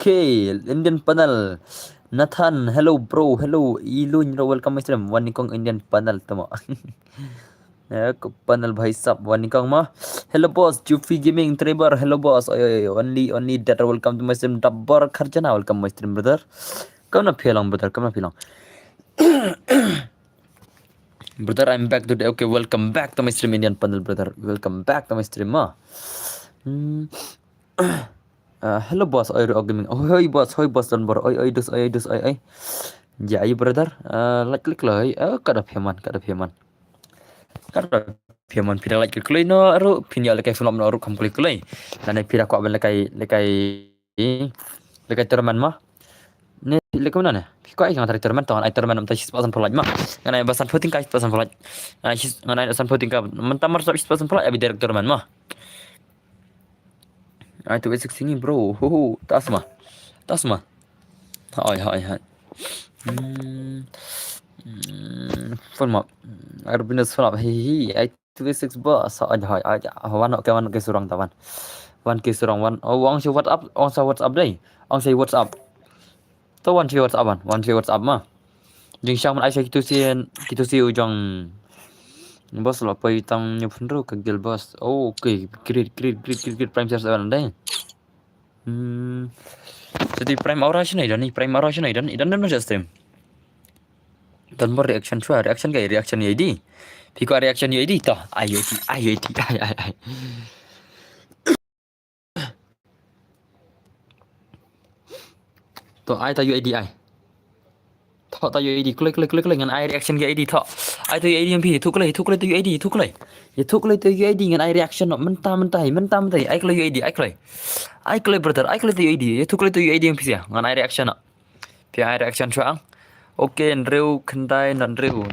Okay, Indian panel. Nathan, hello bro, hello. Ilun, welcome my stream. Wanikong Indian panel tamo. Panel bhai sab wanikong ma. Hello boss, Jufi Gaming Trevor. Hello boss. Only that welcome to my stream. Dabbar Kharjana welcome my stream brother. Come na phelang brother, come na phelang. Brother, I'm back today. Okay, welcome back to my stream Indian panel brother. Welcome back to my stream ma. Hello boss, gaming. Oh, hi boss dan bor. Dus, oi. Ya, brother. Like klik lah. Kada pheman. Kada pheman pira like klik no aru pinya lekai film no aru kam klik lai. Dan pira ko abel lekai terman mah. Ne lekai mana ne? Ko ai ngatari terman tangan ai terman amta 6% polaj mah. Ngana basan voting ka 6% polaj. Ngana basan voting ka mentamar 6% polaj abi director man mah. Itu basic sini bro. Tas mah. Hai. Full map. Arbinus full map. Itu basic boss. Hai. Wan ke surang tawan. Wan ke surang wan. Oh, ong si WhatsApp dai. Ong si WhatsApp. To wan si WhatsApp mah. Jing syang man ai kitu si ujang bos lo pai tang nyepundro ke gil bos. Oh, okay. Great prime size dai. Jadi prime aura sih dan idan stream. Dan more reaction kayak reaction ID. Piko reaction ID toh. Ayo. Toh ai ta UID ai. Toh ta UID klik ngan ai reaction ke ID toh. Ai tu UID yang pi tu klik tu UID tu klik. Ya tu klik tu UID ngan ai reaction no mentah. Ai klik UID ai klik brother, ai klik tu UID. Ya tu klik tu UID yang pi ya ngan ai reaction no. Pi ai reaction chuang. Okay, Nriu Kendai not Nriu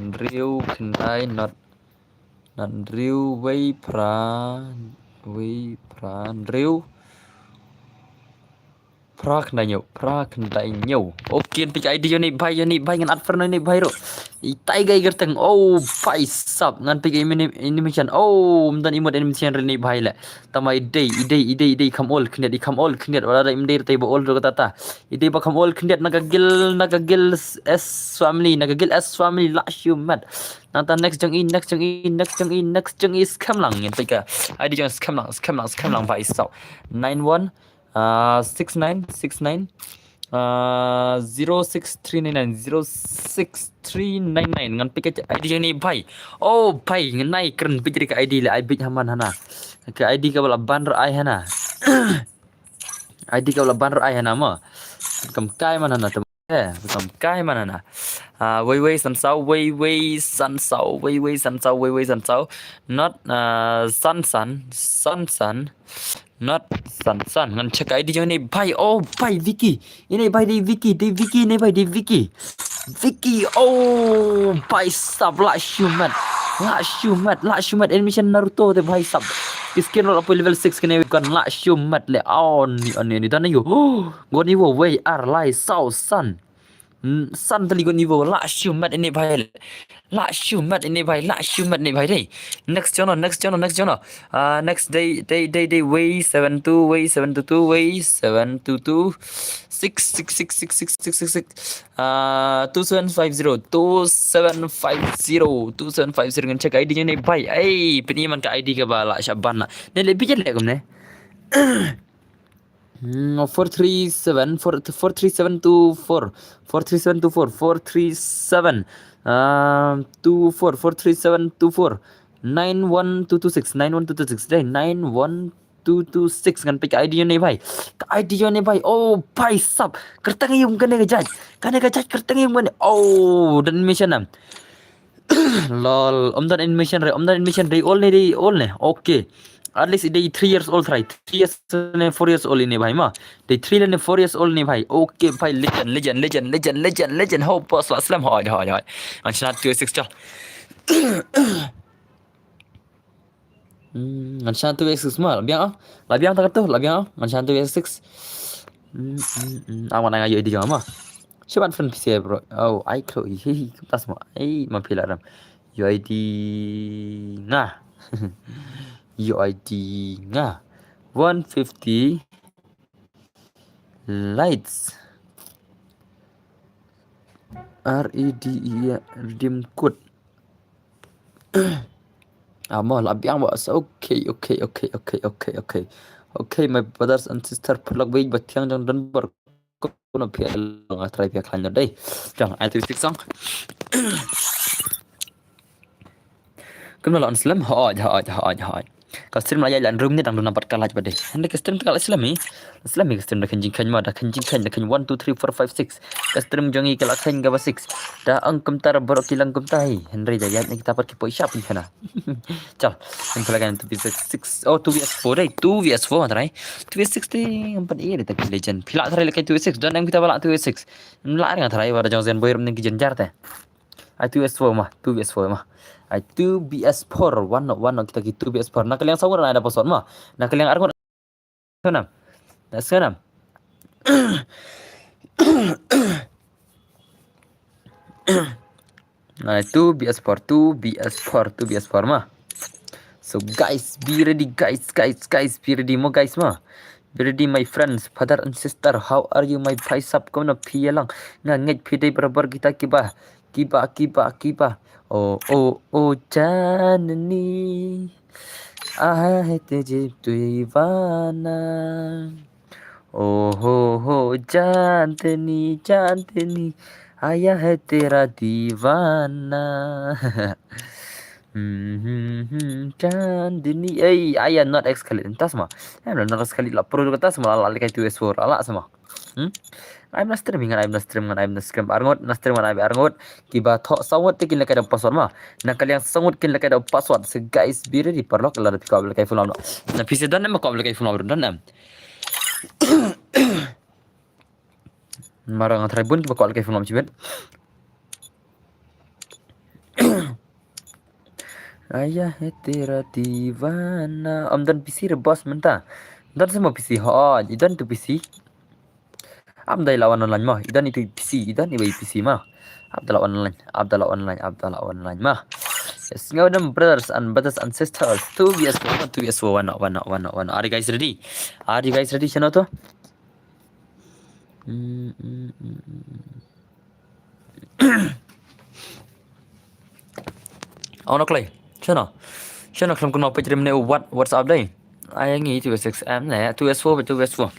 Wei Pra Nriu Pra Kendai nhiều. Okay, pick ID yo ni bhai ngan adver ni bhai ro. Itai gai gerteng. Oh, bhai sab ngan pick animation. Oh, mdan imod animation ni bhai la. Tama idei come all khndet wala imder tai bo all ro tata. Idei ba come all khndet nagagil S family lash you mad. Nanta next jang in scam lang ngin pick ID jang scam lang bhai sab. 91 69 06399 ngan pick ID ni bhai. Oh bhai ngai keren pick ke ID la bit haman hana. Ke ID ka bala banner ai hana. ID ka bala banner ai hana ma. Kam kai man hana kam kai man hana. Wei san sao not san not san ngan check ID jo ni bhai. Oh bhai Vicky ini bhai di Vicky ni bhai di Vicky. Oh bhai sab la shumat animation Naruto te bhai sab skin roll up level 6 kene kan la shumat le on ni dan yo go ni wo wei ar lai sao san tali go ni wo la shumat ini bhai dai. Next jono next day way 72 way 722 6 2750 ngan check ID nya ni bhai. Peni man ka ID ka bala shaban na ne le bijet le ne 437 43724 91226 deh 91226 kan pick ID nya ni bhai. Oh bhai sab kertang yung kane gajaj kertang yung kane. Oh dan mission nam lol omdan animation re all ne. Okay at least they 3 years old try 3 years and 4 years old ini भाई मा they 3 and 4 years old ini भाई okay भाई legend हो बस असलम हो अच्छा 2 चल अच्छा 2 मा labiang tak tu labiang अच्छा 2 awan ngai di jama Siapa fan PC bro oh I klo hi tas ma ai ma pilaram UID ngah UID ngah 150 lights REDE redeem code Amal abiang was okay my brothers and sister plug way but yang jang dan ber kono PL nga try pia klan day jang I to six song Kemudian Islam Kastim la jalan room ni dang nampak kalah pada. Hendak kastim tak Islam ni. Islam ni kastim dah kenjing kan dah kenjing 1 2 3 4 5 6. Kastim jongi kalau kan gaba 6. Dah angkum tar borok kilang kum tahi. Henry jaya ni kita pergi poi siap ni kana. Chal. Yang pelagan tu bisa 6 oh 2vs4 dai 2vs4 try. 2vs6 ni empat dia tak legend. Pilak try lekai 2vs6 dan yang kita balak 2vs6. Melak dengan try pada jong zen boy rum ni kejenjar teh. I 2vs4 mah 2vs4 mah. I 2BS4 one kita 2BS4 nak yang sawar ada pasal mah nak yang argon senam nah 2BS4 mah so guys be ready guys be ready mo guys mah be ready my friends father and sister how are you my bhai sab kau na pialang na ngej pidai berabar kita kiba ओ जाननी आहे तुझे दीवाना ओ हो चांदनी आया है तेरा दीवाना चांदनी ayah not X kali entas mah not X kali lah perlu kata semua lah likai tu S4 ala semua I'm not streaming arngot na stream arngot kiba tho sawat tikin lekai da password ma na kalian sangut kin lekai da password se guys bire di perlok la da kabel lekai fulam na pc dan ma kabel lekai fulam dan marang athrai bun kiba kabel lekai fulam cibet ayah hai tera divana dan pc re boss menta dan semua pc idan tu pc Abdai lawan online mah, idan itu PC, idan ibai PC mah. Abdallah online mah. Yes, ngau them brothers and sisters. 2vs4 one. Are you guys ready? Channel tu? Oh nak lagi. Channel kelam kena apa cerita ni WhatsApp day. Ayang ni 2vs6M ni, 2vs4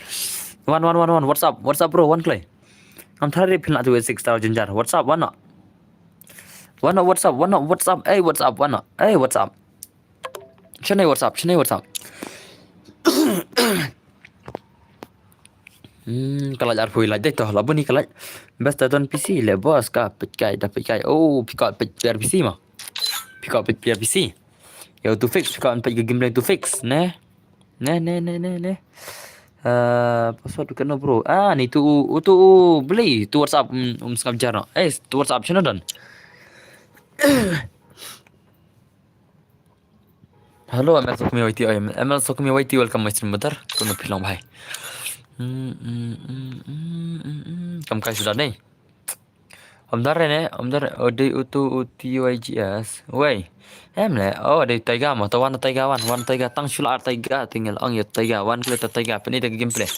One. What's up, bro? One play. I'm tired of playing 2v6,000 jar. What's up? One. What's up? Hey, what's up? One. Hey, what's up? Chennai, what's up? Kalau jar pui lagi tu, labu ni kalau best tonton PC le bos ka dapat kai. Oh, pick up PC mah. Pick up PC. Ya tu fix pick up game lain tu fix. Ne. Password kena bro. Ni tu beli tu WhatsApp skam jarang. Tu WhatsApp channel dan. Hello, ML Sokmi YT welcome my stream betar. Kono pilang bhai. Kam kai sudah ni. Amdar ode UTYGS. Wei. Emle ada taiga mah tawan taiga wan taiga tang shular taiga tinggal ang ya taiga wan kle taiga pani de gameplay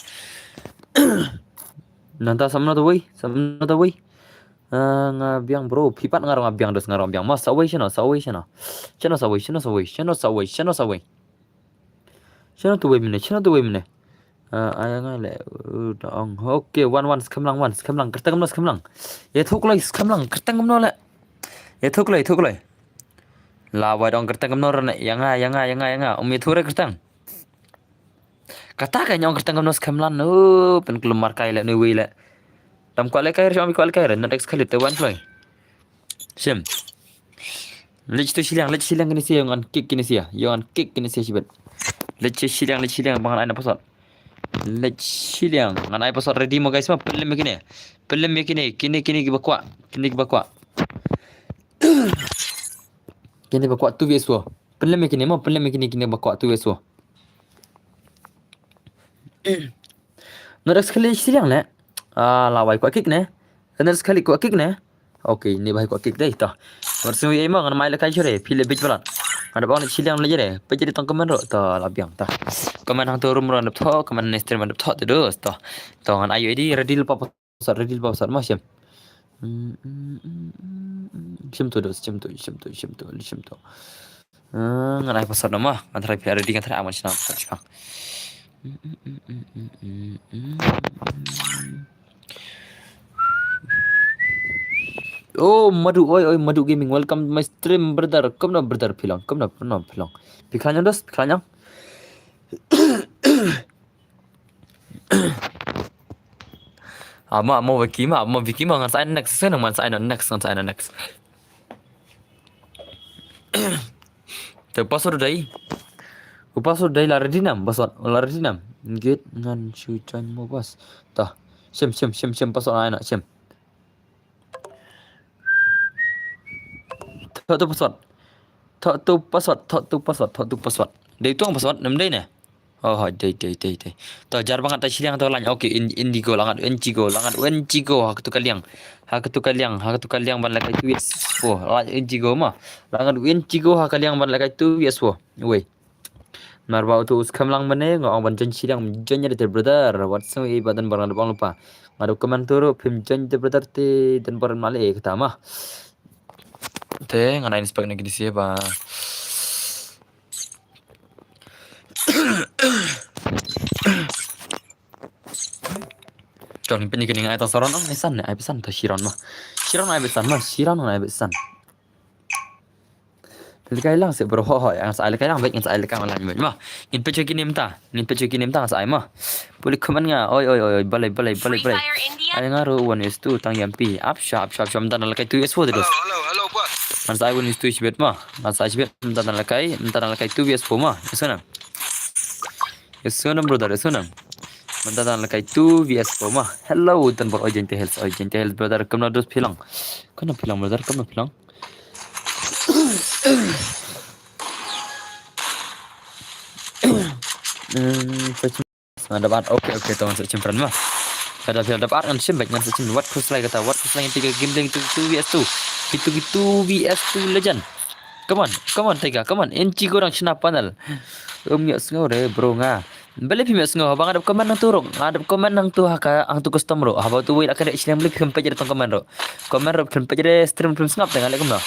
nanta samna tu wei ngabiang bro pipat ngarang ngabiang dos ngarang biang mas sawai chana tu wei mine ayang le dong okay one skemlang kertang ya thuklai skemlang kertang gamno le ya thuklai Lawa dong kertang kamnor na yang umi thure kertang kata kan yang kertang kamnor skamlan pen kelumar kai le nuwi le tam kwale kai ri kwale kai na dex khalit wan play sim lich tu silang ni sia yang kick kini sia sibet Let's Shiliang bangan aina pasal. Let's Shiliang ngan ai pasal ready mo guys mah pelem kini. Pelem kini bakwa. Kini bakwa. Kini bakwa tu biasa. Pelem kini bakwa tu biasa. Narak sekali Shiliang ne. Lawai kwa kick ne. Narak sekali kwa kick ne. Okay, ni bahai kwa kick deh tah. Maksudnya ini mah kan main lekai cure, pilih bej balan. Ada bang Shiliang lagi deh. Pejadi tang komen ro tah labiang tah. Komen hang tu rum ro thok, komen nester man thok tu dos tah. Tah kan ayo ini redil pa pasar macam. Macam tu dos, macam tu. Ngan ai pasar nama, ngan terapi ada di ngan terapi aman senang pasar cakap. Oh, Madu, oi, Madu Gaming, welcome to my stream, brother. Come now, brother, pilang. Piklanya dos, piklanya. Mau Vicky mah ngan saya next, saya ngan saya next. Terpasur dai. Upasur dai laredinam, basot laredinam. Get ngan syucan mo bas. Tah. Sem pasot anak sem. Thọ tu password. Dari tu ang password nam dai ne. Oh, dai. To jar bangat ta Shiliang to lanya. Okay, indigo langat Wenchigo hak tu kaliang ban lakai tu yes. Oh, indigo mah. Langat Wenchigo hak kaliang ban lakai tu yes wo. Wei. Narbau tu uskam lang bane ngong ban jan Shiliang jan ya brother. WhatsApp e badan baran bang lupa. Ngadu komen turu pim jan brother te dan baran male kata mah. Te nganain spek lagi di sini ba. Jangan pening ai ta saron ai san ai pesan ta Shiran mah. Shiran ai besan. Likai lang se bro ho yang sai likai lang baik yang sai likai lang mah. Ngin pecu kini mta sai mah. Boleh komen nga. Oi balai. Ai ngaru one is two tang yampi. Up sharp dan likai tu is for the dos. Hello, bos. Man sai one is two sibet mah. Man sai sibet dan likai tu is for mah. Yesana brother yesana. Man likai tu is for mah. Hello dan bro agent health brother kamna dos pilang. Kana pilang brother kamna pilang. Dapat okay teman secimpan mah. Ada dapat kan sim baik ngan secim what kus lagi kata what kus lagi 3 game itu vs2 itu vs2 legend. Come on Tega, come on. Enci gorang cina panel. Ya sengau re bro nga. Beli pimya sengau bang ada komen nang turuk. Ada komen nang tu haka ang tu custom ro. Haba tu wait akan sini beli pim pejere tong komen ro. Komen ro pim pejere stream sengap dengan lek kumna.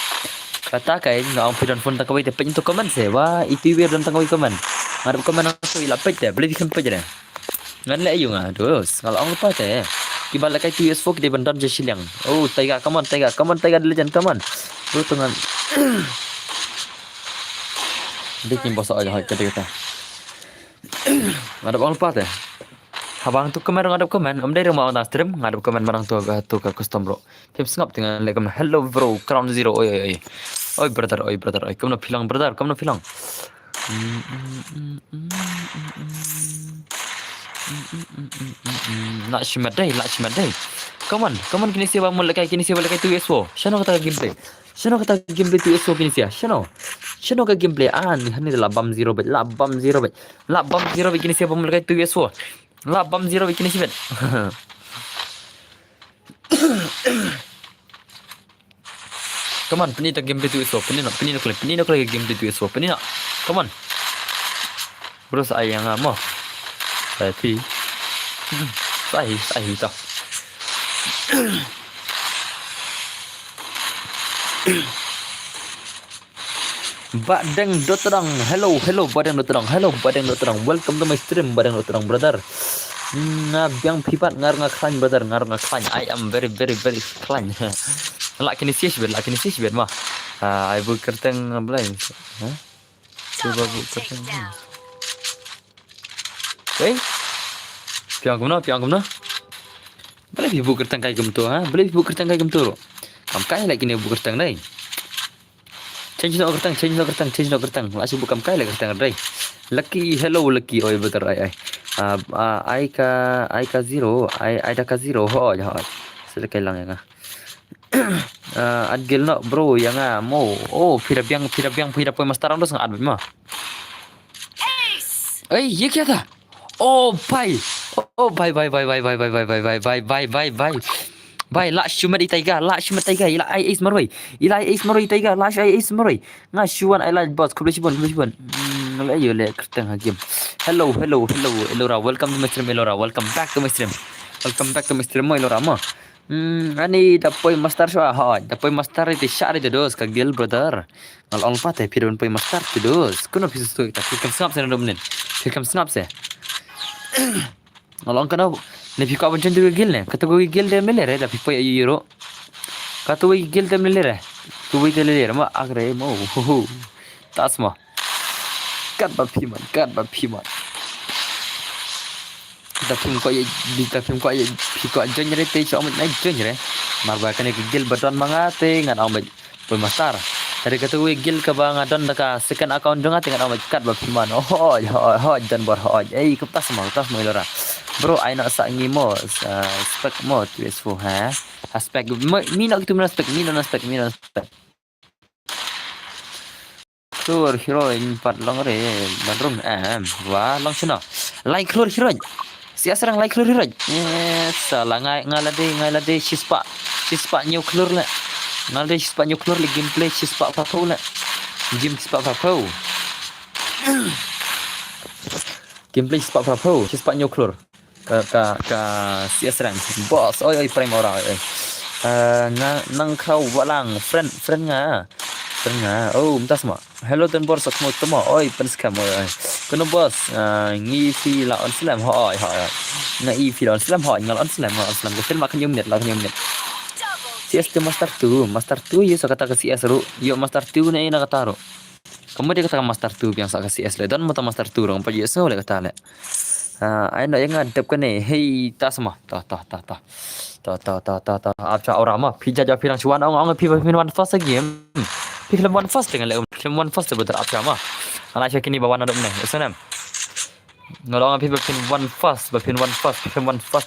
Kata kai ngau pidon phone tak kawai te penyu komen sewa itu wir dan tak kawai komen. Ada komen nang tu ila pejere beli pim pejere. Ngan le ayu nga dos. Kalau ang lupa te. Kibala kai tu yes4 di bandar je Shiliang. Oh, Tega, come on Tega legend, come on. Tu dengan bikin bosok aja kata. Ngadap orang lupa teh. Habang tu komen ngadap komen. Om dari rumah orang stream ngadap komen barang tu ke custom bro. Tim sengap dengan lekam hello bro crown zero. Oi brother. Kamu nak pilang brother. Nak shimat dai. Come on kini siapa mau lekai tu eswo. Shano kata gameplay tu eswo kini siapa. Shano ka gameplay ni labam zero bet kini siapa mau lekai tu eswo. Labam zero bet kini siapa. Come on, penita gameplay tu eswo. Penina gameplay tu eswo. Penina. Come on. Bro sayang mo. Tapi saya tak. Badeng Doterang. Hello Badeng Doterang. Welcome to my stream Badeng Doterang brother. Biang pipat ngar klan brother, I am very klan. Lak kini sis bet mah. I bu kerteng belai. Coba bu kerteng. Okay. Piang kumna. Boleh ibu kertang kai gemtu Kam kai lagi ni ibu kertang dai. Change no kertang. Lah si bukan kai lagi kertang dai. Lucky, hello Lucky. Oi betul ai. Aika zero, Aida ka zero. Ho ya. Sedekah lang ya. Adgil no bro yang mo. Oh, pira poi mastaran dos ngat ma. Ye क्या था? Oh भाई, oh भाई. Bay la shumat itaiga ila ai is maroi itaiga la ai is maroi nga shuan ai la boss kubli shibon la yo le kertang hagim. Hello Elora, welcome to my stream. Elora, welcome back to my stream. Mo Elora mo. Ani dapoi master shwa ha dapoi master ite shari de dos ka gil brother al on pate pidon poi master de dos kuno pisu tu ta fikam snap se domnen fikam snap se along kana ne fikam bencen tu gil ne kata go gil de mele re da poi euro kata go gil de mele re tu wi de le ma agre mo tasma kat ba piman da phim ko ye piko jenre te cho mit nai jenre marba kane gil baton manga te ngan au mit poi master dari kata gue gil ka ba ngadon ka second account donga te ngan au mit kat ba piman ho dan bor ho ikut tas mo Elora bro ai nak sak ngimo spek mo ps4 ha aspek mi nak gitu spek mi spek tur heroin pat long re bandrung wah long sino like heroin Sia serang like klur raj. Salah ngalade shispa nuclear la. Ngalade shispa nuclear le gameplay shispa papo la. Game shispa papo. Gameplay shispa nuclear. Ka sia serang. Boss, oi prime ora. Nang kau walang friend nga. Oh, minta semua. Hello dan bor sakmo temo. Oi penskam oi. Kono bos ngi fi la on slam ho na i fi on slam ho ngal on slam ke film makan yumnet CS tu master 2 yo kata ke CS ru yo master 2 na ina kata ru kamu dia kata master 2 yang sak ke CS le don mata master 2 rong pa yo so le kata le ai no yang ngadep kan hei ta sama ta apcha ora ma pija ja pirang chuan ong pi one first game pi film one first dengan le film one first betul apcha ma ana cha kini bawan adom ne senam ngolong pi film one first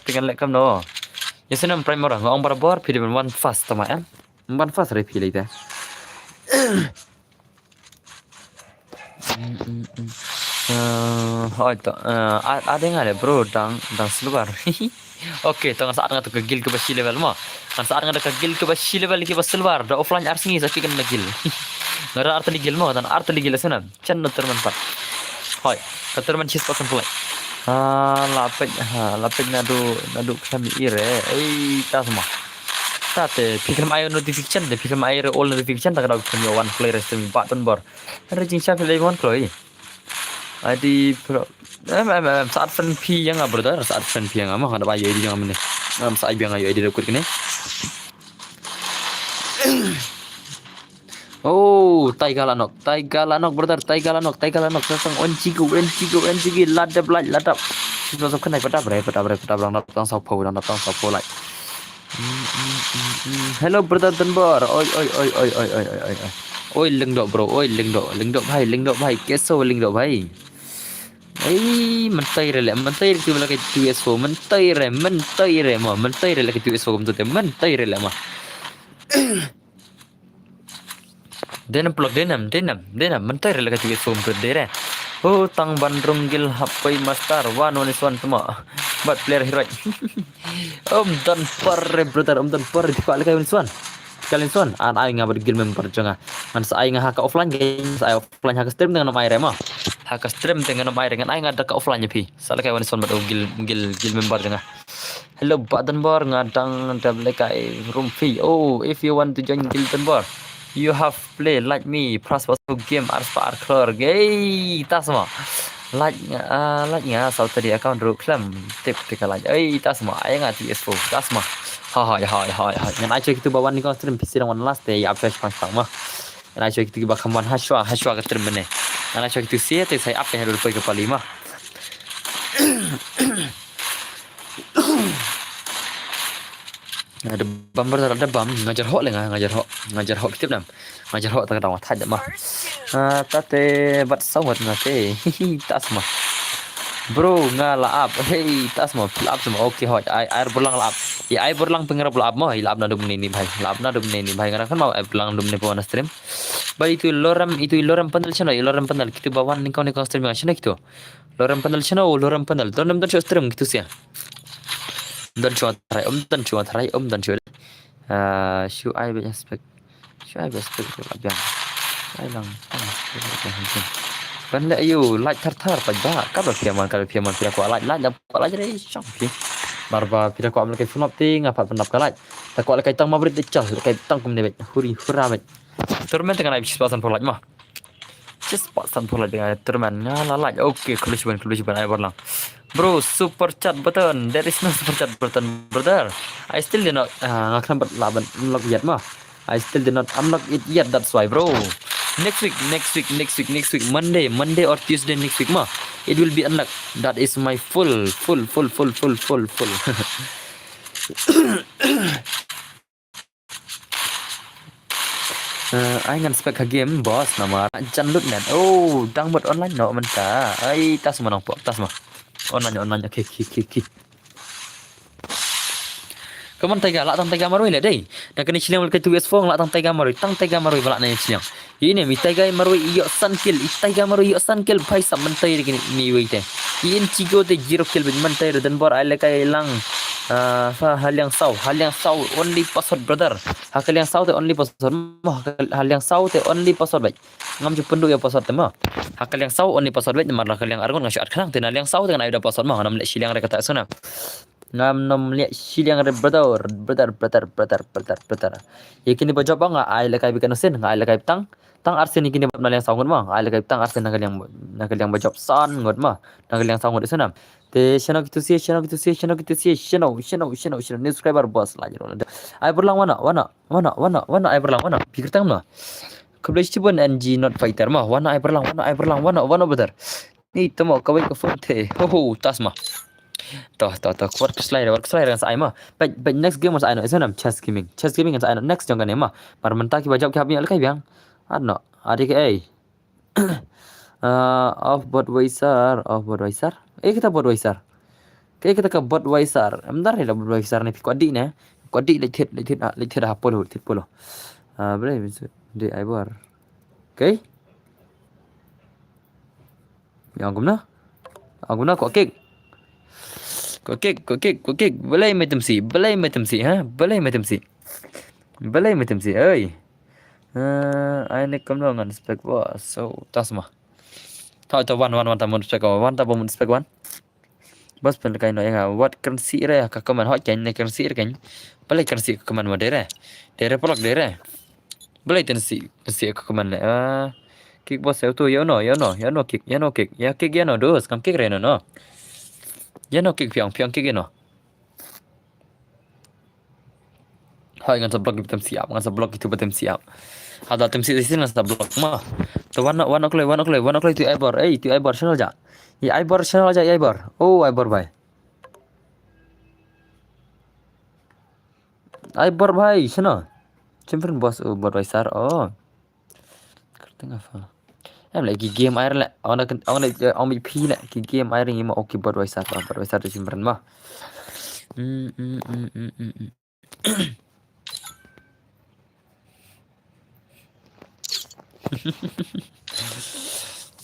dengan le kam no yesenam prime ora ngong barabor pi film one first tama one first re pi le ta ada nggak bro dang seluar. Oke, tengah saat nggak ke gil ke basi level mah. Kan saat nggak ke gil ke basi level ke basi seluar. Da offline arsengi tapi kan gil. Ngara art di gil mah dan art di gil sana. Chan no terman pat. Hoi, ka terman chis pakan pulai. Lapet nadu kami ire. Tas mah. Tate pikir air notification pikir air all notification tak ada kami one player stream button bar. Ada jingsa pilih one play. Adi saat fan pi yang brother saat fan pi yang ada bayu di yang mana saat biang ayu di rekod kene oh taigalanok brother taigalanok sang oncigu ladap kita sok kenai pada lang datang sapo lai hello brother Denbor oi lengdok bro lengdok bhai keso lengdok bhai mentai tu lagi TS4 mentai re lagi TS4 kum tu mentai re mah denam mentai re lagi TS4 kum tu dere oh tang bandrung gil hapai master 1 tuma but player hero dan par brother dan par di kali kalian son ai ngabar gil member jonga man sai ngah ka offline games ai offline hak stream dengan mai rema hak stream dengan mai dengan ai ngada ka offline pi sala kai son bad gil member jonga hello badan bar ngadang double kai room fee oh if you want to join gil bar you have play like me plus also game arpa arclor gay tasma like sau tadi account ru klam tip tikala tasma ai ngati es4 tasma Hai. Yang ai kita bawa ni kau stream PC yang last day up fresh pas mah. Yang ai kita bakal man haswa ke stream ni. Yang ai kita siap saya up yang dulu ke pali mah. Ada bam brother, ada bam ngajar hok le ngajar hok tiếp nam. Ngajar hok tang dawat haja mah. Tate bat sawat ngate. Tas mah. Bro, laap. Hey, tas mah laap semua. Oke, hot. Air berlang laap. Ya air berlang pengerap laap mah. Laap na dum ni bhai. Laap na dum ni bhai. Karena kan mau air berlang dum ni pawana stream. Bhai itu loram pandal chana, loram pandal kitu bawan ni kau stream chana kitu. Loram pandal chana, loram pandal. Don stream kitu sia. Dan cuma try om dan cuma should I be expect biang ai lang kan le you like tar pa ba kalau piaman pira ko like jadi syang pi barba pira ko amle kai funap ting apa penap kalai ta ko kai tang mabrit dechal kai tang kum nebet hura bet turmen tengah naik pasan por like mah just pasan por like dengan turmen ngala like okay kelucuan ai barlang. Bro, super chat button. There is no super chat button, brother. I still did not unlock yet, ma. I still did not unlock it yet. That's why, bro. Next week, Monday or Tuesday next week, ma. It will be unlocked. That is my full. Ai ngan spek game boss nama Jan Lut net. Oh, dang buat online no menta. Ai tas manong po, tas mah. Online okay. Kaman tega lak tang tega marui le dei. Dan kena chilang ke 2s4 lak tang tega marui balak na chilang. Ini mi tega marui iyo san kill, bhai sam mentai gini mi wei te. In chigo te 0 kill bin mentai dan bor ai le kai lang hal yang sau only password brother. Hal yang sau te only password mah hal yang sau te only password baik. Ngam ju pendu ya password te mah. Hal yang sau only password baik mar hal yang argon ngasy khanang te yang sau te kan ada password mah nam le chilang re kata sana. Ngam nom lihat silang re brother. Yakin ba job nga ai la kai bikan sen nga ai la kai tang arsen ni kini bab na yang sangon ma ai la kai tang arsen nagal yang ba job san ngot ma nagal yang sangon senam te channel gitu sih channel new subscriber bos la jero ai berlang wana ai berlang wana pikir tang ma kebelah cibon NG not fighter ma wana ai berlang wana betul ni temo kawai ke phone te ho tas ma toh work slider kan saya mah but next game was I know is nam chess gaming kan saya next jangan mah par mentah ki bajak ki habis alkai biang ano adik off Budweiser kita Budweiser kita ke Budweiser bentar ni lah Budweiser ni kodi ne kodi lecet apa lo tit polo boleh di ibor okay yang gumna kok kek balai macam si ha balai macam si oi ai ne kam lo ngan spek bos so tas mah ta wan tamun spek wan ta mun spek wan bos pen kai no yang what currency re ka kaman hot kan ne currency kan balai currency kaman dere polak dere balai currency ka kaman le kick bos tu yo no kick ya kick ya no dos kam kick re no ya no kick piang kick no hai ngan blok betem siap ngan blok itu betem siap ada tem sisi ngan blok mah to wana klay tu ibor channel ja ya ibor channel ja ibor oh ibor bhai channel champion boss Budweiser oh kerteng apa em lagi game air le on pi le ki game air ni ma okay Budweiser tu simpan mah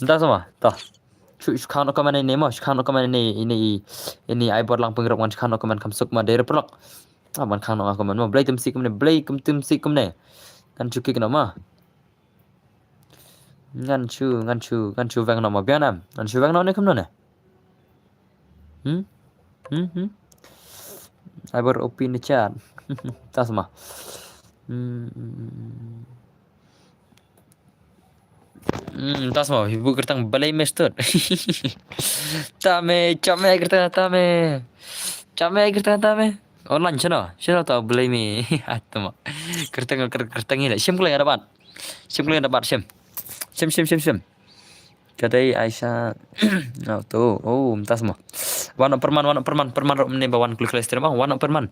entah semua toh shukano kaman ini ai bor lang pengrok man shukano kaman kamsuk ma dere prok aman khano kaman ma blai tum sik ne kan chuki kena ma ngan chu vang no ma bianam ngan chu vang no ne kam no ne ai bor opini chat tas ma tas mau ibu kertang balai mestot. Tame kertang. Online channel tau balai me. Atma. Kertang ini. Sim kulai dapat. Sim. Kadai Aisyah. Oh tuh. Oh, entah semua. Perman ने बावन click Lester मा one perman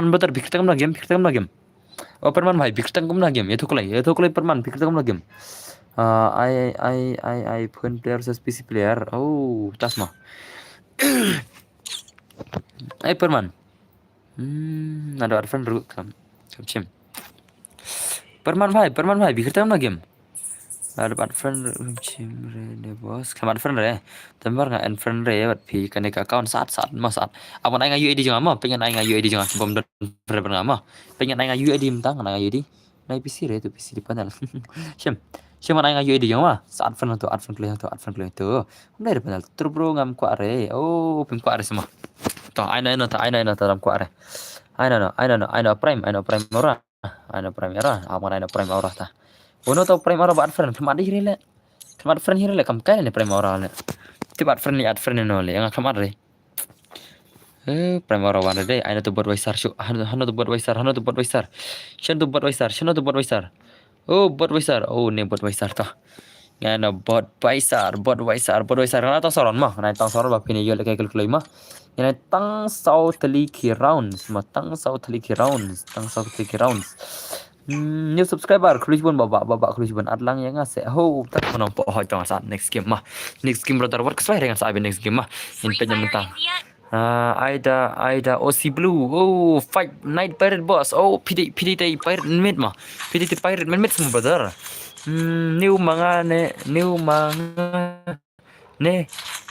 betul pikir tengam na game oh perman भाई pikir tengam na game ये तो kulai perman pikir tengam na game I phone player versus PC player oh tas mah perman ada friend dulu kam cim perman भाई pikir tengam na game ada friend cim re bos kaman friend re tembar nggak friend re bat pi kane ka account saat abang ai ngayu edi jangan mah pengen ai ngayu edi jangan sebelum dan friend mah pengen ai ngayu edi mentang ai ngayu edi nai PC re tu PC di panel cim cim ai ngayu edi jangan mah saat friend tu ad friend tu nai di panel tur bro ngam kwa re oh pin kwa re semua toh ai na dalam kwa re ai na prime ora abang ai na prime ora ta uno to prime ora bat friend kemat di le kemat friend hire le kam kai ne prime ora le tibat friend ad friend no le yang kemat re prime ora wan re aina to buat waisar shu hano to buat waisar shan to buat waisar oh buat waisar oh ne buat waisar ta ngana buat waisar na to soron mah na tang soron ba pini yo le kai kul mah ngana tang sau tali ki rounds tang sau tali ki rounds new subscriber khulish bon baba khulish bon adlang yang ase ho tak kono po ho tong saat next game brother work sesuai dengan saat next game mah in penyen mentang Aida OC Blue oh fight night pirate boss oh PDT pirate mid mah PDT pirate mid semua brother new manga ne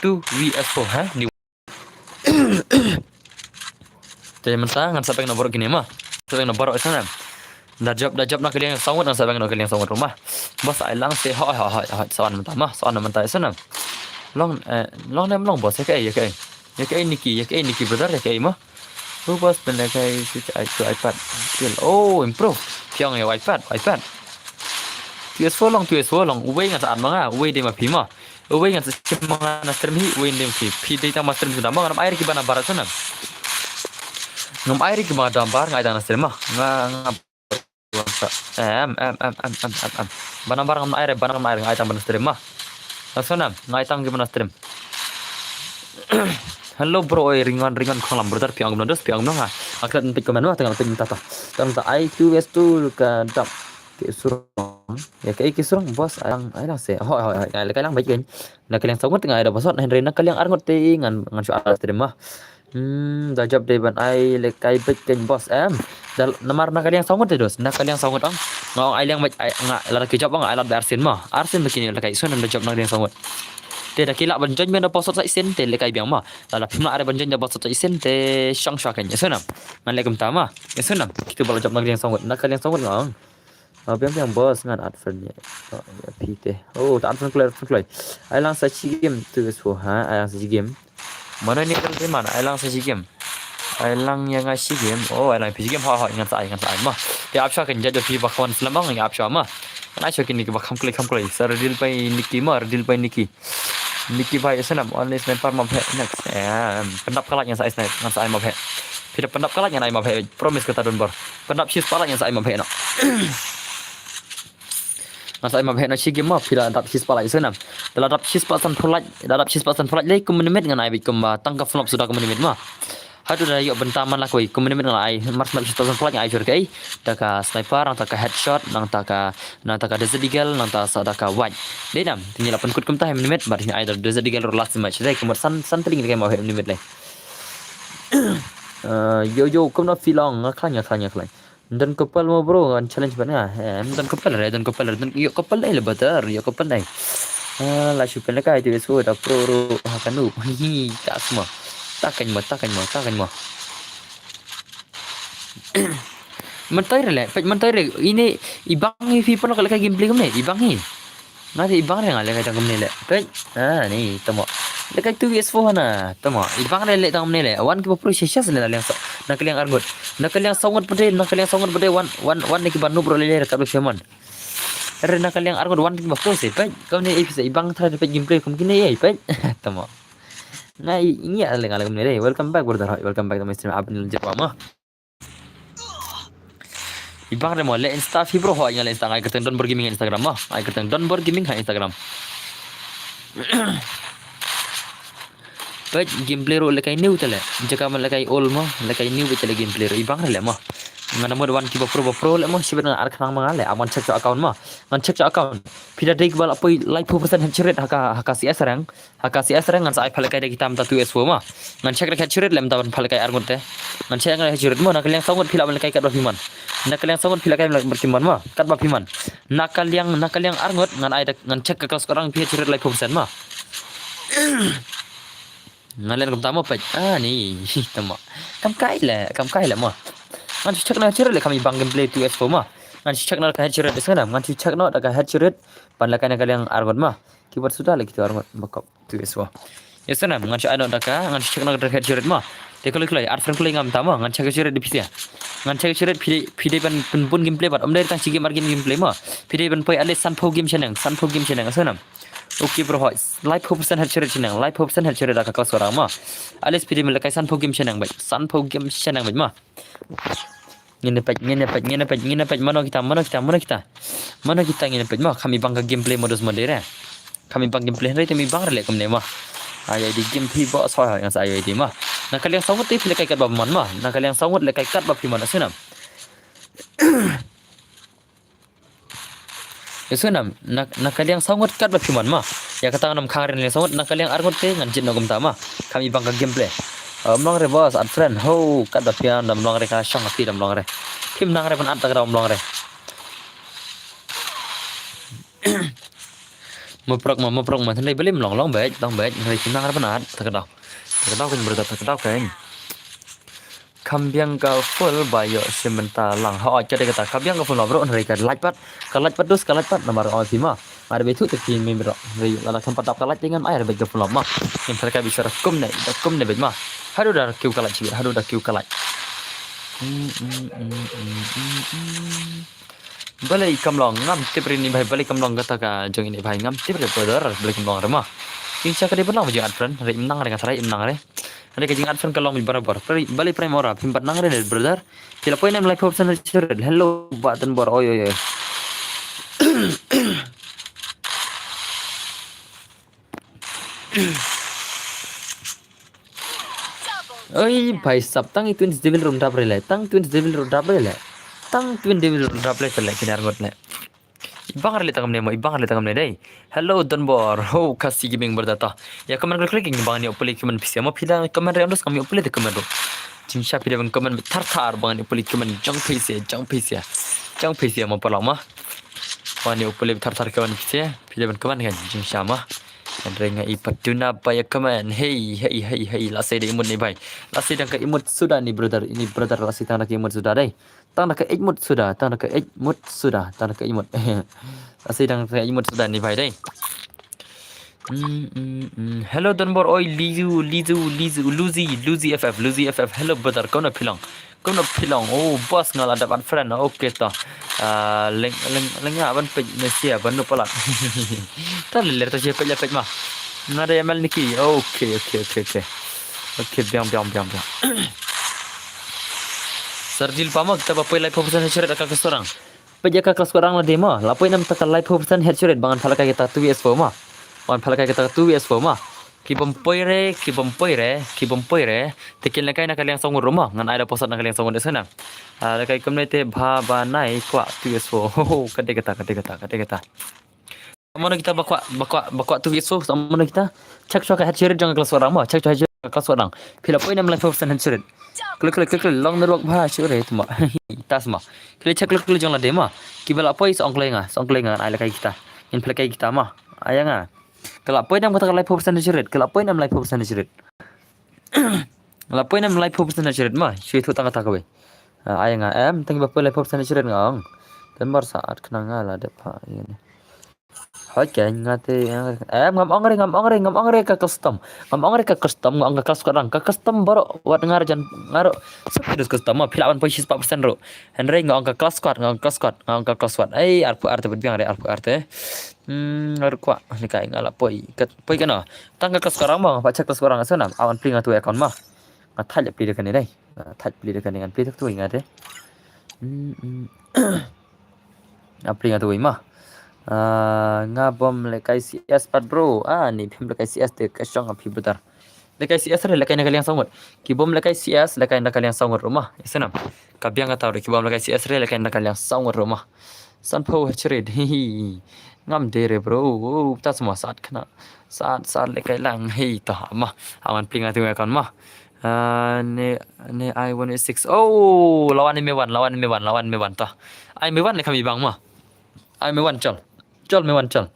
2 vs4 ha new jadi mentang kan sampai nomor gini mah sampai nomor sana dah job nak kalian sangat nak sampai kalian sangat rumah bos ai lang se hoi soan mentah mah soan mentah sana long nem long bos ya kai Niki brother ya kai mah bos benar kai iPad oh improve piang ya iPad PS4 long uwe ngan saat manga uwe de ma pima uwe ngan sechip manga na stream hi uwe dem pi de ta ma stream sudah manga air ki bana barat sana ngam air ki ma dambar ngai dana stream mah ngam bana bar ngam air ngai tang bana stream mah sana ngai tang ki bana stream Hello bro, ringan kolam brother piang nonga. Akan nanti komen mah tengah tata. Tengah I2S2 ke dap ke surong. Ya ke surong bos ayang se. Hoi kalian baik kan. Nak kalian sangat tengah ada bosot Henry nak kalian arngot ngan soal stream mah. Dah job deh ban ai le kai baik kan bos Namar nak kalian sangat dos. Nak kalian sangat ang. Ngau ai yang baik ngak lara ke job ai lar Arsen mah. Arsen begini le kai sun dah job nak kalian sangat. Te dah kilak banjon men dapat sot isen te le kai biang ma la pimna are banjon dapat sot isen te shang sha kan yasunam man le kum tama yasunam kita bala job nak yang sangat ngang biang bos ngan adfriend ya pite oh ta adfriend clear ai lang sa chi game tu so ha ai lang sa chi game mana ni kan mana ai lang sa chi game ai lang yang ngasih game oh ai lang pi game ha ngan sa ma te apsha kan jadi pi bakwan selamang ya apsha ma kan apsha kini ke bakam klik sar deal pai Niki Niki vai senam only sniper ma phe next pendap kalat yang saya snipe ngan saya ma phe tidak pendap kalat yang ai ma phe promise kata donbor pendap cheese pala yang saya ma phe no ngan saya ma phe no chi game ma pila dap cheese pala senam dalam dap cheese pasan fulat le kumenit ngan ai bikum tangkap flop sudah kumenit ma hadu dah yuk bentaman lah koi kumenit ngan ai mars map cheese pasan fulat yang ai jur kai taka sniper nang taka headshot nang taka desert eagle nang taka white denam tinggal 8 kut kumtah minit bar ni either desert eagle or last match dai kumar san teling kai mau minit lai yo kum na filong khanya dan kapal mo bro kan challenge bana dan kapal yo kapal lai lebatar yo kapal lai la syukur lah kai tu so da pro hakanu hi tak semua takkan mo mentai ini ibang people kalau kayak gameplay kemne ibang hi nanti ibang re ngale kayak kemne le ni tamo le kayak 2vs4 na tamo ibang re le tang kemne le wan ki pro shesha le yang nak kalian argot nak kalian sangat bede wan ni ki banu pro le ka besemon re nak kalian argot wan ki pro se pe kau ni episode ibang thara pe gameplay kemne ye pe tamo nah ini ada ngale kemne le welcome back brother welcome back to my stream abnil jepama ibang re mo le insta fi bro ho ngale insta ngai kerteng don bergaming Instagram mah ai kerteng don bergaming ha Instagram Baik gameplay ro lekai new tele. Jaka man lekai all mo, lekai new betele gameplay ro ibang le mo. Ngana mo wan ki pro le mo siben ar khnang mangale aman check account mo. Ngan check account. Pida dek bal apoi like 4% headshot haka CS rang. Haka CS rang ngan sai phale kai dek tam ta 2S4 mo. Ngan check rek headshot lem taban phale kai ar ngote. Ngan check rek headshot mo nakal yang sangot phila lekai kat bafiman. Nakal yang sangot phila kai berkiman mo. Kat bafiman. Nakal yang ar ngot ngan ai ngan check ke kelas orang phi headshot like 4% mo. Ngalen kum tamo paj ni tamo kam kai le mo ngan check na headshot le kami bang gameplay 2S4 mo ngan check na ka headshot de sana ngan check na ka headshot pan la kana kalian argon ma keyboard sudah le gitu argon bakap 2S4 ya sana ngan check na ka ngan check na ka headshot ma de kalau ar friend kulai ngam tamo ngan check headshot de pisia ngan check headshot pide pan pun gameplay bat om dari tang game ar gameplay ma pide pan poi ale sanpo game senang sana Oke bro, live 4% headshot chenang, live 4% headshot dah kakak suara mah. Alis pilih melekai sanpo game chenang baik, sanpo game chenang baik mah. Ngene paj, mana kita ngene paj mah. Kami bangga gameplay modus modern. Kami bang gameplay hari temi bang relek kemne mah. Ayah di game pi bawa soal yang saya di mah. Nak kalian sangut tu lekai kat baman mah. Nak kalian sangut lekai kat bapi mana senam. Yesunam nak kalian sangat kat bapiman mah ya kata nam karen le sangat nak kalian argot te ngan jin nogum tama kami bangga gameplay mlong re boss at friend ho kat bapian dam mlong re ka shang api dam mlong re kim nang re pan at tagra mlong re moprok ma thanai beli mlong baik dong baik ngai kim nang re pan at tagra kan berda tagra kan Kambiang ka full bayo sementa lang ha aja de kata kambiang ka full bro nari ka like pat nomor ultima ada betu tekin membro ri la tempat tap kalat dengan air beg full ma yang mereka bisa kum ne beg ma hadu dah kiu kalat cik hadu dah kiu kalat balai kamlong ngam tipri ni bhai balai kamlong kata ka jong ini bhai ngam tipri brother balai kamlong remah Kinsa ka di benang jangan friend ri menang dengan sarai menang re ada kejingan fan kalau barabar balik prime ora pimpat nang re brother sila poin am live option hello button bor oy oi bhai sab tang itu devil room dap rele tang devil room dap rele kinar got le Ibang le tangam ne mo ibang le tangam ne dai hello donbor ho kasi giming berdata ya kaman klik bang ni opoli kaman pisia mo pila kaman re ondos kami opoli de kaman do jimsha pila bang kaman tar bang ni opoli kaman jang pisia mo pala ma bang ni opoli tar kaman pisia pila bang kaman kan jimsha ma Andrenga ipatuna paya kaman hey lasai de imut ni bhai lasai dang ka imut sudah ni brother ini brother lasai tang ka imut sudah dai tang ka imut sudah tang ka imut lasai dang ka imut sudah ni bhai dai hello donbor oi Luzi FF hello brother kau na pilang oh boss ngala dapat friend okay ta leng aban pe mesia ban no pala ta le ta je pe ma ngada yamal niki okay biang Sarjil pamak ta bapai live option headshot ka kesorang peja ka kelas orang la demo lapoi nam ta live option headshot bangan phala ka kita 2S4 ma wan phala ka kita 2S4 ma ki bompoi re tekin lekai na kalian songur rumah ngan ada posat na kalian songur de sana lekai kemne te bha nai kwa 2S4 ho kate kata mana kita bakwa 2S4 mana kita cek ka headshot jangan kelas orang ma cek headshot kelas orang pila poi nam live option headshot klik long nerok bha sure tu ma tas ma klik cek jangan la de ma ki bala poi song klenga ai lekai kita in lekai kita ma ayanga kalau poin nam kata live 4% headshot kalau poin nam live 4% headshot kalau poin nam live 4% headshot mah shui tu tang kata kowe ayanga tangi bapai live 4% headshot ngong dan bar saat kena ngala de pa ini Hokai ngate ngam ongre ka custom ngam ka custom baru wat ngaro sepedus custom pilawan posisi 4% ro henry ngam ka class squad ai arpu arte biang re arpu arte kwa ni kai ngala poi kana tangga kelas sekarang mah baca kelas sekarang sana awan pling atu account mah ngathal pli dekan ni dai thal pli dekan dengan pli tu ingat apli atu mah Ngabom lekai CS pat bro. Ni phim lekai CS te kasong api betar. Lekai CS re lekai nakaliang sangot. Kibom lekai CS lekai nakaliang sangot rumah. Isenam. Kabiang atau re kibom lekai CS re lekai nakaliang sangot rumah. Sanpo cerit. Hihi. Ngam dere bro. Ta semua saat kena. Saat lekai lang. Hei tah mah. Awan plinga tu akan mah. Ni I-186. Oh, lawan Mewan tah. I-Mewan le kami bang mah. I-Mewan chal. Chal Mewan chal.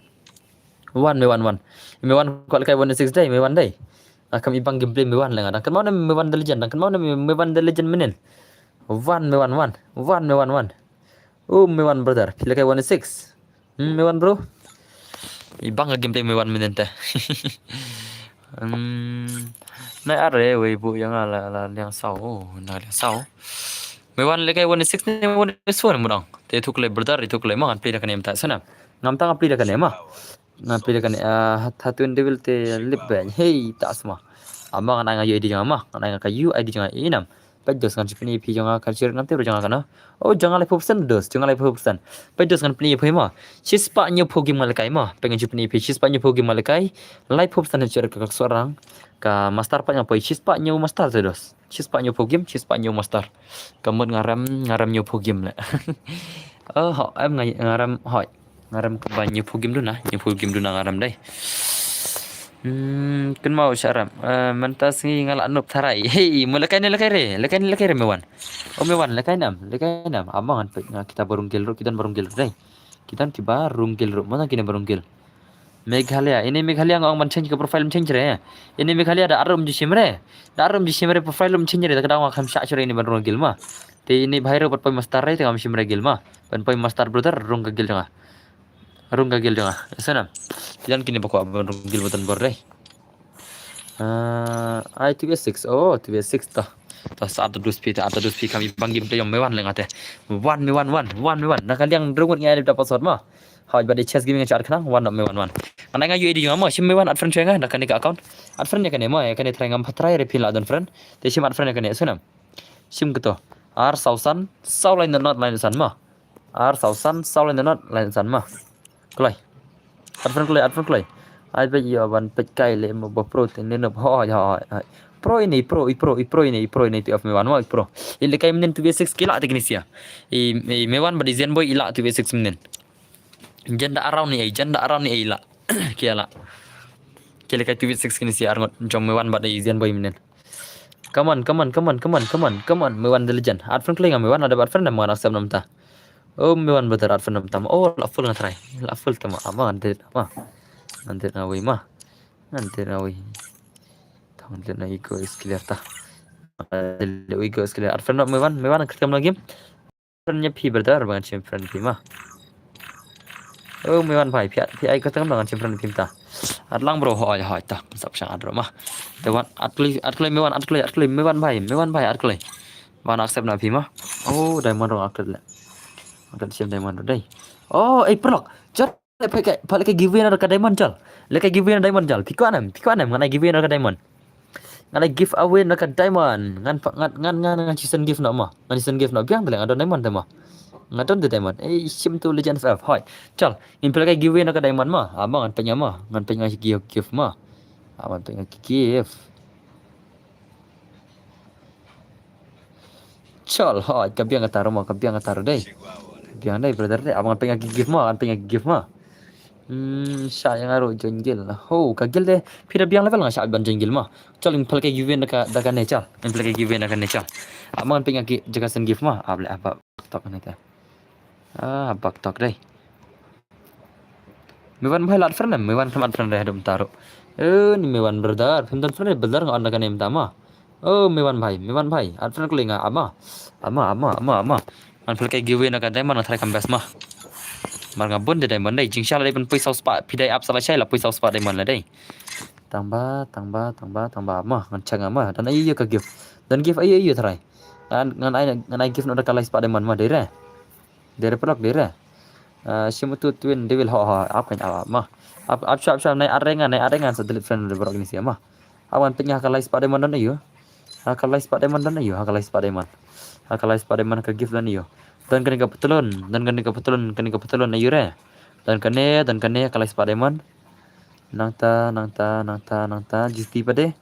Mewan. Mewan kau lekai 186 day, Mewan day. Kami bang gameplay Mewan lah. Kan mana Mewan the legend. Kan mana Mewan the legend menen. Mewan. Oh, Mewan brother. Lekai 186. Mewan bro. Ibang gameplay Mewan menen teh. Nai are we bu yang ala yang sau, na yang sau. Mewan lekai 186 ni 184 mudang. Te thukle brother itu kle mah play kan em ta sana. Ngam tang play kan em mah. Ngam play kan hatun devil te lip ban. Hey tak semua. Amang ana ngayu ID jangan mah. Ana ngayu ID jangan inam. Pedos kan sipini pi jangan culture ngam te jangan kana. Oh jangan live persen dos, jangan live persen. Pedos kan pini pi mah. Sispa nyu pogi malekai mah. Pengen sipini pi sispa nyu pogi malekai. Live persen cer ke seorang. Ka master pa nya poi sispa nyu master tu dos. Sispa nyu pogim, sispa nyu master. Kamu ngaram nyu pogim le. Ho em ngaram hoi. Ngaram ke banyu pogim du na, nyu pogim du na ngaram dai. Kan mau syaram. Mentas ngi ngalak nup tharai. Hei, lekai re Mewan. Oh Mewan lekai nam. Abang kan kita barunggil ru, kita barunggil dai. Kita tiba runggil ru, mana kini barunggil. Meghalaya, ini Meghalaya ngong man change ke profile change re. Ini Meghalaya ada arum di simre. Da arum di simre profile change re kadang ngam syak sure ini barung gilma. Te ini bhairo pat poi master re te ngam simre gilma. Pan poi master brother rung gagil janga. Sana. Jangan kini bakwa barung gil botan bor re. I2S6. Oh, 2S6 tah. Tah satu dus pi kami panggil te yang Mewan lengate. One Mewan. Nakaliang drungut ngai dapat sort mah. Haj badi chess gaming char khana one Mewan. Ana nga UID ngam sim Mewan at friend chenga nakani ka account. At friend yakane mo yakane try ngam patrai re pil adon friend. Te sim at friend yakane sunam. Sim keto. R sausan saulain not line san ma. R sausan saulain not line san ma. Klai. At friend klai. Ai ba yo ban pekai le mo bo pro ten ne ho. Pro ini tu of Mewan mo pro. Ile kai menen 2v6 kila teknisia. Mewan badi zen boy ila 2v6 menen. Janda around ni ila. Kiala. Kile kai 2v6 kini si arngot jom Mewan badi zen boy menen. Come on. Mewan the legend. Art friend klai Mewan ada art friend nama nak sabnam ta. Oh Mewan betul art friend nam tam. Oh la full ngatrai. La full tama ama ande ma. Ande na wi ma. Ande na wi. Ande na iko iskiller ta. Ande iko iskiller art friend Mewan ketika lagi. Friendnya pi betul banget sih friend pi ma. Oh Mewan pi ai ketika dengan sih friend pi ta. Adlang bro hoi ta. Sab sang adro ma. Dewan atli Mewan bai atli. Ban accept na pi ma. Oh diamond rong akal le. Akal sim diamond dai. Oh perlok. Jat pakai giveaway na ka diamond jal. Lekai giveaway na diamond jal. Piko anam nganai giveaway na ka diamond. Nganai giveaway na ka diamond. Ngan season gift na ma. Ngan season gift na biang tele ada diamond ma. Ngadon the diamond. Sim tu legend of hoi. Jal, in pakai giveaway na ka diamond ma. Abang ngan penya ma. Ngan penya gift ma. Abang penya gift. Chal hoi kabiang ataro dai. Kabiang dai brother dai. Abang penya gift ma. Syak yang aru jenggil lah. Oh, kagil deh. Pira biang level nggak syak ban jenggil mah. Cal yang pakai giveaway nak dakan necal. Yang pakai giveaway nak necal. Aman pengen jagasan gift mah. Able apa tok ni teh. Bak tok deh. Mewan bahai lat friend, Mewan teman friend deh dum taruh. Ni Mewan brother. Friend brother nggak ada kan em tama. Oh, Mewan bahai. At friend kuling ama. Man pakai giveaway nak diamond nak try kambas mah. Marga bun de diamond dai jing shala dai ban pui sau spa pidai ap sala chai la pui sau spa diamond la dai tamba mah ngan changa mah dan ai ka gift dan gift ai trai ngan ai gift no da kalai spa diamond mah dere pelak dere simutu twin devil ho ap kan ap mah ap shop nai arengan sa delete friend de borok ni sia mah awan tengah kalai spa diamond dan ayo kalai spa diamond ka gift dan ayo dan kani ka petulun ayu re dan kane kalau Spa Diamond nangta justi pade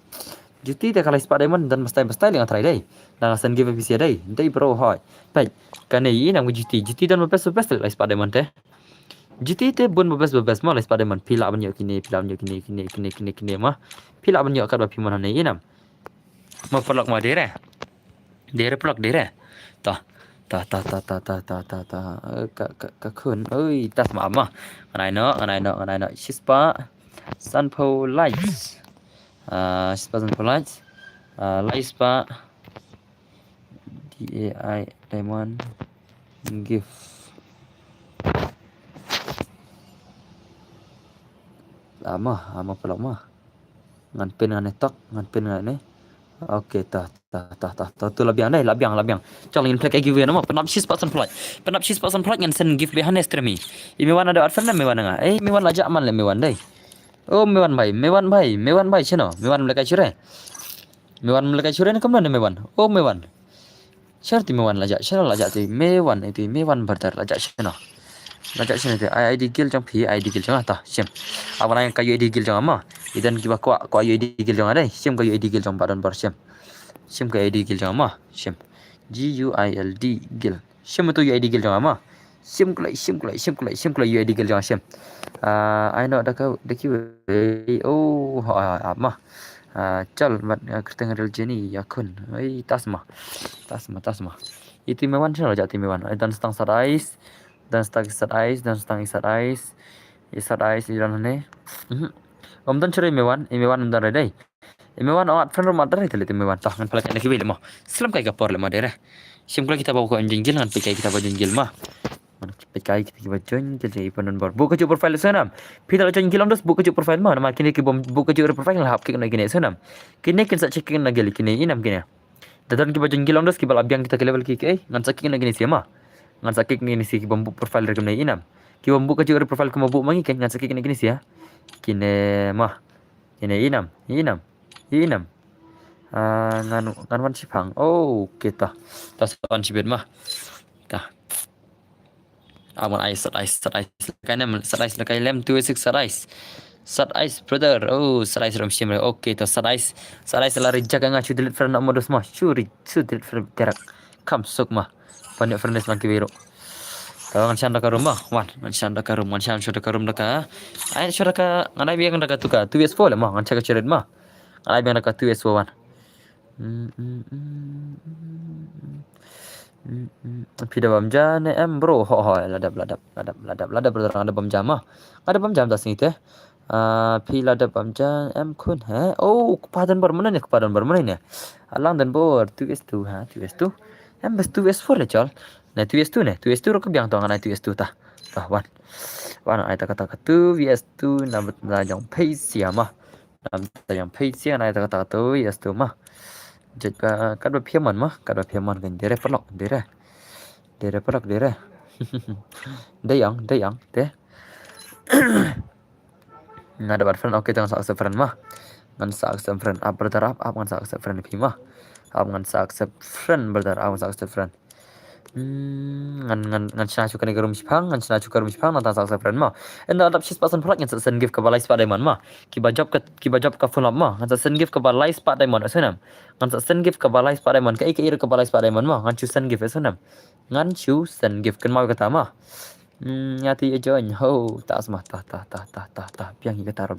justi te kalau Spa Diamond dan mesti dengan try dai dan asan give bisa dai bro hoy pai kane nang justi dan best lah Spa Diamond te justi te bun best mah lah Spa Diamond pila banyak kini mah pila banyak kat bapi mana ni inam mau pelak mah dere pelak dere tah ka kun ơi tas ma ma ngai no shispa sunflower lights shispa sunflower lights lights pa DAI diamond gift lama pelak mah ngan pen ngan tok ngan pen ngan ni okey tah tu labiang calling plek giveaway nama penap shis pasan flight ngan sen gift behan estremi imewan ada advan na mewan nga mewan lajak man le mewan dai oh mewan bhai cheno mewan lekai chure ni kamna mewan oh mewan syarti mewan lajak ti mewan itu mewan berdar lajak cheno ti ID gil jang pi ID gil jang ta sim abana yang kayu ID gil jang ama idan kiba ko ID gil jang adai sim kayu ID gil jang badan bar sim kayu ID gil jang ama sim GUILD gil sim tu ID gil jang ama sim kulai UID gil jang sim I know da ki oh ama chal mat kerteng real jeni yakun tasma itu mewan chalo jati mewan dan stang sadais dan stang isat ais iran ne dan chere mewan dan redai mewan awat fan rumah dar itu mewan tah ngan pelak nak bil mah selam kai kapor le mah dere sim kala kita bawa ko anjingil ngan pikai kita bawa jengil mah pikai kita bawa jengil jadi panon bar buka ju profile sanam pidal jengil ondos buka ju profile mah nama kini ki bom buka ju profile hap ki kena gini sanam kini kin sa checking na geli kini inam kini dadan ki bawa jengil ondos ki bal abyang kita ke level ki ngan saking na gini siama ngan sakik ni si bambu profile rekam na inam ki bambu ka ju profile ko mabu mangi kan ngan sakik ni gini sia kine mah kine inam ngan wan sipang oh kita tas wan sibet mah tah awan ice lekai lem 26 sat ice brother oh sat ice ram shimre okay to sat ice lari jaga nga chu delete friend modus mah chu delete friend terak kam sok mah banyak friends lagi biro kawan shanda ka rumah ngan shanda ka rum daka ai shanda ka nganai biang daka tuka 2s4 mah ngan chaka cheret mah nganai biang daka 2s4 wan Pida bamja ne bro ho ladap brother ada bamja mah ada bamja das ni teh pi ladap bamja kun hai oh kepadan bar mana ni alang dan bor 2s2 2s2 bas 2s4 le chal na 2s2 ro kebiang tong na 2s2 tah wan ai ta kata 2s2 nam na jong pei sia mah nam ta jong pei sia na ta kata 2s2 mah jika kad ba phiaman kan dere pelok dere deyang teh ngada bar friend okay tang sa friend mah ngan sa friend up berdarap ngan sa friend phi mah ngan sa friend berdarap ngan sa friend ngan chana chuka ni garum sipang ngan chana chuka rum sipang nata sa friend mah enda adap shis pasan phalak ngan sen give ka balai spa diamond mah ki bajab ka full up mah ngan sen give ka balai spa diamond asanam ngan sen give ka balai spa diamond ka ir ka balai spa diamond mah ngan chu sen give asanam ngan chu sen give kan mau kata mah nyati join ho tas mah ta piang hi kata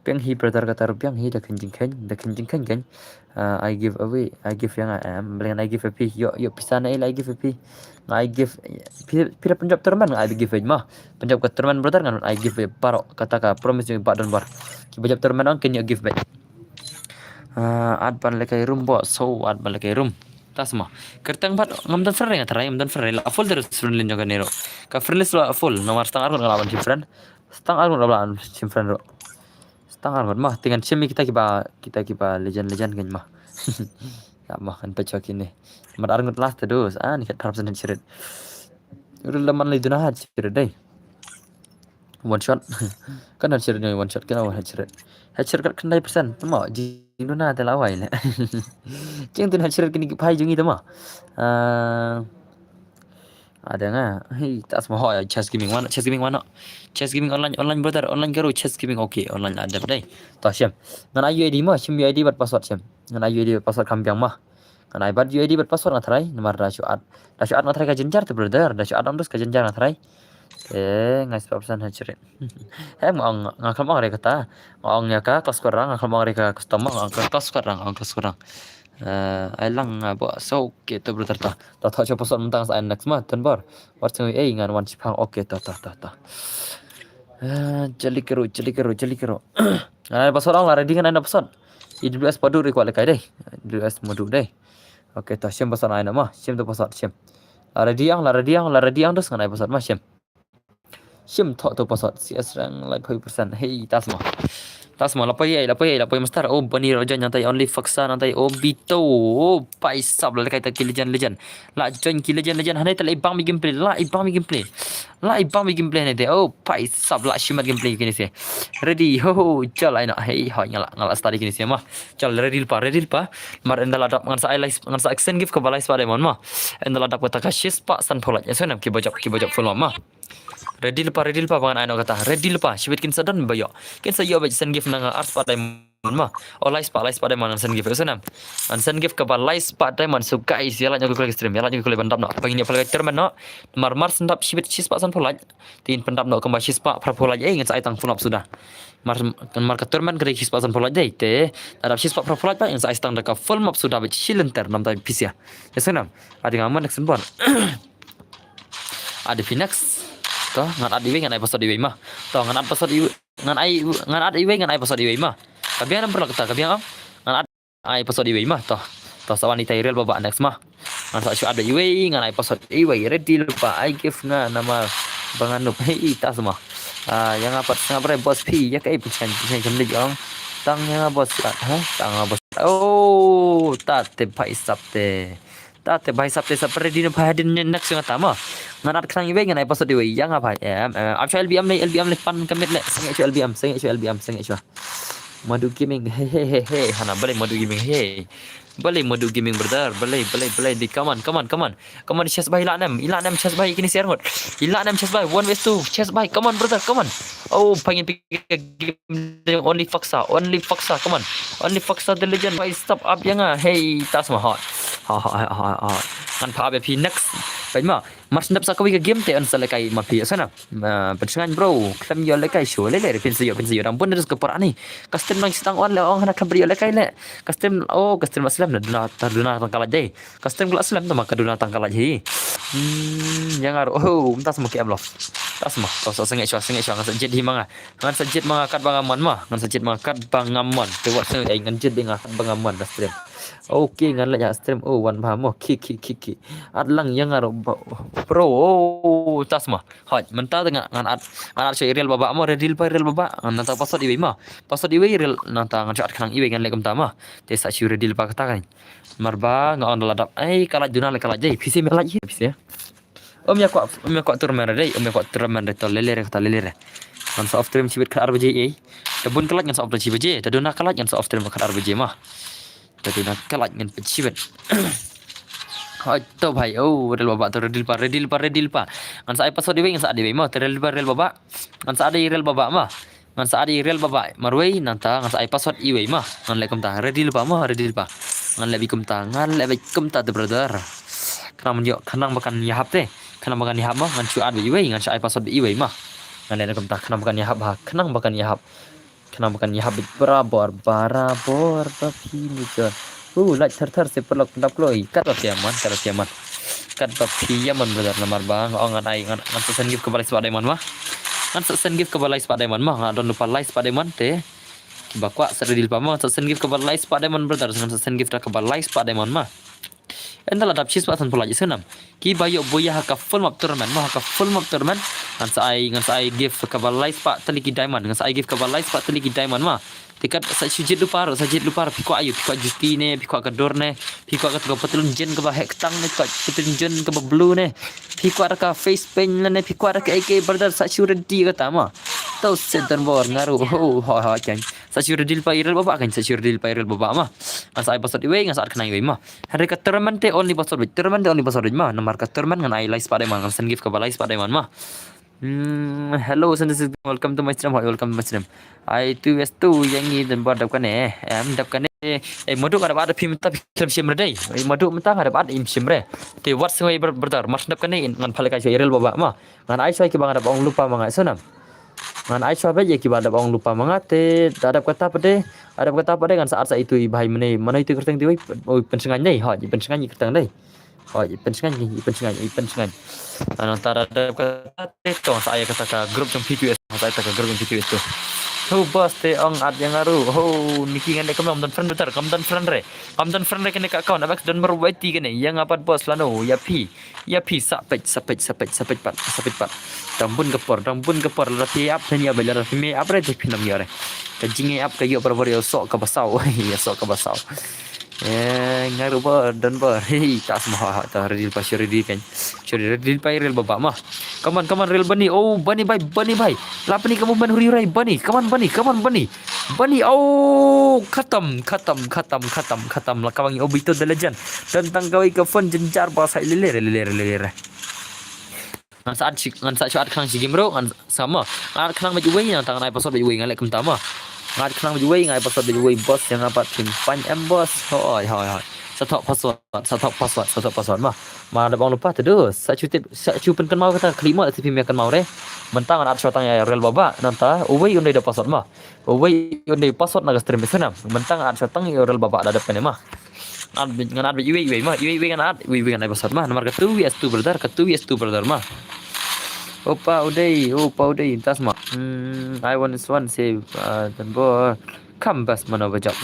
piang hi brother kata piang hi da kenjing kan I give yang I am belian I give a p yo pisana I give a p I give pira penjab terman I give mah penjab ka terman brother ngan I give paro kata ka promise ni pak dan bar ki penjab terman on can you give back ad pan lekai room bo so ad ban lekai room tas mah kertang bat ngam dan friend ngatarai ngam dan friend la full der friend lin jaga nero ka friend list la full nomor setengah argon ngalawan si friend setengah argon ngalawan si friend ro setengah argon mah dengan semi kita kiba legend kan mah ya mah kan pecah kini mat argon last terus ni kat harap sen cirit udah leman li dunah cirit dai one shot kan ada cirit one shot kan one cirit headshot kat kendai persen tama jinguna ta lawai le jing tun headshot kini pai jungi tama Ada nga. Hei, tak semua hoy chess gaming mana? Chess gaming mana? Chess gaming online brother, online karo chess gaming okay, online ada dai. To syam. Ngan ayu ID mah, syam ID bat password syam. Ngan ayu ID bat password kampiang mah. Ngan ai bat UID bat password ngatrai, nomor dasyuat. Dasyuat ngatrai ka jenjar tu brother, dasyuat terus ka jenjar ngatrai. Ngai sebab hancur. Ngong ngakal mong kata. Ngong ya ka kelas kurang, ngakal mong ka customer, ngakal kelas kurang, kelas kurang. Ai lang bo so okay tu brother ta. Ta tho cho password mentang sa next mah tan bar. War chung ngan wan chipang okay ta. Jeli keru. Ai password ang la ready kan ana password. AWS padu require kai dai. AWS modu dai. Oke, ta syam password ai nama, syam tu password syam. La ready ang terus ngan ai password mah syam. Syam tho tu password CS rang like 100%. Hei, tas mah. Lapai master. Oh, bani raja nyantai only faksa nantai oh bito. Oh, paisap lah kai ta legend. La join ki legend hanai ta ibang mi gameplay. La ibang mi gameplay ni de. Oh, paisap la shimat gameplay kini se. Ready. Ho, chal ai na. Hei, ha ngala study kini se mah. Chal ready pa. Mar endal adap ngan sa extend gift ke balai spada mon mah. Endal adap kata kashis pa san pholat. Ya senam ki bojok full mah. Ready lupa bangan aino kata. Ready lupa. Shibit kin sadan bayo. Kin sayo baj send gift nang art pada mah. Oh live pada mana send gift senam. An send gift ke balai pada man so guys ya lanyo ko stream. Ya lanyo ko bandap no. Pagi ni pala termen no. Mar sendap shibit cis pak san polat. Tin pendap no kembali cis pak pra polat ngat sa itang full up sudah. Mar ka termen kre cis pak san polat dei te. Adap cis pak pra polat pak yang sa itang dak full map sudah baj silenter nam tai pisia. Ya senam. Adi ngaman next bon. Ada Phoenix. Toh ngan ad iwe ngan ai password iwe mah. Toh ngan ad password iwe ngan ad iwe ngan ai password iwe mah. Kabiang number kata kabiang ngan ad ai password iwe mah toh. Toh sa wanita real baba next mah. Ngan sa ada iwe ngan ai password iwe ready lupa ai give ngan nama bangan lup hei ta semua. Yang apa ngapre bos P ya kai pisan jemli jong. Tang yang bos tang bos. Oh, ta te paisap te. Tate भाई साहब ते सब रेडी ने भाई दिन next yang tama nganat krang iwe ngan episode dewe yang apa actual LBM le pan kamit le sengit LBM madu gaming he hana boleh madu gaming he boleh madu gaming brother boleh di come on chess by ila nem chess by kini share ngot ila nem chess by 1vs2 chess by come on brother come on oh pengen game only faksa come on only faksa the legend by stop up yang hey tas mah hot kan pa be pi next pai ma mas ndap sa kawi game te an sala kai ma pi sana pensengan bro kam yo le kai show le pensi yo rampun terus ke porani custom nang stang on le ong hana kabri le kai le custom aslam na duna tangkal dai custom gla aslam ta maka duna tangkal hi yang aro tas ma ki am lof tas ma so sengit ngan sajet hi manga ngan sajet manga kat bangaman mah ngan sajet manga kat bangaman te wat se ai ngan jet dengan bangaman das stream okay ngan la stream wan paham ki adlang yang aro bro tas mah hot menta tengah ngan ad real baba mo real baba nanta password iwe mah password iwe real nanta ngan chat khang iwe ngan le kam tama te sa sure real pa kata kan marba ngan ladap kalat juna le kalat jai pc melaj pc ya om ya kwa turman dai to lele kata lele ngan sa off stream sibit kar bj tabun kalat ngan sa off stream bj taduna kalat ngan sa off stream kar bj mah taduna kalat ngan sibit to bhai real baba to real pa ngan sa password dewe ngan sa dewe mah real baba ngan sa real baba mah ngan sa real baba marwei nanta ngan sa password iwe mah ngan le kumta real pa ngan le bikum ta the brother kanang bakan yahap te kanang bakan yahap mah ngan cuat iwe ngan sa password iwe mah ngan le kumta kanang bakan yahap kanang bakan yahap barabor bapi ni jar like thar se pelak pendap loi kat siaman kat bapi yaman brother namar bang ngan ai ngan send gift ke balai spadai man mah ngan send gift ke balai spadai man mah ngan don lupa like spadai man te bakwa sedil pamah send gift ke balai spadai man brother ngan send gift ke balai spadai man mah endal adap chis pasan pola senam ki bayo boya ka full map tournament ngan sa ai gift ke balai spa teliki diamond ngan sa ai gift ke balai spa teliki diamond mah tikat sa sujit lupa piko ayu piko juti ne piko kador ne piko ka petulun jen ke bahek tang ne piko petulun jen ke blue ne piko ka face paint ne piko ka AK brother sa surety ka tama to center bor ngaru ho kan Sa syurdil pa irel baba kan sa syurdil pa irel baba mah. Ngan sa ai pasod iwe ngan sa at kanai iwe mah. Hari ka terman te only pasod terman te only pasod mah. Nomor ka terman ngan ai lais pada man ngan sen gift ka balais pada man mah. Hello, welcome to my stream. Welcome to my stream. I tu wes tu yang ni dan buat dapkan dapkan madu ada ada film tapi film simre dai. Madu mentang ada ada im simre. Te what sengai berdar mas dapkan ngan phalai kai irel baba mah. Ngan ai sai ki bang ada bang lupa mangai sonam. Ngan ai sai ba ye ki bang ada bang lupa mangai te ada kata pada ngan saat itu bahai mana itu kertang ti oi pensengan dai ha pensengan ni kertang dai. Oh, pensengan. Antara ada kata itu saya kata ke grup yang PTS, saya kata ke grup yang PTS tu. Oh bos te ong ad yang aru. Oh niki ngane kam dan friend betar, kam dan friend re kene ka account abak dan merwaiti kene yang apa bos lano ya pi sapet pat. Dambun kepor rati ap dan ya belar me apa re pinam yare. Kajinge ap kayo perbar yo sok ka basau. Ya sok ka basau. Ngaru ba dan ba tak semua tak real pasir real kan real pai real baba mah kaman real bani oh bani bai lapa ni kamu ban huri rai bani kaman bani oh khatam lah kawangi obito the legend tentang kawai ke fun jenjar bahasa lele ngan saat syuat khang si game bro ngan sama ngan khang baju wei nang tangan ai pasal baju wei ngalek kemtama ngat kenang baju wei ngai pasal baju wei bos yang apa tim pan bos hoi satu password mah ada bang lupa tu sa pen kan mau kata kelima tapi mi akan mau re mentang ada syotang ya real baba nanta wei unde da password mah wei unde password naga stream sana mentang ada syotang ya real baba ada depan mah ngan ada baju wei mah wei kan password mah nomor ketu yes2 brother mah Opa uday tas mak. I want this one save dan bo kam bas mana bajak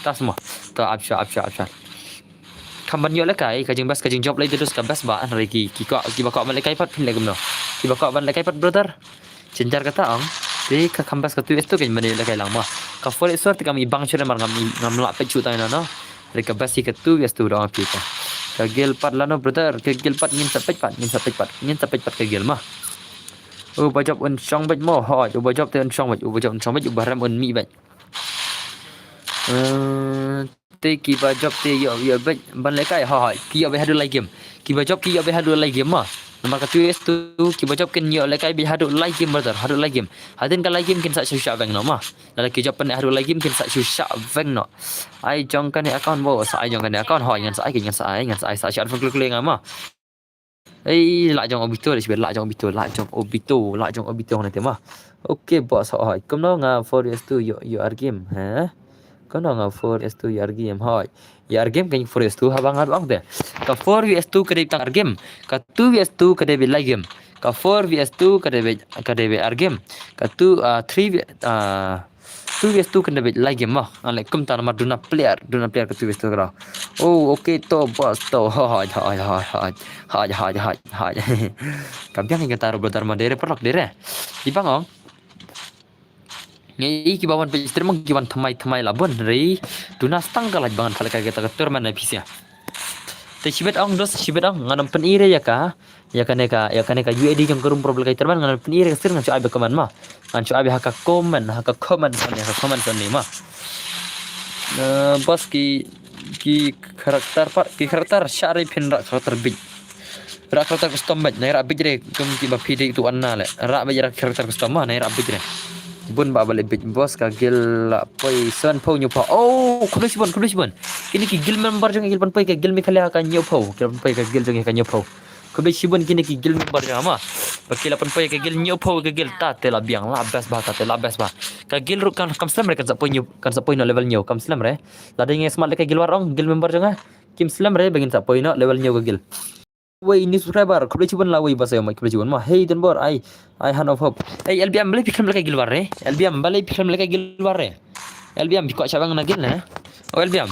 tas mak. To absha. Kam ban yo la kai kajing job lai terus kam bas ba an lagi ki bakok ban lai kai pat pin lagi no. Ki bakok ban lai kai pat brother. Cenjar kata ang. Te ka kam bas ka tu esto kan ban lai kai lang ma. Ka for surat kami bang chere mar ngam la pe chu tai no. Re ka bas ka tu esto do ang kita. Ka gel pat la no brother, ka gel pat ngin sapet pat ka gel mah. Bajab un song baj mo ha bajab te un song baj baram un mi baj te ki bajab te yo baj ban le kai ha ki yo be hadu like game ki bajab ki yo be hadu like game ma nomor ka tu ki bajab ken yo le kai be hadu like game brother hadu like game hadin ka like game ken sa susah bang no ma la ki japan hadu like game ken sa susah bang no ai jong kan account bo sa ai jong kan account ha ngan sa ai sa chat phone klik ma lại trong obito để lại trong obito này thế mà ok boss hỏi công nó ngà for to your game hả có nó ngà for to your game hỏi your game cái for to habang habang deh ka for to cái tang game ka 2 to cái like game ka 4 to cái game ka 3 tu kena bet like game mah alek kum tan mar duna player ke tu tu kra oh okay to boss to ha kampiang ingin taruh betar madere perlok dere di bangong ngai ki bawan pe stream ki ban thamai labon rei duna stang kalaj bangan kala kita ketur mana bisa te sibet ong nganam pen ire ya kaneka UAD jong kerum problem kai terban nganam pen ire kesir ngan cu abe kaman mah ngan cu abe haka comment son ni mah bos ki karakter syari pin rak karakter custom bat naik rabit je kum ki ba pd itu anna le rak ba karakter custom mah naik rabit je bun ba balik bit bos ka gil la poi son po nyu pa oh kulis bon kini ki gil member jong gil pan poi ka gil mi khala ka nyu po ka gil jong ka nyu po kulis bon kini ki gil member jong ma bakila pan poi ka gil nyu po ka gil ta te la biang la best ba ka gil ru kan kam slam re kan sa poi no level nyu kam slam re la ding smart ka gil warong gil member jong kim slam re bagin sa poi no level nyu ka gil Wei ini subscriber kulis bon la wei ba sa mai kulis bon ma hey dan bor I han of hope hey LBM balik pikam leka gilwar re LBM biko cabang na gil na oh LBM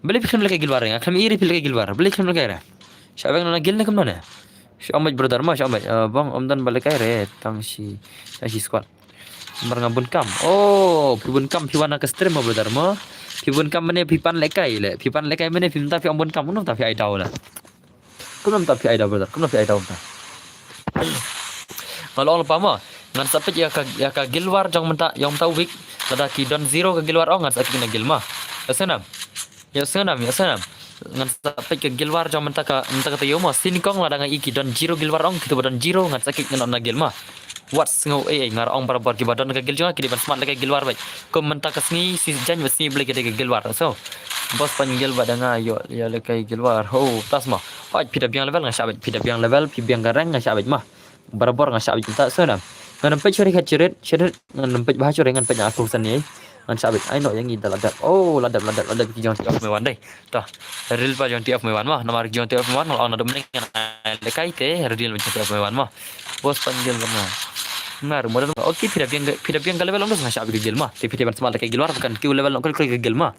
balik pikam leka gilwar re akam iri pileka gilwar balik pikam leka re cabang na gil na kam na syamaj brother ma syamaj bang omdan balik re tang si squad mar ngabun kam oh pibun kam piwana ka stream ma brother ma pibun kam mane pipan lekai mane pimta pi ombun kam no ta pi ai daw la kunam ta pi ai daw brother kunam pi ai daw ta kalau lupa mah ngan sapit ya ka gilwar jong menta yang tahu week lada ki don zero ka gilwar ngan sapit na gilma asenam ya senam ngan sapit ka gilwar jong menta ka tayo mo sinikong lada ngai ki don zero gilwar kitu don zero ngan sakit ngan na gilma what's ngau ngar barabar ki badon ka giljo ki ban smart ka gilwar bai ko menta ka sngi si jan wasi beli ka gilwar so bos panggil badanga yo ya le kai gilwar ho tasma hoj pida biang level ngasabit pida biang level pi biang garang ngasabit mah barabar ngasabit kita senam ngan nampai curi cirit ngan nampai bah curi ngan penya aku seni ngan sabit ai no yang inda ladap oh ladap ki jong tiap mewan deh tah real pa jong tiap mewan mah nomor jong tiap mewan kalau ada mending le kai te real tiap mewan mah bos panggil kena ngar modal oke pida biang level ondos ngasabit gil mah tapi pida ban kayak gilwar bukan Q level klik gil mah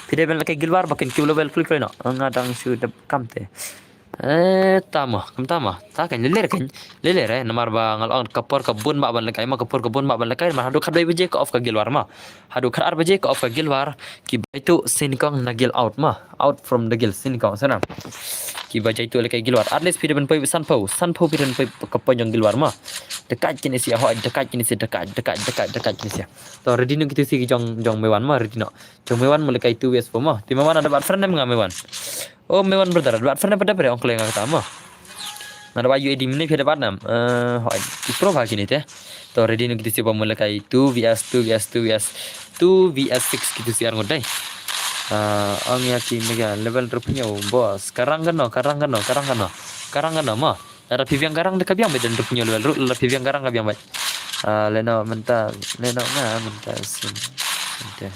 pida ban kayak gilwar bukan Q level klik no ngadang sudah kamte tama ta kan leler namar ba ngal on kapor kabun ma ban lekai ma kapor kabun ma ban lekai ma hadu khadai beje ka off ka gilwar ma hadu khar beje ka off ka gilwar ki baitu sinikong nagil out ma out from the gil sinikong sana ki baca itu lekai gilwar at least pide ban pai sanpau pidan pai kapon jong gilwar ma dekat jenis ya ho dekat jenis dekat jenis ya to redino kitu si jong mewan ma redino jong mewan melekai tu wes ma ti mewan ada bat friend mewan oh mewan brother bat friend pada pada ongkle nga tama nada ba UAD mini phede bat nam ho ti pro bha kini te to redino kitu si melekai 2 vs 6 kitu si ar ngodai ang yaki mega level rupanya bos karang kan ma ada piviang garang dekat biang beden rupanya level la piviang garang ka biang bat leno menta sin ente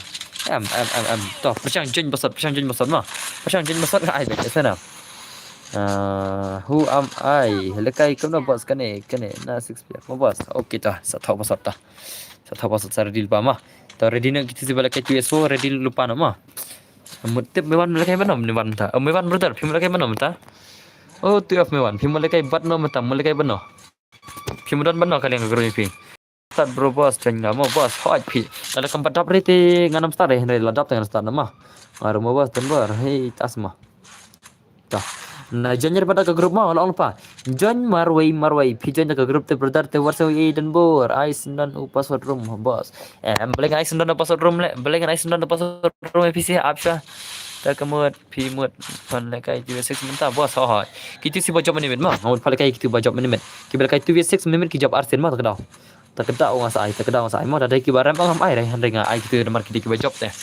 to pasang jen basat ma pasang jen basat ai bet sana who am I lekai kena bos kane na 6 player mo bos okay ta sa thau basat sar dil pa ma to ready na kitu si bala kai TSO ready lupa na ma mutip mewan lekai mana mewan ta mewan brother phim lekai mana ta oh tu of mewan phim lekai bat no mata lekai bano phim don bano kalian ngagro phim start bro bos chanya mo bos hot phi ada kampat dap rete nganam start re ladap dengan start nama ngaru mo bos tembar hei tasma ta na joiner pada ke grup ma long pa join marwai phi join ke grup te brother te warso e dan bor ai sendan password room bos boleh kan ai sendan password room le boleh kan ai sendan password room PC apsha ta kemut phi mut pan le kai 2v6 minta bos ho kitu si bajop minit ma ngau pale kai kitu bajop minit ki bel kai 2v6 minit ki job arsen ma tak kedau orang sai ma ada ki barang bang ai re handai nga ai kitu nomor ki bajop te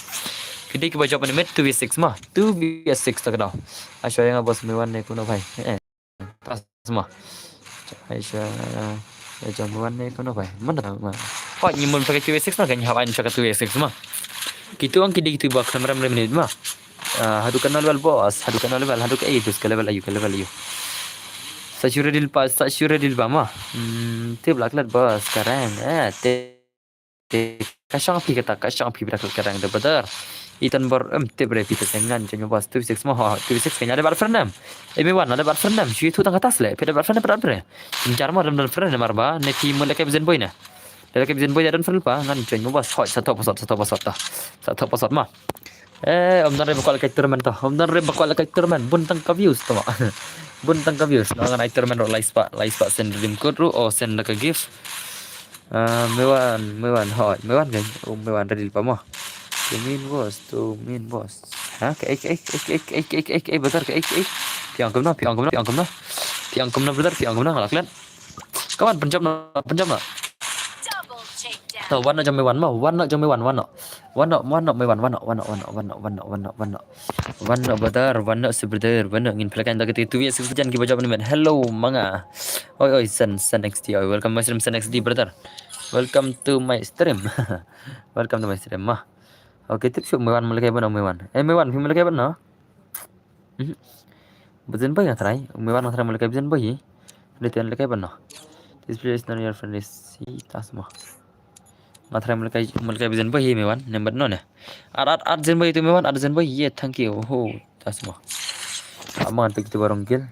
Kidi ki bajop minit 2v6 ma 2v6 tak kedau Aisha yang bos mewan ne kuno bhai tas ma Aisha jam mewan ne kuno bhai mana ma pak nyimun pakai 2v6 ma kan hawan pakai 2v6 ma kitu ang kidi kitu bak kamera minit ma hadu kenal level bos hadu ke itu ke level ayu sa dil ba ma tip laklat bos sekarang te kasang pi berak sekarang de benar itan bor te bre pi tengan jangan bos 2v6 ma 2v6 kanya ada bar friend mewan ada bar friend shi tu tang atas le peda bar friend bre incar ma dam friend marba ne ti mo lekai bezen boy na lekai bezen boy dan friend pa ngan jangan bos hot satu pasat ma om dan re bakal kai turman bun tang ka views to bun tang ka views ngan ai turman ro lais pa send redeem code ru o send ka gift mewan hot mewan kan mewan ready pa mo to main boss ha ke betul ke piang kumna brother piang kumna ngalaklan kawan penjam na to warna jam mewan warna sebreder warna ngin pelakan dak itu ya sejan ki bajab ni hello manga oi sen XD welcome my stream sen XD brother welcome to my stream mah oke tip syuk mewan mulai bano mewan mewan mulai bano bezen boy ngatrai mewan ngatrai mulai bezen boy letian mulai bano this place not your friend is tasma ngatrai mulai bezen boy mewan number no ne ar zen boy itu mewan ar zen boy yeah thank you tasma aman tu kita barongkel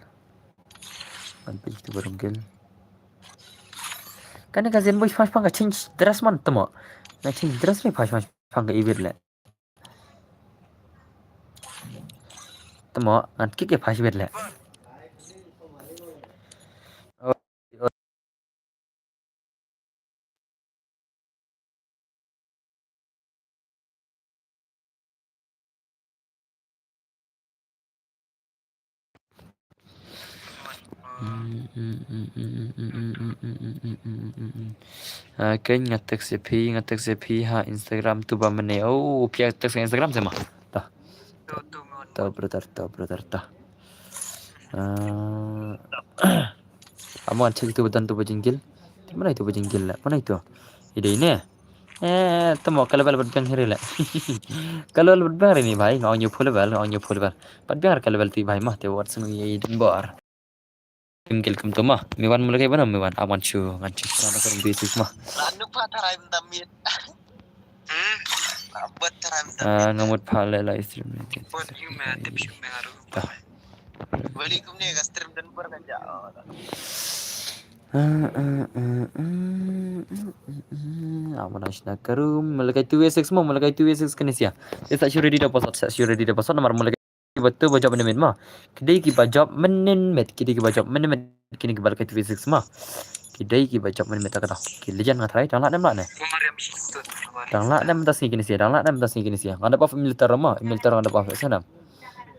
kan ka zen boy pas pang change dress man temo na change dress ni pas pang ibir le temo an kike pas ibir le Kênh ngetek CP ha Instagram tu ba mene. Oh, pihak tek Instagram sama. Tah. Tahu brother tah. Aman cek itu betul tu bajinggil. Di mana itu bajinggil lah? Mana itu? Ini. Temo kalau bal berbiang hari lah. Kalau bal berbiang hari ni bhai, ngau full bal. Berbiang kalau bal tu bhai mah te wat sung ye din bar. Gil kum tu mah. Miwan mulai mana miwan? Aman cu ngancik sana kerem basic mah. Anu pataraim damit. Buat taraim Ngamut pale lah istri. buat human tips human aru. Walikum ni stream dan berkerja. Aman asna karum mulai 2v6 mah mulai 2v6 kan sia. Saya tak sure ready dah pasal nomor mulai betul bajab menit mah. Kedai ki bajab menit kini ki bajab menit kini ki balik 2v6 mah. Kedai ki bajab menit tak kata. Ki lejan ngatrai dang lak nem lak ne. Dang lak nem tas ni kini sia. Ada apa militer mah? Militer ada apa sana?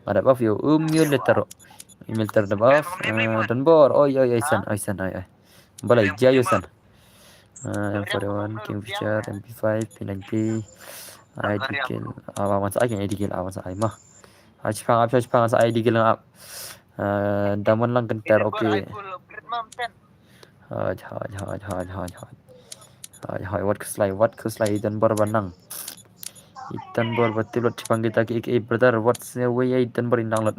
Ada apa yo militer. Militer ada apa? Dan bor. Oh ya san. Balai jaya san. M41, Kingfisher, MP5, P90, IDKIL, awan sa akin IDKIL awan sa ay mah. Achpang sa IDKIL lang damon lang kanter okay. Haj. What kuslay dan bor banang. Itan bor batil lot chipang kita ki brother what's the way itan bor indang lot.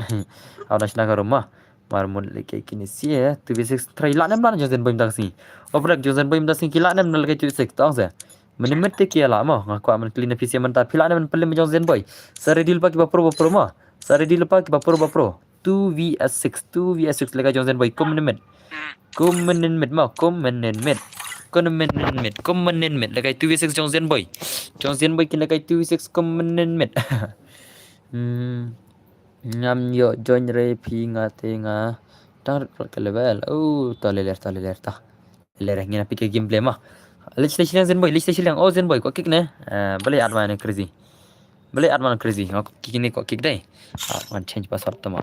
Awan na rumah. Marmul leke kini sia 2v6 try lak nem lan josen boim dang si oprak josen boim dang si kila nem leke 2v6 tang se menit te kia la mah ngaku aman clean PC man ta pila nem pelim josen boy sare dil pa ki ba pro mah sare dil pa ki ba pro 2v6 lega josen boy kom menit mah kom menit lega 2v6 josen boy ki lega 2v6 kom menit Ngam yo join re pi nga te nga tar ke level ta leler ta leler ngina pi ke gameplay mah list zen boy oh zen boy kok kick ne boleh adman crazy ngak kick ni kok kick dai one change password tama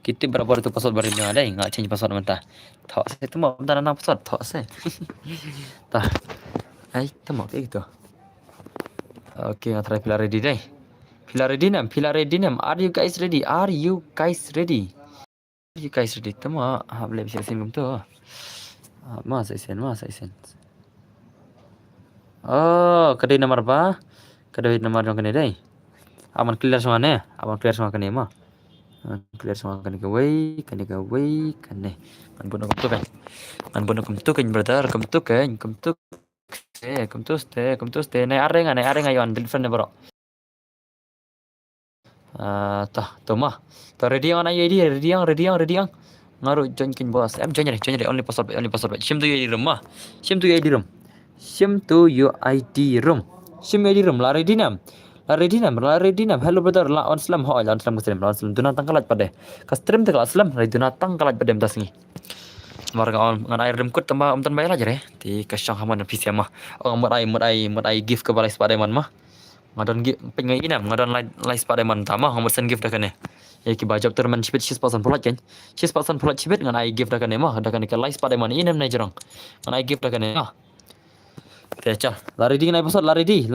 kita berabar tu password baru ni ada ngak change password manta thok se tu mau dan na password thok se ta ai tama ke gitu okay ngak try pilih ready dai Pilar ready nam. Are you guys ready? Tama boleh bisa singgung tu. Mas isen. Oh, kedai nomor apa? Kedai nomor yang kene dai. Aman clear semua ne. Kene mah. Clear semua kene ke way. Kan bono kum tu kan brother, kum tu. Stay. Nai areng ayon different bro. Mah. Ready on ready on. Ngaru join kin bos. Join re only password. Sim tu ID room mah. Sim tu ID room. La ready nam. Hello brother la on slam ho on slam dunat tangkalat pade. Stream te slam dunat tangkalat pade mtasngi. Marga on ngan air room kut tamba umtan bayar aja re. Ti kasyang haman PC mah. Oh mut ai gift ke balai pada man mah. Ngadon pengen inam ngadon live pada man tama hamur sen gift dah kan ya ki bajab terman chipet 6% pulat kan 6% pulat chipet ngan ai gift dah kan mah dah kan ke live pada man inam nai jerong ngan ai gift dah kan ah techa lari di ngan episode lari di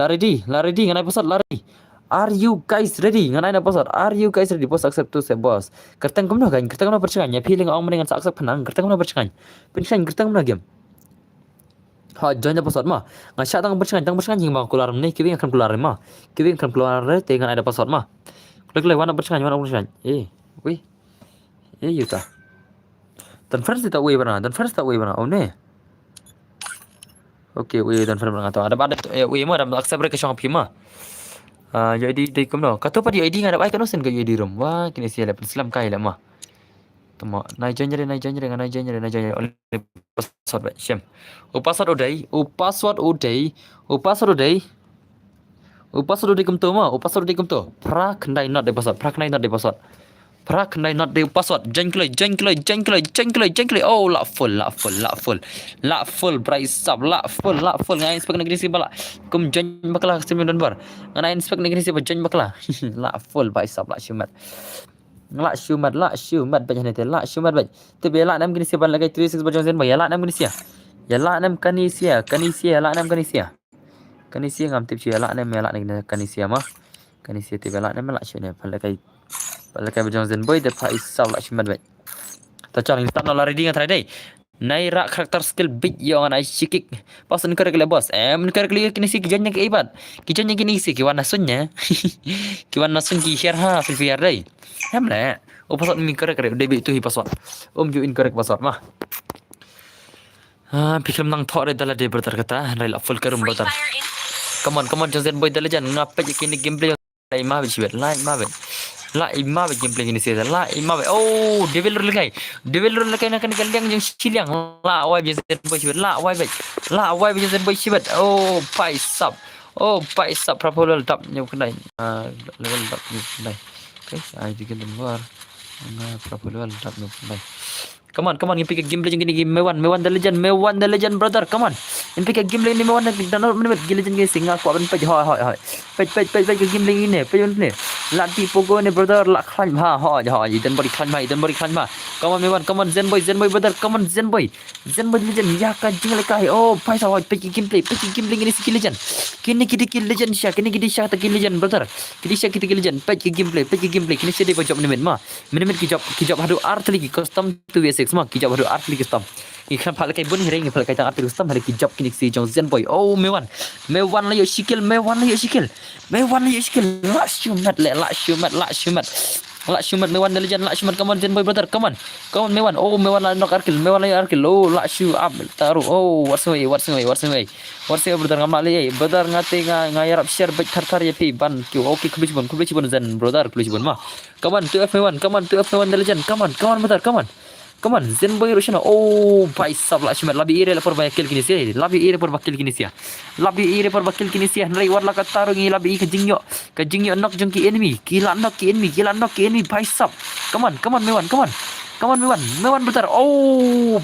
ngan episode lari are you guys ready ngan ai episode are you guys ready bos accept tu se bos kertang kumno kan kertang kumno percaya feeling ong menengan accept penang kertang kumno percaya pencan kertang kumno game join password mah ngasya tang bercengan jing bang keluar ni kiwing akan keluar dengan ada password mah klik warna bercengan wih yuta dan first tak wih bana oh ne okay wih dan first bana ada wih mah ada accept mereka syang pi mah jadi di kumno kata pa di ID ngada baik kan sen ke ID room wah kini sia lepas Islam kai lah mah tama nai join only password sham password uday kum tu ma password kum tu pra khnai not de password join klai oh la full price up la full ngai inspect negeri si bala kum join bakla stream dan bar ngai inspect negeri si join bakla la full price up la shumat lạ siêu mật bây giờ này thế lạ siêu mật vậy từ bé lạ năm Canisia ban lại cái 36 bajang zen bay lạ năm Canisia ya lạ năm Canisia lạ năm Canisia ngam tiếp chia lạ năm lạ này Canisia mah Canisia từ bé lạ năm lạ siêu này ban lại cái bajang zen bay dapat isau lạ siêu mật vậy ta challenge tan la ready ngat ready naira karakter skill big yang ana sikik pas nikar kele bos nikar kele kini si kijannya ke ibat kijannya kini si kiwan nasunnya kiwan nasun ki share ha fil fiar dai hem le o pasot nikar kere debi itu hi pasot ju incorrect pasot mah pikir nang thok re dala de brother kata rai la full karum brother come on jozen boy dala jan ngapa kini gameplay lai ma bit la ima be gameplay ini sih la ima be oh devil lekai nak kena kalian yang siliang la wai be zen boy sibet la wai be zen boy sibet oh pai sub proposal tap nyuk kedai level tap nyuk kedai okay ai bikin luar proposal tap nyuk kedai come on ini pick gameplay yang gini mewan the legend brother come on ini pick gameplay ini mewan download menit legend gini singa ku aban pej hoi pej gameplay ini pej ni lati pogo ni brother la klan ha dan bari klan ma come on zen boy brother come on zen boy legend ya ka jing lekai oh pai sa pick gameplay ini skill legend kini legend sya kini sya ta legend brother kini sya kita legend pej gameplay kini sya dia job minit ki job hadu art lagi custom 2v6 mah ki job hadu art lagi custom ikan pala kai bun hiring pala kai tang art custom hari ki job kini si jong zen boy oh mewan la yo sikil la shumat mewan legend la shumat come on zen boy brother come on mewan oh mewan la nok arkil oh la shu up taru oh what's way brother ngamali brother ngate ngayarap share baik thar ya pi ban ki okay kubli cibon zen brother kubli cibon mah come on 2f1 legend come on brother come on zen boy roshana oh pai sab la shumat labi ire la por bakil kini sia nrai war la kataru ngi labi ka jingyo nok jong ki enemy kila nok ki enemy pai sab come on mewan brother oh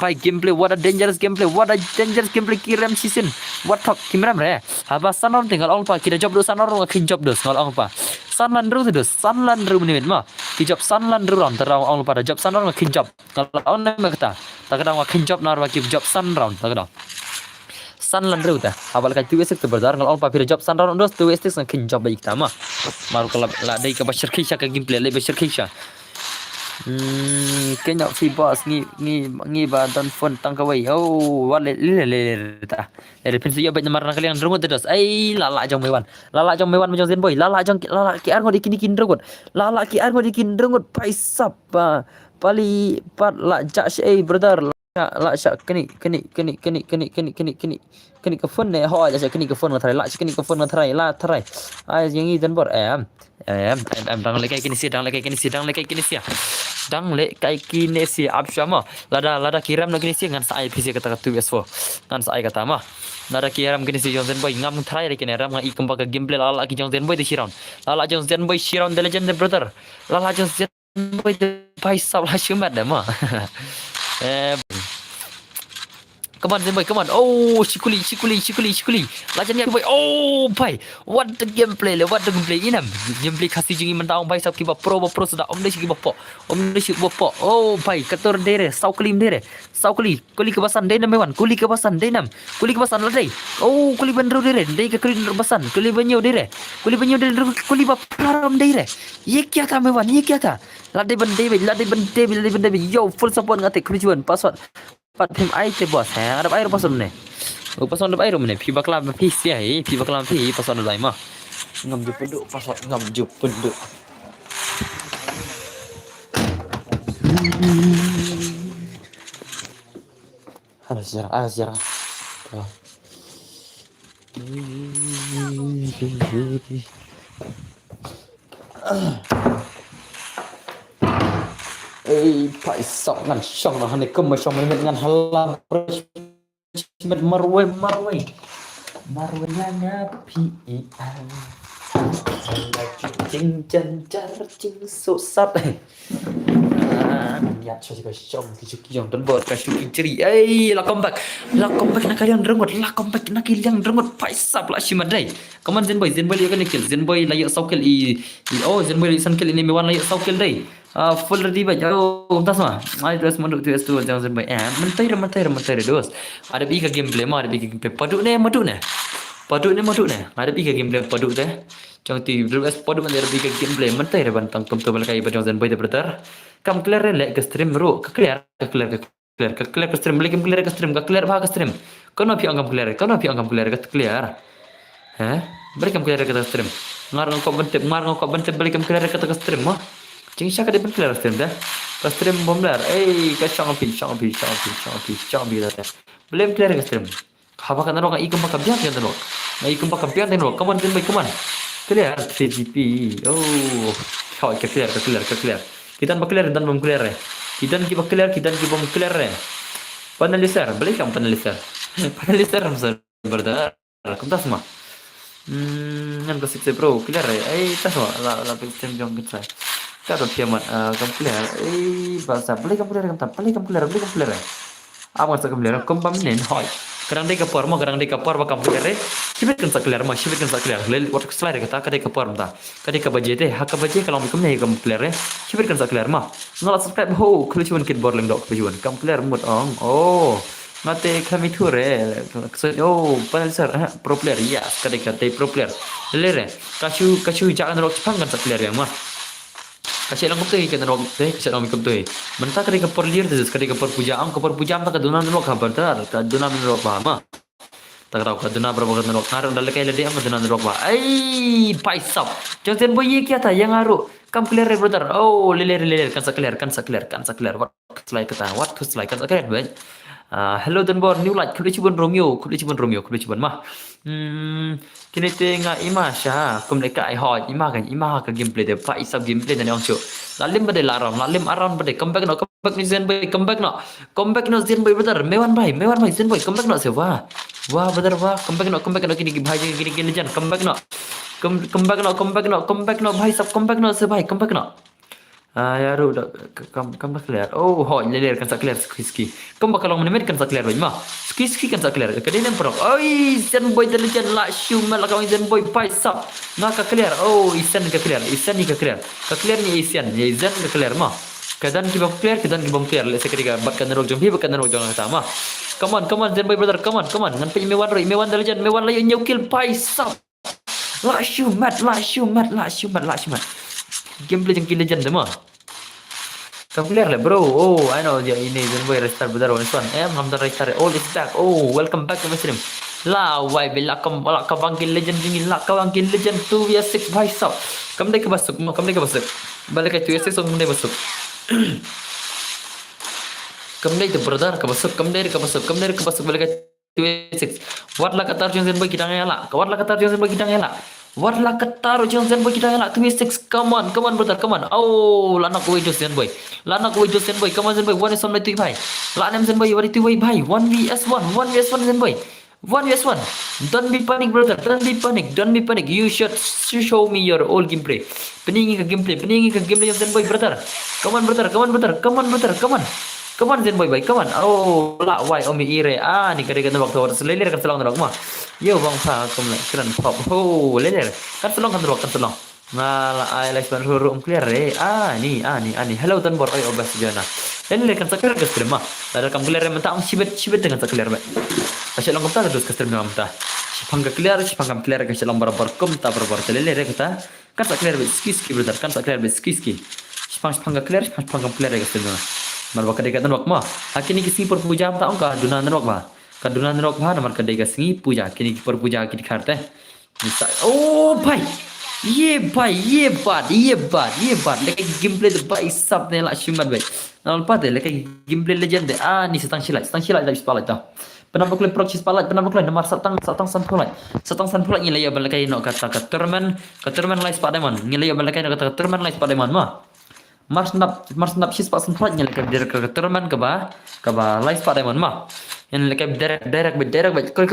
bye gameplay what a dangerous gameplay kiram season what talk kimram re haba sanon tinggal ong pa kita job do sanor kin job do ngol ong pa sanlan ru menit mah ki job sanlan ru ron terang ong pada job sanor kin job kalau on me kata tak kadang kin job nar ki job san round tak kadang sanlan ru ta habal ka 2 berdar ngol ong pa pira job san round dos 2 kin job baik tama maru kalau la dai ka bashir kisha ka gameplay le bashir kisha kenya fi boss ngi ba dan phone tang ka wai oh wale le ta le pensi ya ba namar na kalian rungut dos ai lala jong mewan jong zen boy lala ki ar ngodi kini rungut lala ki ar ngodi kin rungut paisap pali pat la ja ai brother la sha kini ka phone ne ho ja kini ka phone na thrai la kini ka phone na thrai ai yang i dan bor em dang le kai kini sia absyama lada kiram na kini sia ngan sa ai pc kata tu eswo ngan sa ai kata mah lada kiram kini sia Johnson boy ngam thrai re kini ram ngai kemba ka gameplay lala ki Johnson boy de shiron lala Johnson boy shiron the legend brother lala Johnson boy de pai sab la shumat de ma Come on, Zenboy, come on. Oh, Shikuli. Lajan boy. Oh, pai. What the gameplay inam. Gameplay kasih jingi mentang pai sab kiba pro sudah om deh kiba po. Oh, pai kator dere, sau kuli. Kuli kebasan deh mewan. Kuli kebasan ladai. Oh, kuli bandru dere. Dei ke kuli kebasan. Kuli banyo dere. Kuli baparam dere. Ye kya tha mewan, ye kya tha. Ladai bande. Yo, full support ngate kuli juan password. Pat phim ai te bos ha adap air pason ne pason adap air ne phi bakla phi sia hi phi bakla phi pason dai ma ngam ju penduk pason ngam ju penduk harus jarang phải sọc ngàn sọc nó này cầm mà sọc mình ngàn halang mình marwe nganya pi chinh chân char chinh sốt sắt nhặt cho cái trong thì chụp dòng tuấn bột cái chụp ciri la comeback nak kalian rengot la comeback nak kalian rengot paisap la shima dai kaman zen boy kan kill zen boy la yuk saukel zen boy san kill ini mewan la yuk saukel dai full ready ba oh tas ma ai terus manduk tu tu jangan zen boy mentai dos ada bi ka gameplay ma ada bi ka gameplay paduk ne ada bi ka gameplay paduk teh trong thì RS Sportมันจะมีการเกมเพลย์มันเตะระบันตั้งกำตัวมันก็อีบันจงเซนไปเดบร์เตอร์คำเคลียร์เลยก็สตรีมรู้ก็เคลียร์ก็สตรีมเลยคำเคลียร์ก็สตรีมก็เคลียร์บ้าก็สตรีมก็น่าพี่องคำเคลียร์ก็เคลียร์ฮะบริคำเคลียร์ก็สตรีมngar ngok bentuk balik cam keluar kata stream mah cing siapa dia keluar stream dah stream bomber ke chong pi dah belum keluar ke stream apa kan orang ikum pakai biar kan orang ikum pakai biar kan orang kaman kan baik kaman clear 3GP oh kau clear kita nak clear dan belum clear kita belum clear penalisar balik kamu penalisar berdar kamu tak semua ngan ko sikse bro clear tas mo la system jong kita ka do piamat kam clear bahasa beli kam clear apa sa kam clear kom pam nen hoy kadang dei kapor ba kam clear sibet kan sa clear lel wat slide kata ka dei kapor ta ka dei ka baje te ha ka baje kalau mikum nei kam clear sibet kan sa clear ma ngala subscribe ho kluchuan kit bor leng dok kluchuan kam clear mut ong oh mate kami ture penalisar pro player ya kata pro player lere kashu jangan rok Jepang kan tak player yang mah kasih lang kumtui kan rok kasih lang kumtui mentak kali kapor liar terus kali kapor pujaan tak kadunan rok kabar tar kadunan rok mah tak tahu kadunan berapa kadunan rok ngarang dalam kayak lede kadunan rok mah paisap jangan boy kia ta yang ngaru kam clear brother oh lele kan sa clear what selai kata what selai kan sa clear baik hello dan bor new light kudu cibun Romeo mah kini tengah ima sha kum deka ai hoi ima ka gameplay de fa isab gameplay dan yang chu lalim aram bade comeback ni zen boy comeback no zen boy brother mewan bhai zen boy comeback no se wah brother wah comeback no kini bhai kini legend comeback no bhai sab comeback no se bhai comeback no yaru kam clear oh ho leler kan clear ski kam bakal menit kan clear boy mah ski kan clear kadin yang pro oi zen boy legend la shuma la kau zen boy paisap nak clear oh isen ni ka clear ka clear ni isen ni zen ka clear mah kadan ki bom clear le sekali bat kan rok jom sama come on zen boy brother come on ngan pe mewan legend mewan la nyukil paisap la shumat gameplay jengki legend mah kam clear lah bro oh I know dia ini zen boy restart benar one hamdan restart all is back oh welcome back to my stream la wai bila kam bangkil legend dingin la ka bangkil legend 2v6 bhai sab kam dai ka basuk balik ke 2v6 kam dai basuk kam dai tu brother ka basuk balik ke 2v6 wat la katar zen boy kidang ela Warla ketaro jangan boy kita ngelak 2v6 come on brother come on oh lanak gue zen boy come on zen boy one is on my two bhai lanem zen boy wari two bhai 1vs1 zen boy 1vs1 don't be panic brother don't be panic you should show me your all gameplay peningi ke gameplay zen boy brother come on zen boy come on oh la wai omi ire ni kadang waktu harus leler kan selang nak mah yo bang pa kum keren pop oh leler kan selang ngala ai like ban rum clear ni hello tan bor oi obas jana leler kan sakar ke stream mah dalam kam clear mentah sibet dengan sakar ba kasih lang kumta terus ke stream mentah sipang kam clear kasih lang barabar kumta barabar leler kata kan sakar ski brother kan sakar ski sipang kam clear ke stream marba kadai katan wak mah akini kisi per puja ta ongka dunan rok ba kadunan rok ba namar kadai ka singi puja kini per puja ki kharte misa oh bhai ye bad leke gameplay de bai sab ne la shumat bai nal pa de leke gameplay legend de ni setang silai da spalai ta penampak klip proxy spalai penampak klip nomor satang sanpulai ni laya balakai no kata keturman lai spadaman ni laya balakai no kata keturman lai spadaman mah Mars nap shis pasan plat nyala ke direct ke terman ke ba live pada man mah yang lek direct bet kul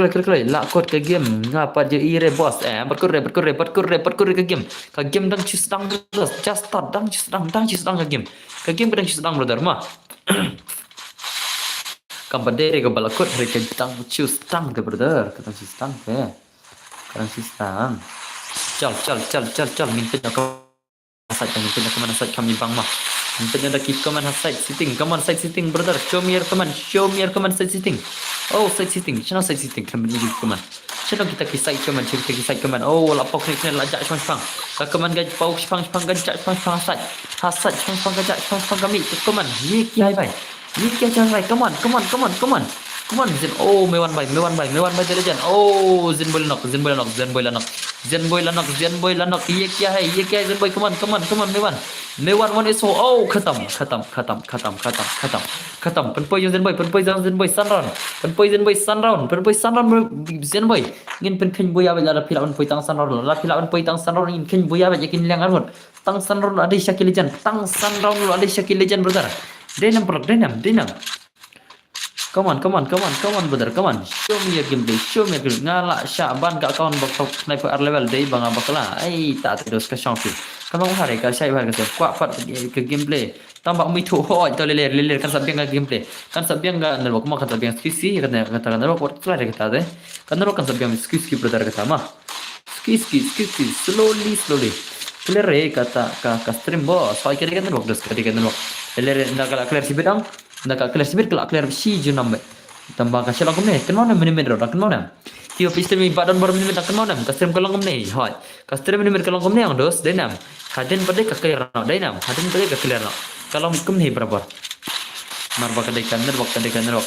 la kot ke game ngapa je ire bos berkur ke game dang chis dang terus just start dang chis dang ke game dang chis dang brother mah kam badere ke balakot hari ke dang chis dang ke brother ke dang chis dang ke kadang chis dang chal min pe site yang punya command site kami bang mah punya ada keep command site sitting brother show me your command site sitting oh site sitting channel site sitting kami ni command channel kita ki site command cerita ki site command oh lapok ni lajak spang ka command gaj pau spang gajak spang site hasat spang gajak spang kami command ni ki hai bai ni ki channel right come on Zin oh mewan bay the legend oh Zin boy lanok ye kya hai Zin boy come on mewan one is oh khatam pen boy Zin boy sunround Zin boy ngin pen boy ave la pila on boy tang sunround ngin ken boy ave yakin liang arut tang sunround ada Shakil legend brother denam Come on, brother. Come on. Show me your gameplay. Ngala Syaban kak kawan bakal sniper R level day bang bakala. Tak terus ke champion. Kalau hari ka saya hari ka kuat ke gameplay. Tambah mitu ho itu leler kan sabiang ke gameplay. Kan sabiang ga nerok mah kan sabiang skisi kata nerok kuat kelar kata deh. Kan nerok kan sabiang skisi brother kata mah. Skisi slowly. Clear kata ka stream boss. Soal kira kan nerok dos kira kan nerok. Leler nak clear si bidang. Nak clear si junam tambah kasih lagu ni kan mana minit dah kan mana kio pistem ni badan baru minit kan mana custom kalau ni hoi custom minit kalau ni yang dos denam haden pada ke clear no denam haden pada ke clear no kalau mikum ni berapa marba kadaikan nerok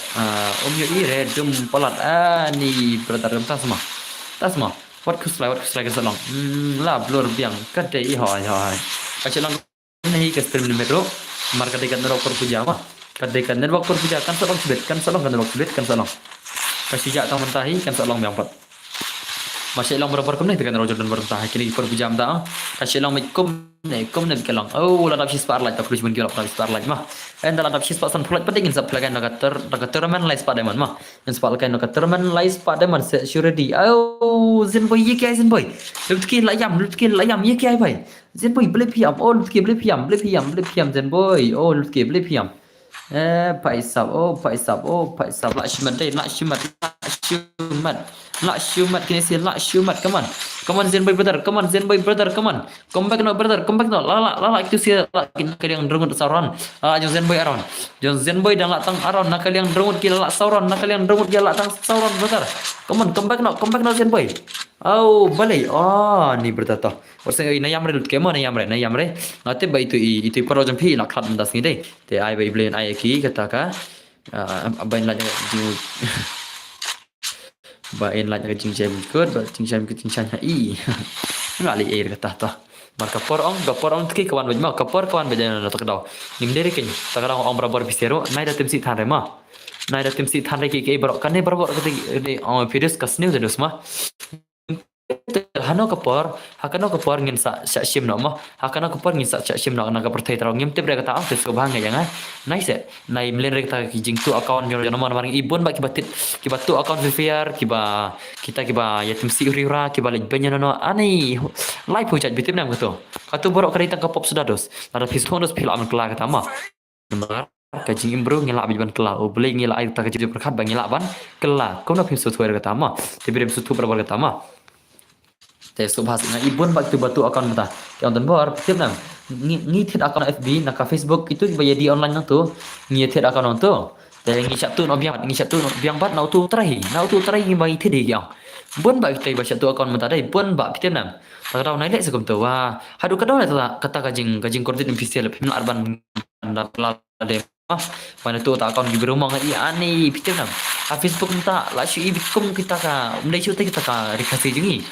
yo ire jum palat ni brother tas semua what kuslai ke salong la blur biang kadai hoi kasih lagu ni custom minit ro mar kadaikan nerok perpuja mah kadaikan network perpuja kan salong kasih jak tang mentahi kan salong yang pat masih lang berapa kum ni tekan rojo dan bertah kini perpuja am ta kasih lang mikum ni kelang oh la dap spar light tak perlu cuma kira spar light mah and la dap spar san flight penting sap lagan nak terman light spar diamond mah in spar lagan nak terman light spar diamond surety oh Zin boy ye kya Zin boy lutkin layam ye kya boy Zin boy boleh piam oh lutkin boleh piam Zin boy oh lutkin boleh piam Pak Isap lak syumat kini si lak syumat come on Zen boy brother come back no lala itu si lak yang drungut sauron jong Zen boy dan lak tang aron nak yang drungut kila lak sauron lak tang sauron brother come back no Zen boy oh balik ni bertata orang ini nayam re kemo nayam re ngate ba itu paro jampi nak khat das ni deh te ai ba iblen ai ki kata ka abain la ju ba en la jing jam ikut ba jing jam i ngali air kata ta maka porong ki kawan bajma kapor kawan bajan na takdaw ning dere ken takdaw ong barabar bisero nai da timsi than re ma nai da timsi than re ki barok kan ne barok kati videos kasnew jedos ma hakano kapor ngin sa shim no mo hakano kapor ngin sa shim no na ka perthai tarong ngim te bre kata ang tes ko bhang ya nga nai se nai mlen re kata ki jing tu account nyor nomor maring ibon ba ki batu account VFR kita yatim si uriura ki balik benya no ani live hujat bitim nam gitu katu borok kari tang kapop sudah dos ada pistonus pil am kela kata ma kajing imbro ngila abiban kela o boleh ngila air ta kajib perkhat bang ngila ban kela kau na pisu tuar kata ma tibirem sutu berapa kata ma te subhas na ibon bak tu batu account mata yang dan bor tip nam ngi thet account FB nak Facebook itu bayar di online nang tu ngi thet account tu te ngi chat tu no biang bat na tu terahi ngi bagi thet dia bon bak kita baca tu account mata dai bon bak tip nam tak tahu naik sekum tu wah hadu kadau la kata kajing kredit official pemil arban dan de mana tu tak account di rumah ngai ani tip nam Facebook minta la syu ibikum kita ka umdai syu kita ka rekasi jungi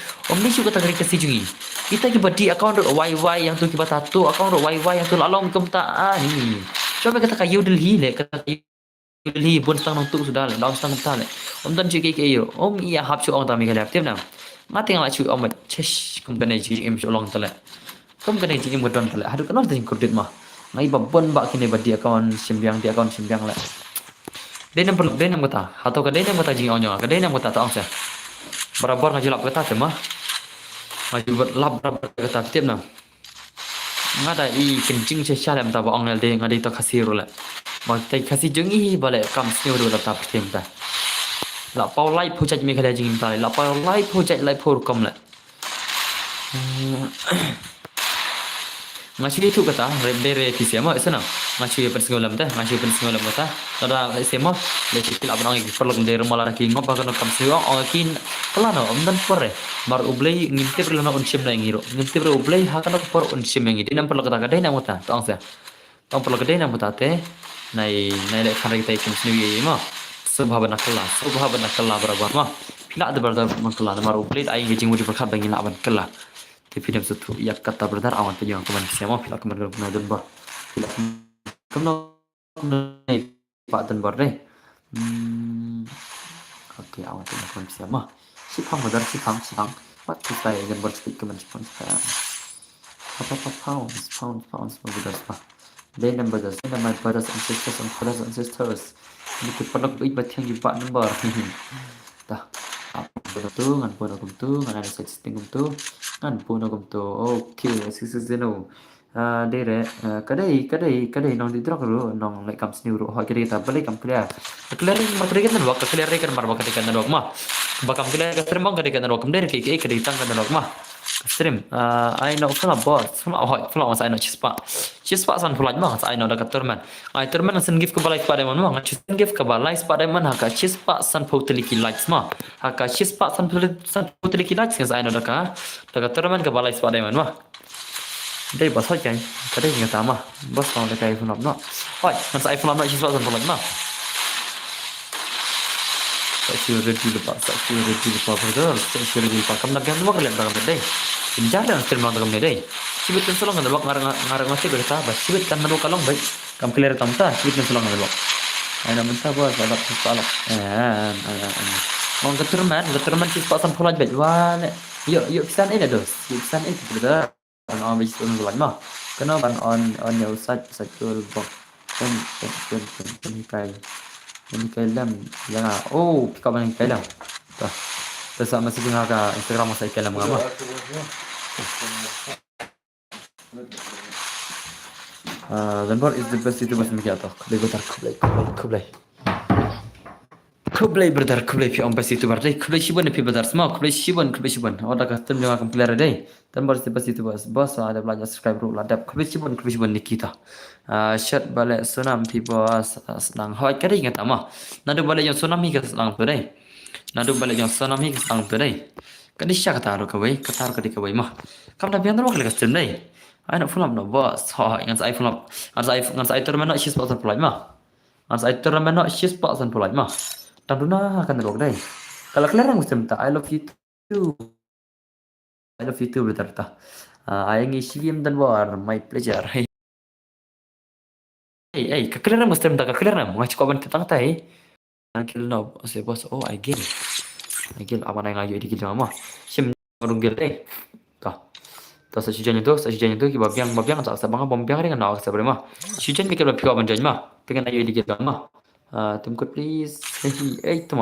kita ki badi account YY yang tu ki batatu account YY yang tu lalong kum ta ni coba kata ka yudel hi le kata yudel hi bon tang tu sudah daun tang ta le dan ji ke yo iya hap chu ong ta mi ka lap tiap nam mati la chu ong chesh kum kana ji im chu long ta le kum kana ji im godon ta le hadu kana tin kredit mah ngai babon bak kini badi account simbiang di account simbiang la dia nam kata atau ke dia nam kata jing onyo ke dia nam kata taong sa barabar ngajulap kata tema ngajul lap kata tiap nam ngada i kencing sesya lam ta baong el de ngadi to kasiro la ma tai kasi jengi bale kam sniu do la ta tem ta la pau lai phu chaj mi khada jing ta la pau lai phu chaj lai phu kom la ngachi itu kata rendere kisema isana ngachi pensingolam ta ngachi pensingolam kata tada isema le sikil abang ngi perlu ndere mala ki ngopa kana kam siwa kin kelano amdan pore mar ublei nginte perlu unsim na ngiro nginte perlu ublei ha kana por unsim ngi dinam perlu kata kadai na mota tong sa tong perlu kadai na mota te nai le khana kita ikum sniwi ma subhabana kala barabar ma pila de barda makala mar ublei ai ngi jing wudi perkhat bangi na ban kala di video itu ya kata benar awan penyang teman siapa pila kemarin dan bar pila kemarin pak dan bar deh oke awan penyang teman siapa si pang benar si pang what to say dan bar speak kemarin si pang apa pounds benar pak they number my brothers and sisters ini kita perlu ibadah yang pak number dah ngan pun aku tu ngan ada setting tu ngan pun aku tu okay siseno dere kadai nong di drog ru nong like kam sniu ru ha kiri ta balik kam clear kan wak clear kan mar wak kan dog ma bakam clear ka stream kan kan dog kam dere ki kadai tang kan dog ma stream I know from boss from I know chispa san fulaj ma I know da turman I turman san give ka balai pada man ma san give ka balai pada man ha ka chispa san putli ki likes ma ha ka chispa san putli ki likes I know da ka turman ka balai pada man ma đây bảo thôi cái đây người ta mà boss còn cái phun lắm nó ôiมันใส่phun lắm nó chỉ sợ phun lắm mà saya ready lupa brother saya ready lupa kamu nak yang lupa kalian dalam deh pinjar dan stream dalam deh sibit kan solong ada ngarang masih berita bas sibit kan nado kalong baik kamu clear kamu ta sibit kan solong ada ana minta buat salah mau keturman sih pasan phun lagi wah yuk pisan ini dos pisan ini brother on which on one mà cái nó bạn on nhiều sách cơ bọc cái làm là các bạn cái làm terus masih punya ke Instagram saya ke làm apa Zanbar is the best YouTuber semua atau kublai brother kublai pi best YouTuber deh kublai sibuan pi brother semua kublai sibuan ada custom jangan player deh Tanpa best YouTuber bos ada belajar subscribe dulu ladap kublai sibuan Nikita shirt balik sunam pi bos senang hoi kali ingat ama nado balik yang sunam hi senang tu deh nado balik yang sunam hi senang tu deh kan isya kata kawai mah kamu dah biar terus kali custom deh ai nak fulam no bos hoi ngan saya fulam ngan saya turun nak shis pasan pulai mah ngan saya turun nak shis pasan pulai mah Tanduna akan terlok deh. Kalau kalian yang muslim tak, I love you too brother ta. I ngisi game dan war, my pleasure. Hey, kalian yang muslim tak, kalian yang ngaji kawan tentang tai. Kill no, saya bos. I kill apa yang ngaji di kill mama. Sim rungil deh. Ta. Ta sejujan itu kita babiang tak sabang bombiang dengan nak seberapa. Sejujan mikir lebih kawan jangan mah. Pengen ngaji di kill mah. तुमको प्लीज यही तुम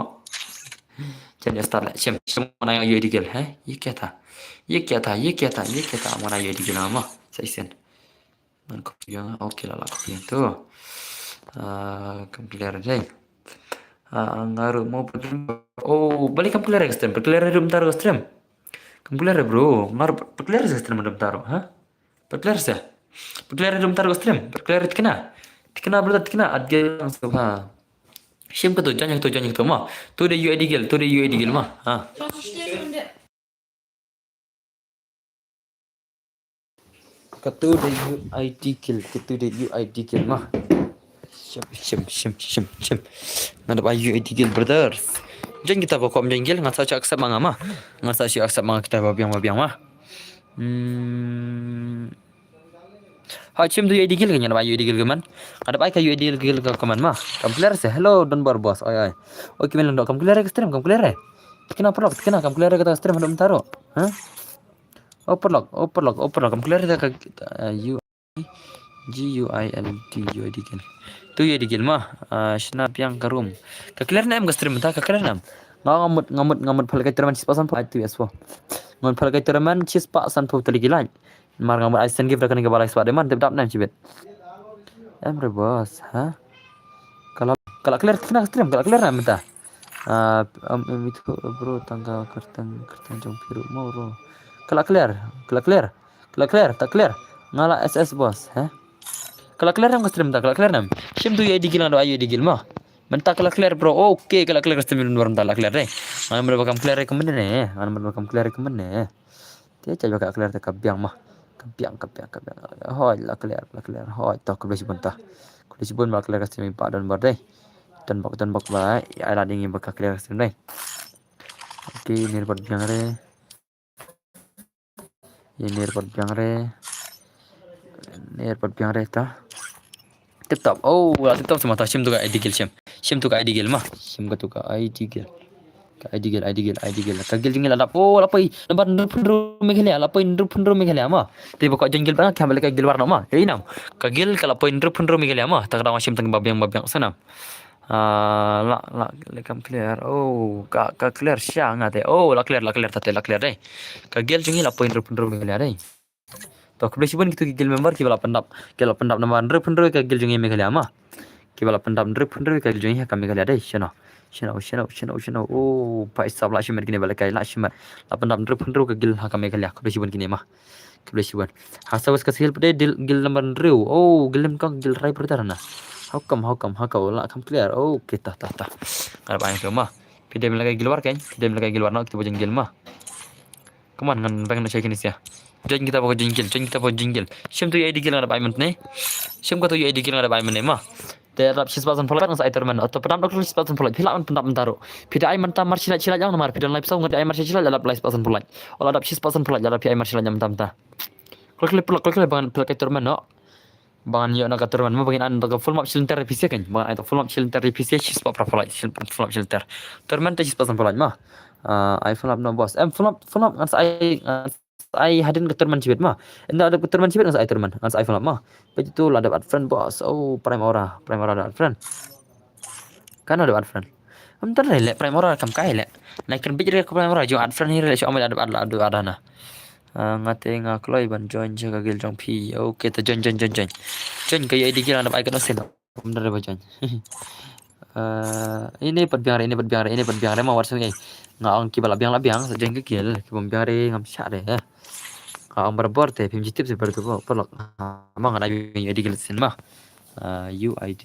चलिए स्टार्ट मना ये डिगल है ये क्या था मना ये डिगल नाम सही से मन को ओके ला को तो कंप्लीट है ngaruh mau balik कंप्लीट है room taruh stream complete bro ngaruh complete stream room taruh complete room taruh stream complete tikna brother tikna adge langsung Sim ke tujuan yang tu mah. Tu dia UID gil mah. Ketu dia UID gil mah. Sim. Nada ba UID gil brothers. Jangan kita bawa kom jenggil ngan sa accept manga mah. Ngan sa accept manga kita babiang mah. Cim tu UID gil kan ada UID gil keman. Ada baik UID gil keman mah. Kamu clear sih. Hello dan bar bos. Oi. Oke melon kamu clear ke stream, kamu clear. Kenapa log? Kenapa kamu clear ke stream ada mentaro? Open log. Kamu clear ke GUILD tu UID mah snap yang karum kakler nam gastrim ta kakler nam ngamut phalkai terman cispasan itu espo ngamut phalkai terman cispasan pu tali gilan mar ngamut aisen give rakan balai swade man tep dap nam cibet bos ha kalau clear kena stream kalau clear nam ta itu bro tangga kertang jong biru mau bro kalau clear tak clear ngala SS bos ha kalau clear nam stream tak kalau clear nam shim tu UID gilan do ayu digil mah mentah kalau clear bro oke kalau clear stream luar mentah clear deh mana berbakam clear kemana nih mana berbakam clear kemana dia coba clear tak kabiang mah kabiang hoi lah clear hoi tak kebelah sebentar kebelah sebentar clear stream pak dan bar deh dan bak baik ya ada ingin bakal clear stream deh oke ini report biang re ini report biang re ta TikTok lah TikTok semua ta shim tu ka ID gil mah shim ka tu ka ID gil kagil jingil ada lapai lembar nrupundru meghelya lapai nrupundru meghelya ma te bokok jingil bana kambal kagil warna ma inam kagil kala pai nrupundru meghelya ma tak dang shim tang babyang sanam la lekam clear ka clear sya ngate la clear deh kagil jingil lapai nrupundru meghelya deh to kebelah sibun gitu gil member kibala pendap nama nrupundru kagil jingil meghelya ma kibala pendap nrupundru kagil jingil kami meghelya deh shana pak isab la shimer kini balakai la shimer la pendam ndru ke gil hakam megalya kebelah sibun kini mah kebelah sibun hasawas kasil pede gil lambar ndru gilem kang gil rai pertarana hakam la kam clear kita ta ngarap aing ke mah pede melakai gil war kan pede melakai gil warna kita bojeng gil mah keman ngan pengen saya kini sia Jen kita bawa jinggil. Shim tu ID gil ngarap aing nih. Shim ka tu ID gil ngarap aing mah. Terap sispasan pola kan sa iterman atau pedam dokter sispasan pola hilang pendam mentaro pida ai manta marsilat silat yang nomor pida live sau ngerti ai marsilat silat dalam live sispasan pola olah dap sispasan pola dalam ai marsilat yang mentam kalau bangan pelak iterman no bangan yo nak iterman mau bagian anda full map silinter revisi kan bangan itu full map silinter revisi sispa pola full map silinter terman tu sispasan pola mah ai full map no bos full map kan ai hadin ke terman cibet mah enda ada ke terman cibet ngan ai terman ngan ai full mah begitu lah dapat friend bos prime ora dapat friend kan ada dapat friend am tar le prime ora kam kai le naikan bijre ke prime ora jo ad friend hire so amal ada na ngate ngakloi ban join jaga gil jong pi oke ta join ke ID gil ada ai kan sen bener ba join ini perbiang mau warsa ngai ngang kibal labiang sejeng ke gil kibam biare ngam sya deh ang berbor teh pim jitip seperti itu perlok amang ada yang ID gil sen mah UID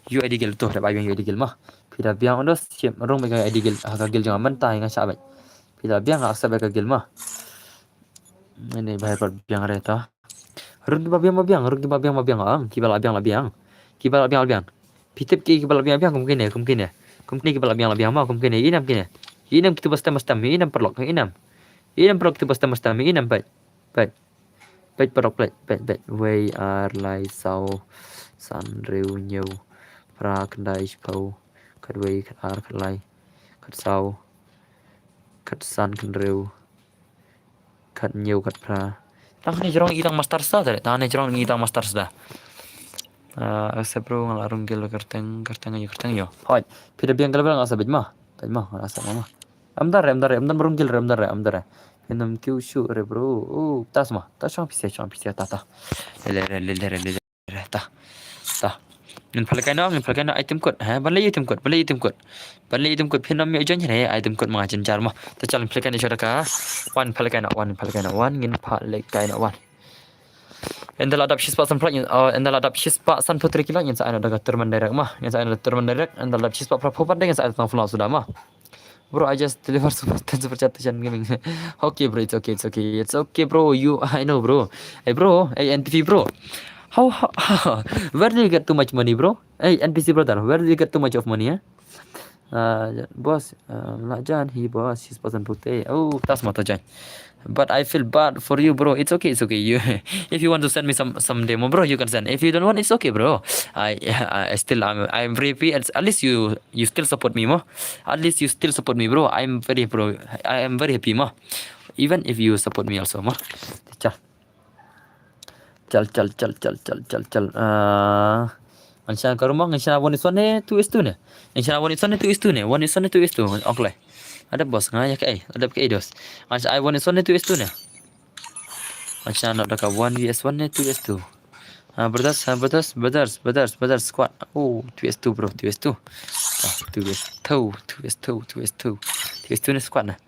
UID gil tuh ada yang UID gil mah pida biang udah siap rong megang ID gil harga gil jangan mentah yang sahabat pida biang nggak sahabat ke gil mah ini bayar perbiang reta rugi babiang ang kibal labiang pitip kibal labiang mungkin ya kibal labiang mah mungkin ya inam kita basta inam perlok inam perlok kita basta inam baik perlok baik we are like sau san reu nyau pra kendai kau kadwei kadar kalai kad sau kad san kendreu kad nyau kad pra tang ni jerong itang master sta tare tang ni jerong itang master sta asa bro ngalarung gel kerteng yo hoi pida biang galbel ngasa bejma ngasa mama amdar berunggil amdar enam kiu shu re bro tas chong pisia ta ta nin phalakai no item code balai item code pinam mi jon ne item code ma jen jar ma ta chal phalakai ni chora one phalakai no one ngin phalakai no one endal adap sispa samplat endal adap sispa san putri kila yang sa ana daga terman direct endal adap sispa prapopat dengan sa ana full sudah mah. Bro, I just deliver super chat to gaming. Okay, bro, it's okay, bro. I know, bro. Hey, bro. Hey, NPC, bro. How where do you get too much money, bro? Hey, NPC brother, where do you get too much of money, boss, Jan, he's person putih. Tas mata Jan. But I feel bad for you, bro. It's okay. You, if you want to send me some demo, bro, you can send. If you don't want, it's okay, bro. I'm very happy. At least you still support me, ma. At least you still support me, bro. I am very happy, ma. Even if you support me also, ma. चल Ancha ka rumah ancha 1:1 2:2 ne. Ancha 1:1 2:2 ne. 1:1 2:2 okle. Ada bos ngaya ke ada ke dos. Ancha I 1:1 2:2 ne. Ancha nak dekat 1:1 2:2. Brothers squad. Oh 2:2 bro 2:2. 2:2 ni squad nah.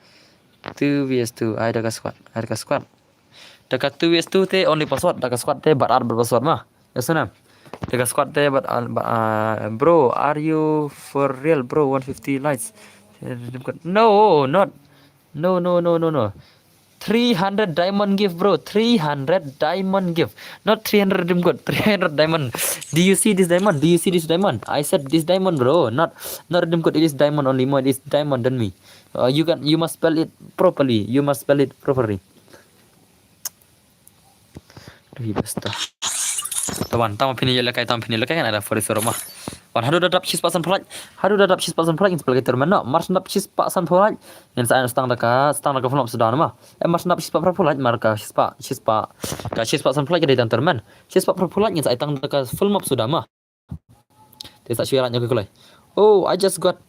2:2 I dekat squad. Dekat 2:2 te only password dekat squad te barat berpassword mah. Ya sana. Dekat squad te bro, are you for real bro 150 likes? No, not. No. 300 diamond gift bro, 300 diamond gift. Not 300 redeem code, 300 diamond. Do you see this diamond? I said this diamond bro, not redeem code. It is diamond only more. It is diamond than me. You must spell it properly. Basta. Tawan, tama pinilakay kan ada for rumah. Wan hadu dadap 6% pelaj. Sebagai termen no. Mars dap 6% pelaj. Yang saya stang daka film sudah nama. Mars dap 6% pelaj marka 6% pelaj dari termen. 6% pelaj yang saya tang daka film sudah mah. Tidak syaratnya ke kulai. Oh, I just got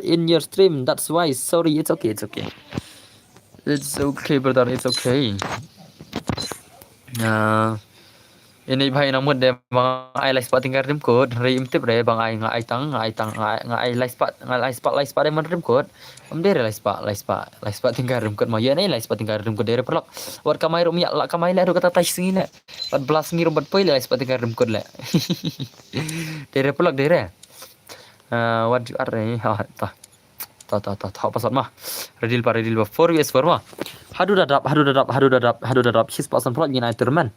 in your stream. That's why. Sorry, it's okay. It's okay brother, it's okay. Ini bhai namud de bang ai lai spot tinggal rim code rim tip re bang ai ngai tang ngai lai spot de man rim code de lai spot tinggal rim code ma ya nei lai spot tinggal rim code de perlok wat kamai rum ya la kamai la kata tai singi le 14 ngi robat poi lai spot tinggal rim code le de perlok de re what you are ha ta pasal mah redil pa 4vs4 mah hadu dadap 6% plot ngin ai terman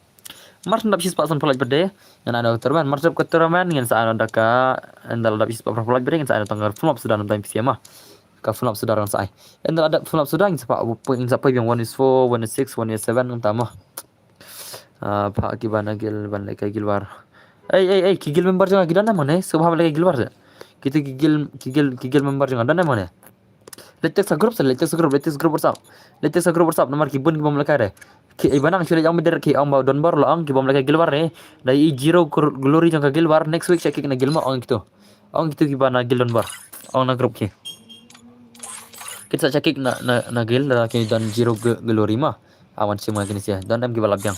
Mars dap 6% pelaj berde yang ada terman Mars dap terman yang saya ada ka endal dap 6% pelaj berde yang saya ada tanggal full up sudah nonton PC mah ka full up sudah orang saya endal ada full up sudah yang siapa yang 1:4 1:6 1:7 entah pak gimana gil ban lagi gilwar kigil member jangan gidan mana subhan lagi gilwar kita gigil member jangan dan mana Latest group WhatsApp nomor kibun kibom lekare banang sudah yang beder ki ang don bar lo ang kibom leka gilwar dai zero glory jang ka gilwar next week check na gilma ang gitu kibana gildon bar ang na group ki kita check na gil da ki dan zero glory ma awan sima gini sia dan am gibalab yang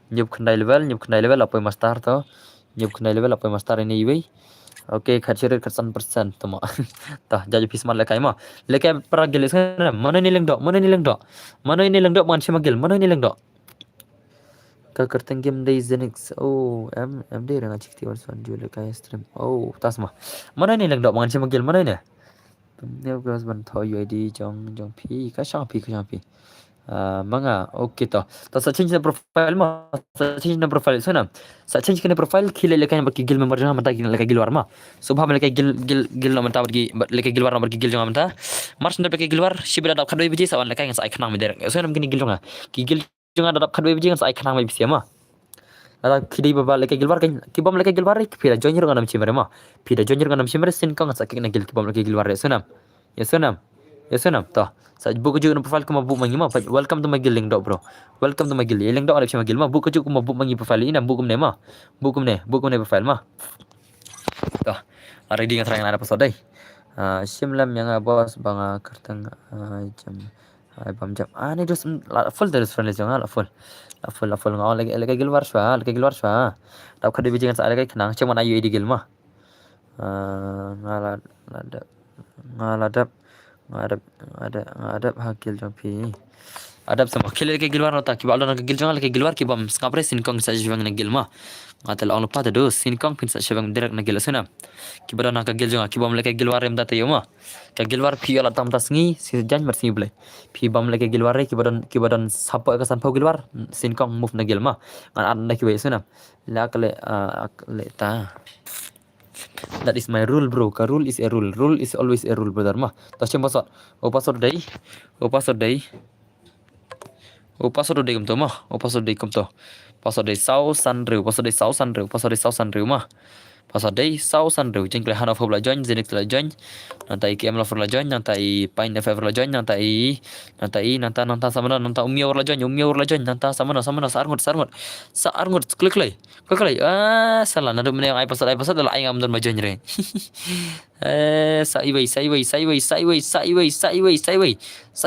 nyup khandai level apa master to nyup khandai level apa master ini iwi Oke, kacir kersan persen tama. Tah, jadi pisman lekai mah. Lekai para gelis kan. Mana ini leng dok? Man siapa gel? Mana ini leng dok? Kakerteng game day Zenix. Oh, MD dengan cik tiwar suan jual lekai stream. Oh, tas mah. Mana ini leng dok? Man siapa gel? Mana ini? Tumnya guys ban thau UID jong pi. Kasang pi. Manga okay to sa change na profile mo sana sa change kena profile kile lekai baki gil member jang mata lekai gil warma subha lekai gil no mata bagi lekai gil warma bagi gil jang mata mars na lekai gil war shibra dap khadoi biji sawan lekai sa ikhnang meder so nam gini gil jang ki gil jang dap khadoi biji sa ikhnang mai bisi ma ala kidai baba lekai gil war kan kibam lekai gil war pira jonyer ganam chimere ma pira jonyer ganam chimere sin kang sa kina gil kibam lekai gil war sunam to sa buku juga profile ko mabuk mangi ma welcome to my gil link dok bro welcome to my gil link dok ada chama gil ma buku juga ko mabuk mangi profile ini bukum ne profile ma to ari di ngatang ada episode dai simlam yang bos bang kertang jam bam jam ni dos full terus friendly jangan full ngau lagi gil war swa tau khade bijingan sa lagi kenang cuma ayu di gil ma ngaladap ada hakil jampi adab sama khile ke gilwar nota ki balon ke giljang ke gilwar ki bam skapre sin kong sa jwang na gilma ngatal on pa do sin kong pin sa shwang direct na gilasuna ki badana ka giljang ki bam leke gilwar em data yoma ka gilwar phi ala tam tasngi si jan mar si ble phi bam leke gilwar ki badan sapa ka san pau gilwar sin kong move na gilma ngan an na ki besuna la kale ta That is my rule bro. Ka rule is a rule. Rule is always a rule brother mah. Tasya password. Password day kumto mah. Password day sau san riu mah. pasal day sau san ru jeng kle han of la join zenik la join nanti KM la join nanti pain FF la join nanti nanta sama nanta umior la join nanta sama sarngot klik lay salah nanti menang ai pasal adalah ai ngam don ma join re sai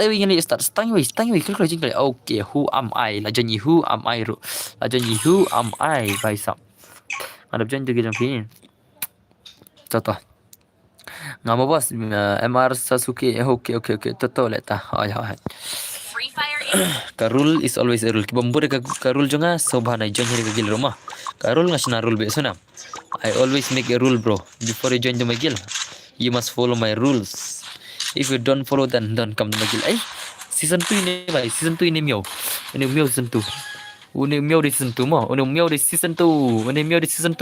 ngani start stang way klik jeng kle okay who am I la join who am I ru la join who am I bai sap ada join juga jam ni contoh nggak mau bos MR Sasuke okay toto leta ay Karul is always a rule kibambur karul jonga sobhana join hari gil rumah karul ngasna rule be suna I always make a rule bro before you join the magil you must follow my rules if you don't follow then don't come to magil season 2 ini miau season 2 Uni miau di season 2 mo. Uni miau di season 2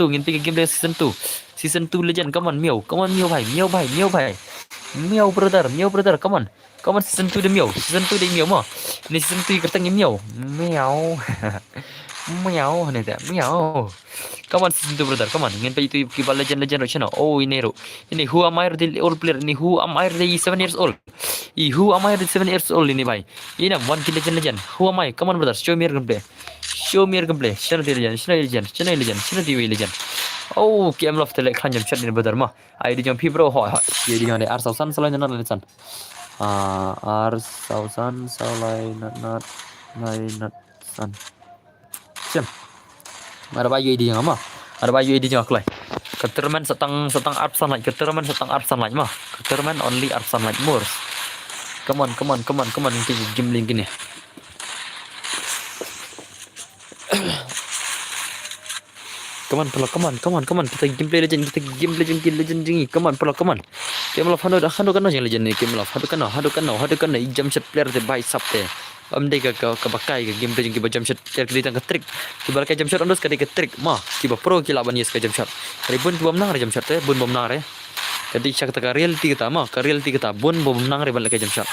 ngin pergi game dari season 2 legend come on miau bhai miau brother come on season 2 de miau mo ini season 2 kertang miau ni tak miau come on season 2 brother come on ngin pergi itu kiba legend channel ini who am I the old player ini who am I the 7 years old who am I the 7 years old ini bhai ini one kill legend who am I come on brother show me your gameplay Shana legend oh KM Love telek khan jam chat ni badar ma ai di jam pi bro hoi ye di jam de ar sausan salai na lesan ar sausan salai na san sim ada bayu di jam ma ada bayu di jam klai keterman setang arp san like ma keterman only arp san like more come on game link ni come on kita gameplay legend jingi come on game love hanu kan legend ni game love hadu kan jam shot player de bhai sap te amde ka bakai ka game legend ki jam shot player ki tang trick ki balkai jam shot ondos ka ke trick ma ki ba pro ki laban yes ka jam shot kali bun bom nang jam shot te bun bom nang re kadi chak ta ka reality kita bun bom nang re balkai jam shot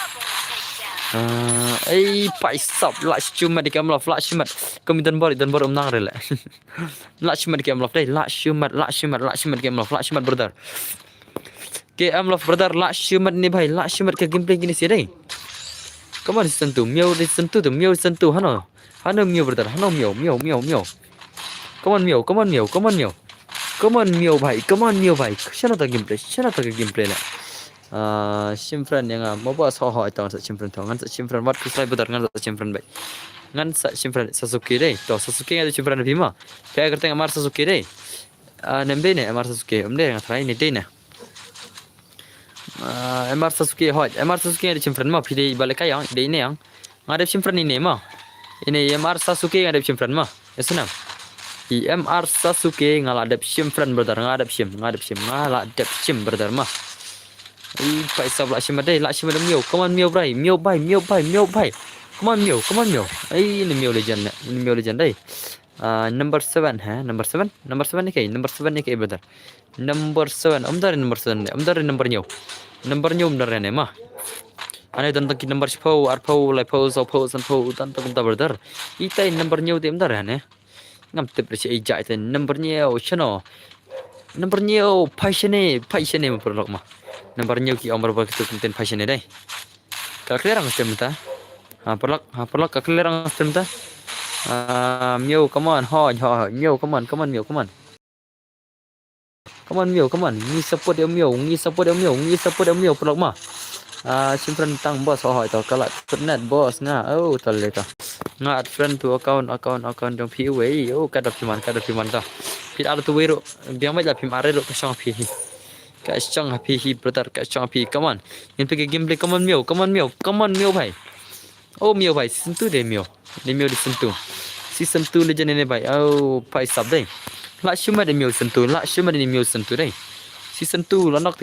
paisap lach cuma di kamera flash mat kami dan bor nang rela lach mat kamera dai lach mat kamera flash mat brother KM Love brother lach mat ni bhai lach mat ke gameplay gini sih dai come on sentuh miau hano miau brother hano miau come on miau bhai sana ta gameplay la Simfran yang mau bahas ho itu Simfran tu, ngan Simfran wat kusai betul ngan Simfran baik, ngan Simfran Sasuke deh, tu Sasuke ada Simfran Bima, kayak kertas Amar Sasuke deh, nembe ne Amar Sasuke, ngan try ni deh ne, Amar Sasuke ada Simfran mah, pilih balik kaya, deh ini yang, ada Simfran ini mah, ini Amar Sasuke ada Simfran mah, ya senang. Amar Sasuke ngaladap Simfran brother, ngaladap Sim brother mah. Paisap lak shimad miau come on miau bhai come on miau ini miau legend dai number 7 number 7 ni kai brother number 7 amdar number miau benar ne mah ane dan ki number spau arpau lai pau so pau san pau tan tak brother itai number miau dem dar ne ngam te presi ejai te number miau chano number miau paishane produk mah number new ki omar bak tu content fashion dai ka clear ang stem ta perlak ka clear ang stem ta miu come on miu come on miu ni support dia miu perlak ma simpan tang bos ho to kala net bos nga tal le ta nga friend to account dong pi we kada piman ta pit ada tu wero biang mai la pim are ro ka sang pi Kacang api brother kacang api come on yang pergi gameplay come on miau bhai miau bhai season 2 deh miau ni miau di season 2 legend ini bhai paisap deh lak cuma de miau season 2 deh season 2 lanok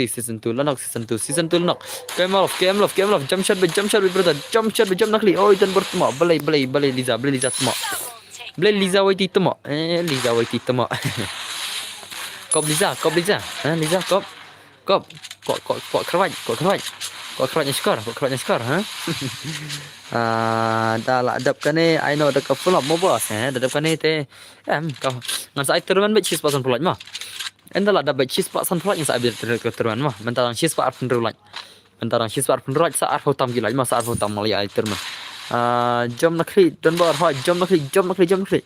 KM Love jump shot brother jump nakli dan bertemu balai Liza semua Liza wai titemo kop Liza kop kerajaan skor dah lah adap kan ni I know dekat full up mau bos adap kan ni te kau ngan saya turun baik 6% pulat mah Enda lah dapat cheese pak san yang sa abir terman mah. Mentarang cheese pak arpun rulaj. Mentarang cheese pak arpun rulaj sa arf hutam gila mah sa arf hutam malia ai terman. Jom nak kri dan bar ha jom nak kri.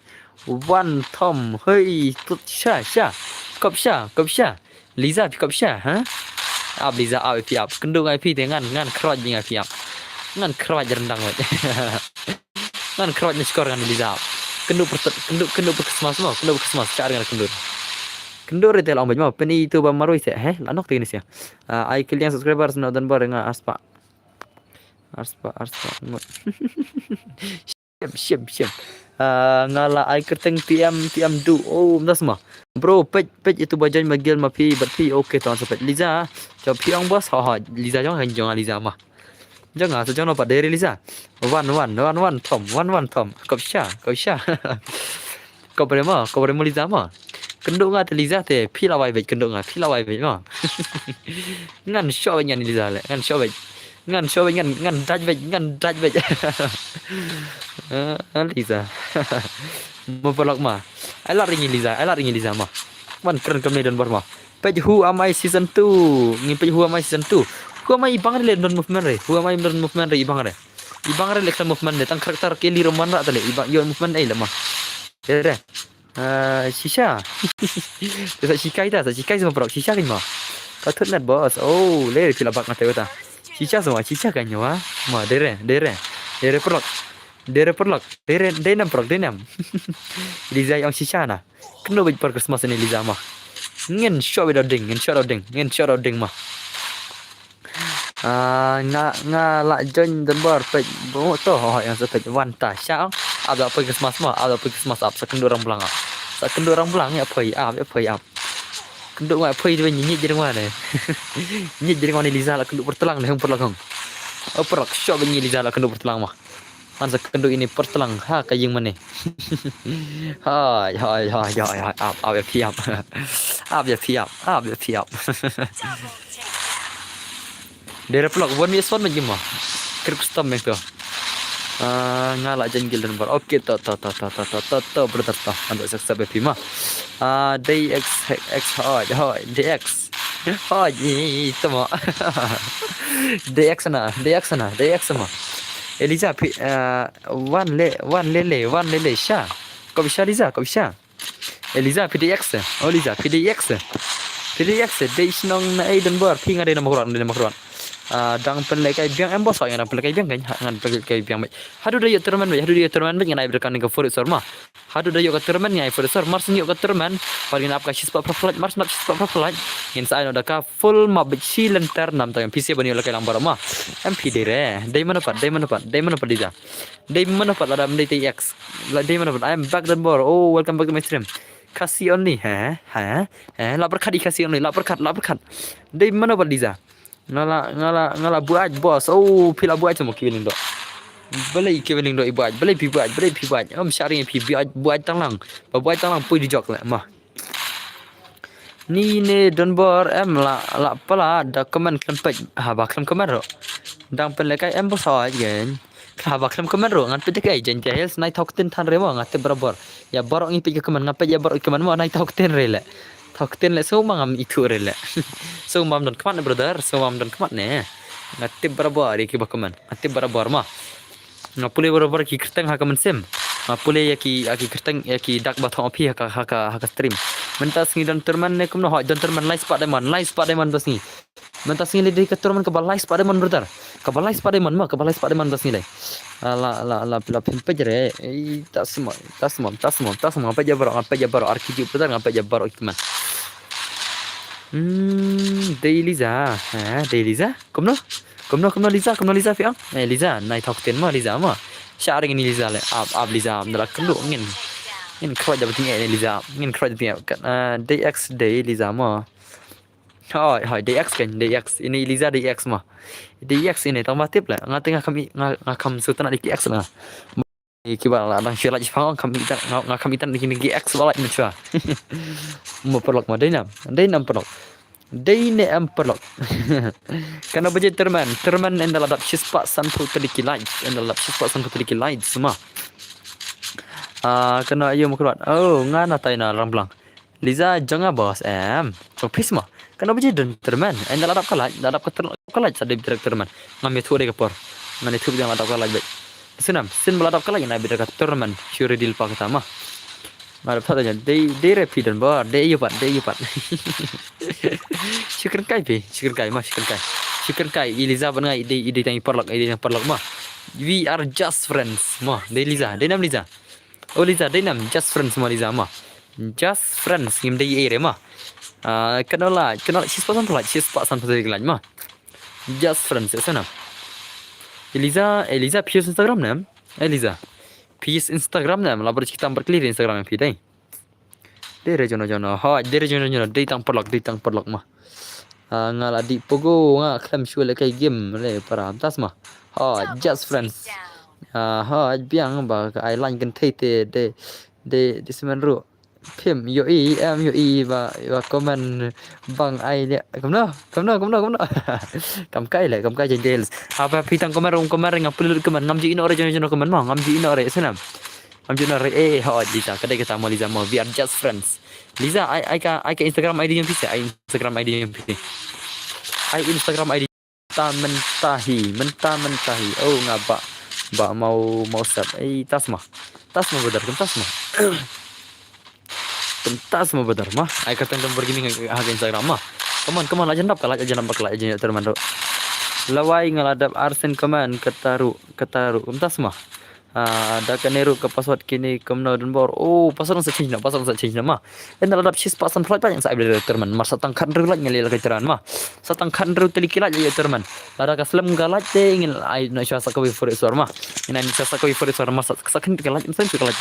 One Tom hơi tut sha. Kop sha. Liza kop sha ha. Ab Liza ab pi ab. Kendung ai pi dengan kroj jing ai pi ab. Ngan kroj rendang wet. Ngan kroj ni skor ngan Liza. Kenduk berkesmas semua, kenduk berkesmas cari dengan kendur. Kendur itu lah mau peni itu baru isi lah nok tinggi sih. Ai kalian subscribers no dan baru dengan aspa. Siap. Ngala ai kerteng PM du. Oh, dah semua. Bro, pej itu bajan magil mapi berpi okey tuan sepet Liza. Coba piang bos. Ha Liza jangan Liza mah. Jangan sejauh apa dari Liza. One Tom. Kau sya. Kau berema Liza mah. Kenduk ngah Liza teh. Pila wai bet kenduk ngah. Mah. Ngan show ngan Liza le. Ngan show bet. Ngan daj bet. Liza. Mau pelak mah. I ringi Liza mah. Wan keren kami dan bermah. Page Who Am I Season 2. Ngi page Who Am I Season 2. Who am I ibang re non movement re. Ibang re. Leksan movement re. Tang karakter keli roman ra tale. Ibang yon movement ai lemah. Re. Shisha. Sa Shikai sama prok. Shisha kan mah. Patut net bos. Oh, le pila bak ngate kata. Shisha kan nyawa. Ma dere. Perlok. Denam prok. Liza yang Shisha na. Kena bej per Christmas ni Liza mah. Ngin shot ding mah. Nga la join dan bar pe to yang sepet wanta sya ada apa Christmas up second orang belang ya apa kenduk apa itu nyit jadi mana nyit jadi mana Liza la kenduk pertelang yang perlang operak shop benyi Liza la kenduk pertelang mah man kenduk ini pertelang ha kaying mana hai ab ya piap Dari pelak one minute one macam mah. Custom itu. Ngala janggil dan bar. Okey to bertata. Anda sukses bepi mah. DX DX. Itu mah. DX mah. Eliza one lele sha. Kau bisa Eliza. Eliza PDX. Oh Eliza PDX. Day senang na dan bar. Pinga dia nama keluar. Dang pelai kai biang embos yang dang pelai kai biang kan ngan pelai kai biang baik hadu dayo terman baik ngai berkan ke for sorma hadu dayo ke terman ngai for sor mars ngai ke terman paling apa sispa proflat mars nap sispa proflat in sa ada ka full map beci lenter nam tayang PC bani lakai lambar ma MP dire day mana pat dia day mana pat ada day TX day mana pat I am back dan bor oh welcome back to my stream kasih on ni lapar kat kasih on ni lapar kat day mana pat dia ngala buat bos oh pila buat semua kibeling dok buat beli pi buat sharing pi buat tanglang pui di jok lah mah ni ne don bor em la pala da comment kempet baklam kamero dang pelekai em bos gen baklam kamero ngan pete kai jen jahil nai thok tin than remo ngate barabar ya borok ngi pi kaman ngape ya borok kaman mo nai thok tin rele Thokten le so mangam itu rele. So mam don kamat brother, so mam don kamat ne. Ngati barabar ki bakaman. Ngati barabar mah. Ngapule barabar ki kerteng hakaman sem. Ngapule ya ki kerteng ya ki dak bathong api haka stream. Mentas ngi don terman ne kumno don terman live spot diamond bas ni. Mentas ngi le ke terman ke live spot diamond brother. Ke live spot diamond bas ni le. La pimpe jere. Tak semua. Apa jabar RKG brother ngapa jabar ikman. Liza. Kumno Liza fiang. Liza, naik thok mah Liza mah. Sharing ini Liza le. Ab Liza amdala kenduk ngin kau dapat tinggal Liza. Ngin kau dapat DX day Liza mah. Hai DX kan DX ini Liza DX mah. DX ini tambah tip lah. Ngatengah kami ngakam sultan di DX lah. Kiba lah nang share lagi pang kami tan di GX balik ni cua. Mau perlok mah day nam perlok. Karena budget terman yang dalam sispa santu teriki light semua. Kena ayo mau keluar. Oh ngana tai na ramblang. Liza jangan bos please mah kenapa jadi gentleman anda ladap kalaj sadip director man ngam itu deh kapor ngam itu jangan ladap kalaj baik senam sin meladap kalaj na bidra turman syuri dil pak sama ngadap satu aja de repidan bar de yupat chicken kai mah chicken kai Liza bangai ide tangi perlak mah we are just friends mah de Liza de nam Liza oh Liza de nam just friends mah Liza mah just friends ngim de ere mah kenal sispasan pasal lagi mah just friends sana Eliza peers Instagram nam Eliza peers Instagram nam labar kita berkelir Instagram yang pidai dere jono dere jono de tang perlak mah ngala di pogo klam shule kai game le para tas mah just friends biang ba ai lan kan thei te de semen ru phim yo i và comment bằng ai nè cầm nó cầm cái trên đây apa pitang comment ngapul comment ngam ji ino re jono comment mah ngam ji ino re senam ngam ji ino re Liza kadai kita mau Liza mau we are just friends Liza ai ka Instagram ID yang bisa Instagram ID yang bisa ai Instagram ID mentahi oh ngapa mau set tas mah benar tas mah pentas mau benar mah ai kata dan begini harga Instagram mah kaman aja nap aja teman do lawai ngaladap arsen kaman ketaru pentas mah ada kaneru ke password kini kemna dan bor password sa change na mah en ladap sis pasan flight yang sa ibler terman mar sa tangkan rulat ngali la kairan mah sa tangkan ru telikilat ya terman lara ka slam galat te ngil ai na sha sa ko for iswar mah ina ni sa ko for iswar mah sa kan galat insan galat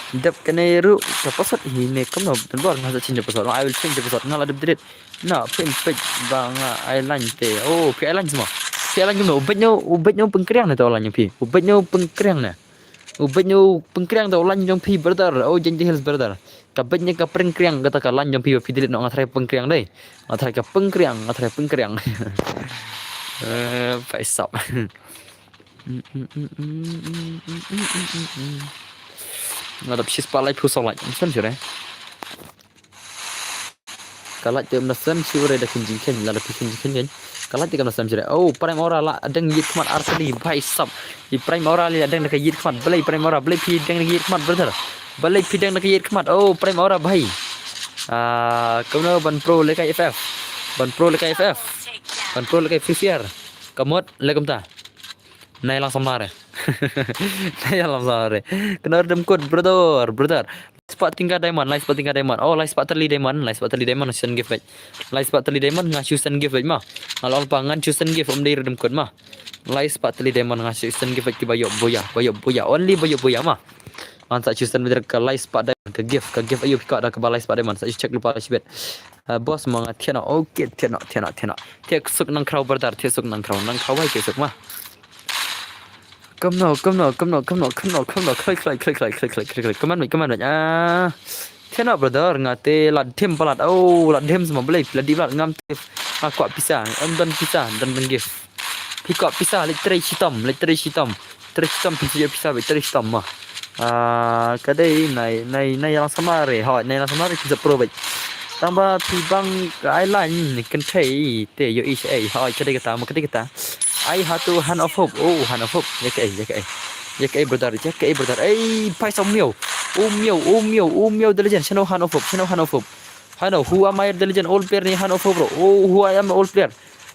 dap kaneru ke password hine kemna dan bor ngasa change password I will change the password ngaladap direct na page banga island te pi island semua Kailan gino ubatnya pengkriang na to lan pi ubatnya pengkriang to lan yung pi brother janji hills brother kabatnya ka pengkriang kata ka lan yung pi dilit no ngatrai pengkriang dai ngatrai ka pengkriang paisap ngadap sis palai pusolat sen sure kalat tem nasan sure da kinjiken la da kinjiken kalat tiga nasam jere prime ora la adeng yit kmat arsali bhai sab i prime ora li adeng nak yit kmat belai prime ora belai pi deng nak yit kmat brother belai pi deng nak yit kmat prime ora bhai kauna ban pro le kai ff ban pro le kai free fire kamot le kamta nai langsung mare kena dem kod brother spot tinggal diamond live spot terli diamond Season gift live spot terli diamond ngasih Season gift mah kalau pangan Season gift om dari dem kod mah live spot terli diamond ngasih Season gift ki bayo boya only bayo boya mah Mantap Season bener ke live spot diamond ke gift ayo pika ada ke balai spot diamond saya cek lupa sibet bos mangat tiana oke tiana tiak suk nang kraw brother tiak suk nang kraw hai ke suk mah Come no. Klik. Come on. Tiana brother ngate lad them palat. Lad them semua boleh. Lad dilat ngam te. Aku pisah. Dan pisah dan gift. Pick up pisah lettere hitam. Lettere hitam pisah lettere hitam mah. Kadai nai yang samare. Nai yang samare bisa pro baik. Tambah tibang island kan thei te yo is kadai kata. I had to hand of hope. Hand of hope. Ya ke brother. Pai som miao. Miao the legend. Channel hand of hope. Hano, who am I the legend? Old player ni hand of hope bro. Who I am old player.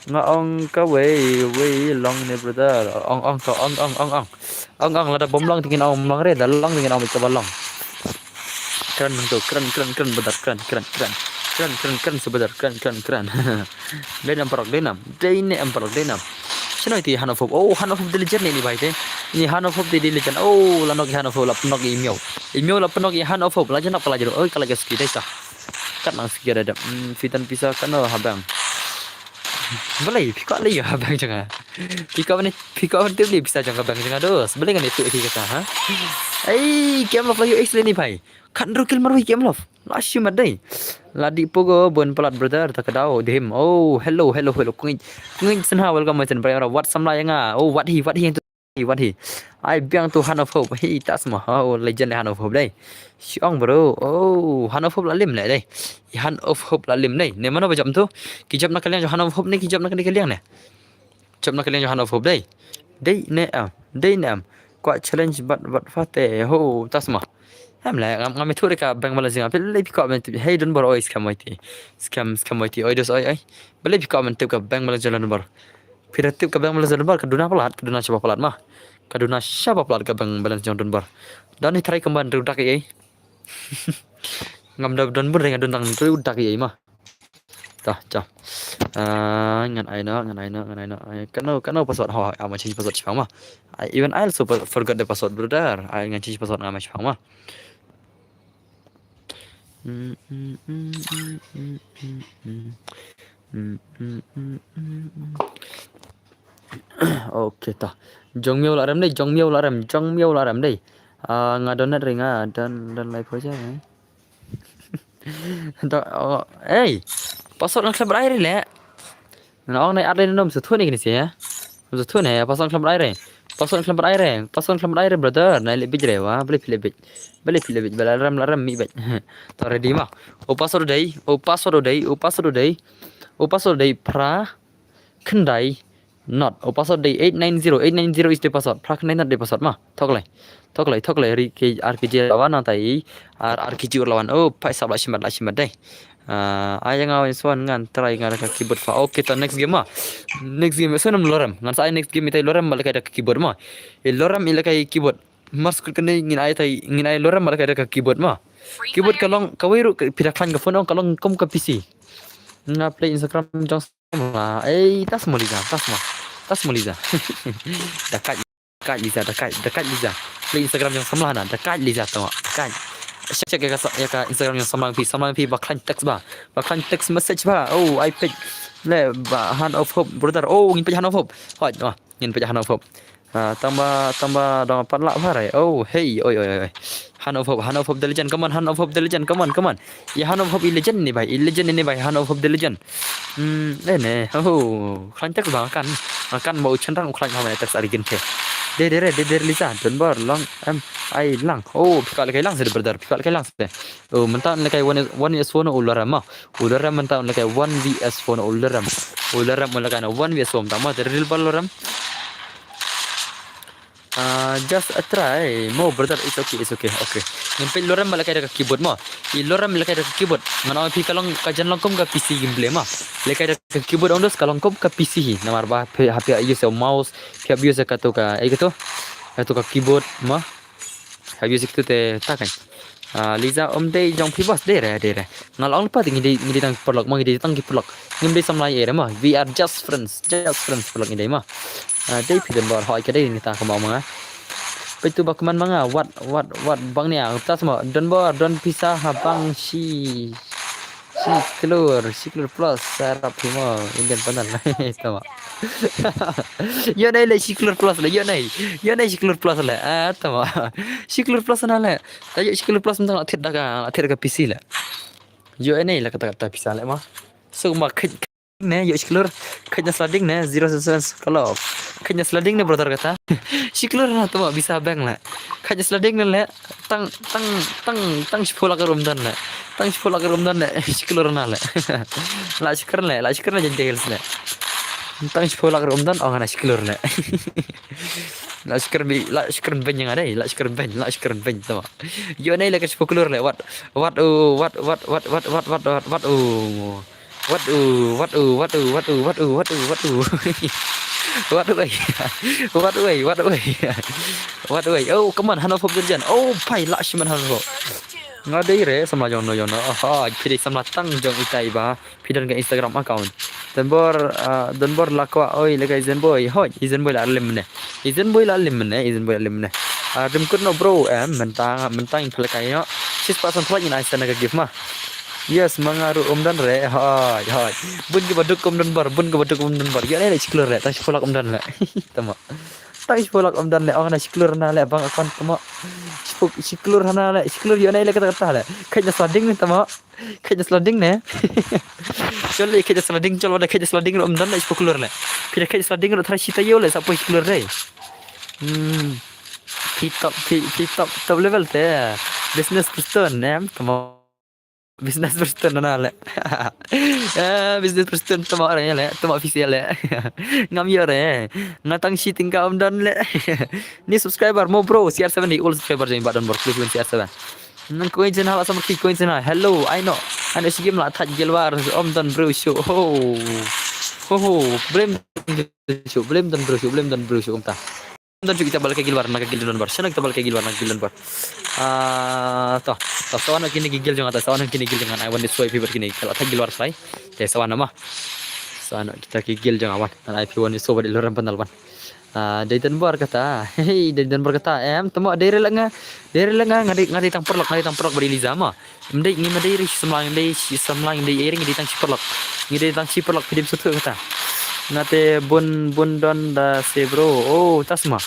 Ngaong ka way long ni brother. Ong lada bom long tingin ong long re dalang tingin ong balong. Keren brother. Keren sebentar. Keren. Denam emperok. Sino iti Hanofob? Hanofob the legend ni bhai te. Ni Hanofob the legend. Lanok Hanofob la penok email. Email la penok Hanofob la jana pala jero. Kala gas kita sa. Kat nang sikira ada. Fitan pisah kana habang. Boleh pika lagi habang jangan. Pika tu bisa jangan habang jangan dos. Boleh kan itu kata game love lagi explain ni bhai. Kan rukil marui game love. Last mat dai. Ladi pogo bon pelat brother takadao dem hello kungin senha welcome macam what samla yang what he วันที่ไอ้เบียงตัวฮันอฟโฮปเฮ้ยตัสมาโอ้เลเจนด์ฮันอฟโฮปได้ช่องบรูโอ้ฮันอฟโฮปละลิมเลยได้ฮันอฟโฮปละลิมได้เนี่ยมันเอาไปจำตัวกิจบนักเรียนจะฮันอฟโฮปนี่กิจบนักเรียนเนี่ยจบนักเรียนจะฮันอฟโฮปได้ได้เนี่ยกว่า challenge บัดฟาเต้โอ้ตัสมาهم لا عم يتورك بنك مالازيا بلي بيكو من هي دون بر اويس كمويتي سكمويتي اويدوس اي بلي بيكو من تبقى بنك مالازيا دون بر Piratif ke Bank Malaysia Dunbar keduna siapa pelat mah keduna siapa pelat ke Bank Malaysia Dunbar dan ini tarik kembali rudak ya ngam dab Dunbar dengan dundang rudak ya mah tah cah ngan aina kana password ho ama change password chang mah even I also forgot the password brother I ngan change password ama chang mah Oke tah. Jongmiao laram đây. Ngadon ring dan live aja ya. Password ng club air le. Nó này admin nom sutu nih sih ya. Sutu nih password club air. Password club air brother. Nah lebih jere wah, beli laram mi bet. Tar ready mah. O password day pra kendai not o password day 890 is the password pra kendai not the password mah thok lai ri ke rkj lawan tai rkj lawan oh pai sabla simat dai ayang awan swan ngan try ngan ka keyboard fa okay to next game sonam loram ngan sai next game tai loram malaka da keyboard mah loram ilaka keyboard mas kene ngin ay loram malaka da keyboard mah keyboard kalong kawiru pidakhan ka phone kalong kom ka pc nga play Instagram jong sama tas mo liza dekat liza play Instagram jong sama na dekat liza to dekat check ya ka Instagram jong sama pi baklan text message ba oh I pick le ba hand of hope brother oh ngin pe hand of hope hot ngin pe hand of hope tambah dong parla pare oh hey oi hand of hope the legend come on hand of hope the legend come on ya hand of hope legend ini bhai hand of hope the legend ne oh klan tak bang kan mau cenderang klan sama tak sarigin ke de lisa don bar long ai lang oh pikal kai lang brother pikal kai lang oh mentan lekai 1vs1 ularama mentan lekai 1vs1 ularam mulakana 1vs1 tama real baloram just a try mo brother it's okay ngempe loram malakai da keyboard mo loram malakai da keyboard mana pi kalong kajan longkom ka pc gameplay ma lekai da keyboard ondos kalong kom ka pc namar ba hp use mouse pia use ka to ka gitu ka keyboard ma habis itu te takan liza dei jong pi bos de re ngalong pa ngi dang perlok mo ngi dang ki perlok ngi samlai ere ma we are just friends perlok ngi dei ma dei piden bor hoi ka dei ni ta ko mau ma Itu bagaimana manga what bang ni tas mo don pisah habang si keluar plus sarap mo Indian panan itu mah yo nai le si keluar plus le yo nai si keluar plus le itu mah si keluar plus na le tayo si keluar plus mentang athir ka PC le yo nai la kata pisah le mah so ma ne yo si keluar kanya sliding ne 0 kalau kanya sliding ne brother kata si keluar na tu bisa bang la kanya sliding ne le tang sekolah ke Ramadan le si keluar na le la shukran janjel le tang sekolah ke Ramadan oh na si keluar le la shukran ben yang ada la shukran ben tu yo ne la ke keluar le what oh come on Hanover Virgin oh pai la shiman Hanover ngadai re sama jono pilih sama tang jong itai ba pidan ke Instagram account dan bor lakwa oi lega izen boy la lim ne rim kun no bro mentang pelakai no 6% flight in Iceland ke give mah yes mangaru omdan re hai bun ke baduk omdan bar ya le siklur re tas polak omdan le tama tas polak omdan le ana siklur na le bang akon tama siklur hana le siklur yo le kata le kayaknya sliding ne tama kayaknya sliding ne chole kayaknya sliding omdan le siklur le pira kayaknya sliding ro thara sita yo le sapo siklur re Hmm. Top level te. Business person em. Tama business person na le. Business person tama orang le. Tama official le. Ngam yo re. Ngatang shooting ka dan le. Ni subscriber mo bro. CR7 ni all subscriber jeng badan bor please CR7. Nang ko jen hala sama ki ko jen hello I know. Ana shi game la thaj gelwar dan bro show. Blame dan bro show umta. Dan kita balik ke gilbar nak gil dan bar. Sana kita balik ke gilbar nak gil dan bar. Toh sawana kini gigil jangan atas sawana kini gigil jangan I want this way fever kini kalau tak gilbar sai. Sawana mah. Sawana kita gigil jangan awan. Dan I want this over di luar pandal ban. Dari dan bar kata, hey dari dan bar kata, temu dari lenga ngadi tang perlok beri lizama. Mendai ni mendai semlang dai ering di tang si perlok hidup sutu kata. Ngate bun don da se bro. Oh tasma.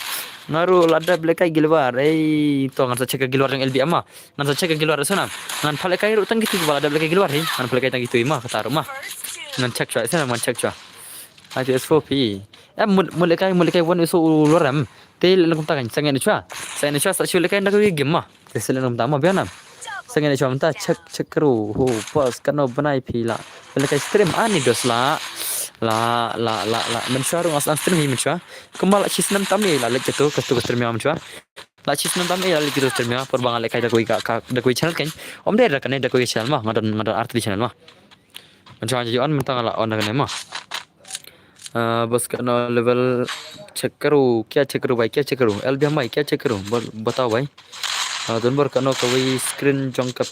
Ngaru lada belekai gilwar. To ngan cek gilwar yang LB ama. Ngan cek gilwar sana. Ngan palekai ru tang gitu bala ada belekai gilwar ni. Ngan palekai tang gitu ima kata rumah. Ngan cek cua sana ngan cek cua. Itu SVP. Mulai wan isu luaram. Tel lakum tangan sangat cua. Sangat cua tak cua lekai nak game mah. Tesel lakum tama bianam. Sangat cua menta cek kru. Ho pas kano banai pila. Belekai stream ani dos la mensyarung asal stream ni mensyar kemal cis nam tamni la lek tu kastu stream ya mensyar la cis nam tamni la lek tu stream ya perbangan lek da koi channel kan om der da kan da koi channel mah ngadan arti channel mah mensyar jadi on mentang la on da kan mah बस करना level check करो क्या चेक करो भाई क्या चेक करो एलबीएम भाई क्या चेक करो बताओ भाई दिन भर करना कभी स्क्रीन जंग का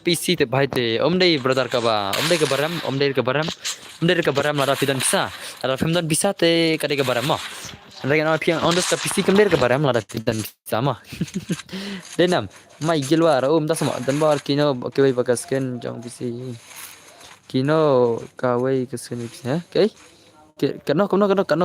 PC te bhai te omdei brother ka ba omdei ka baram lara fidan bisa lara femdan bisa te kade ka baram ma lagi nama piang ondos ka PC kemder ka baram lara fidan bisa ma denam mai gilwar das ma dan bar kino ke bai bakasken jong PC kino ka wai kasken PC ha okay kano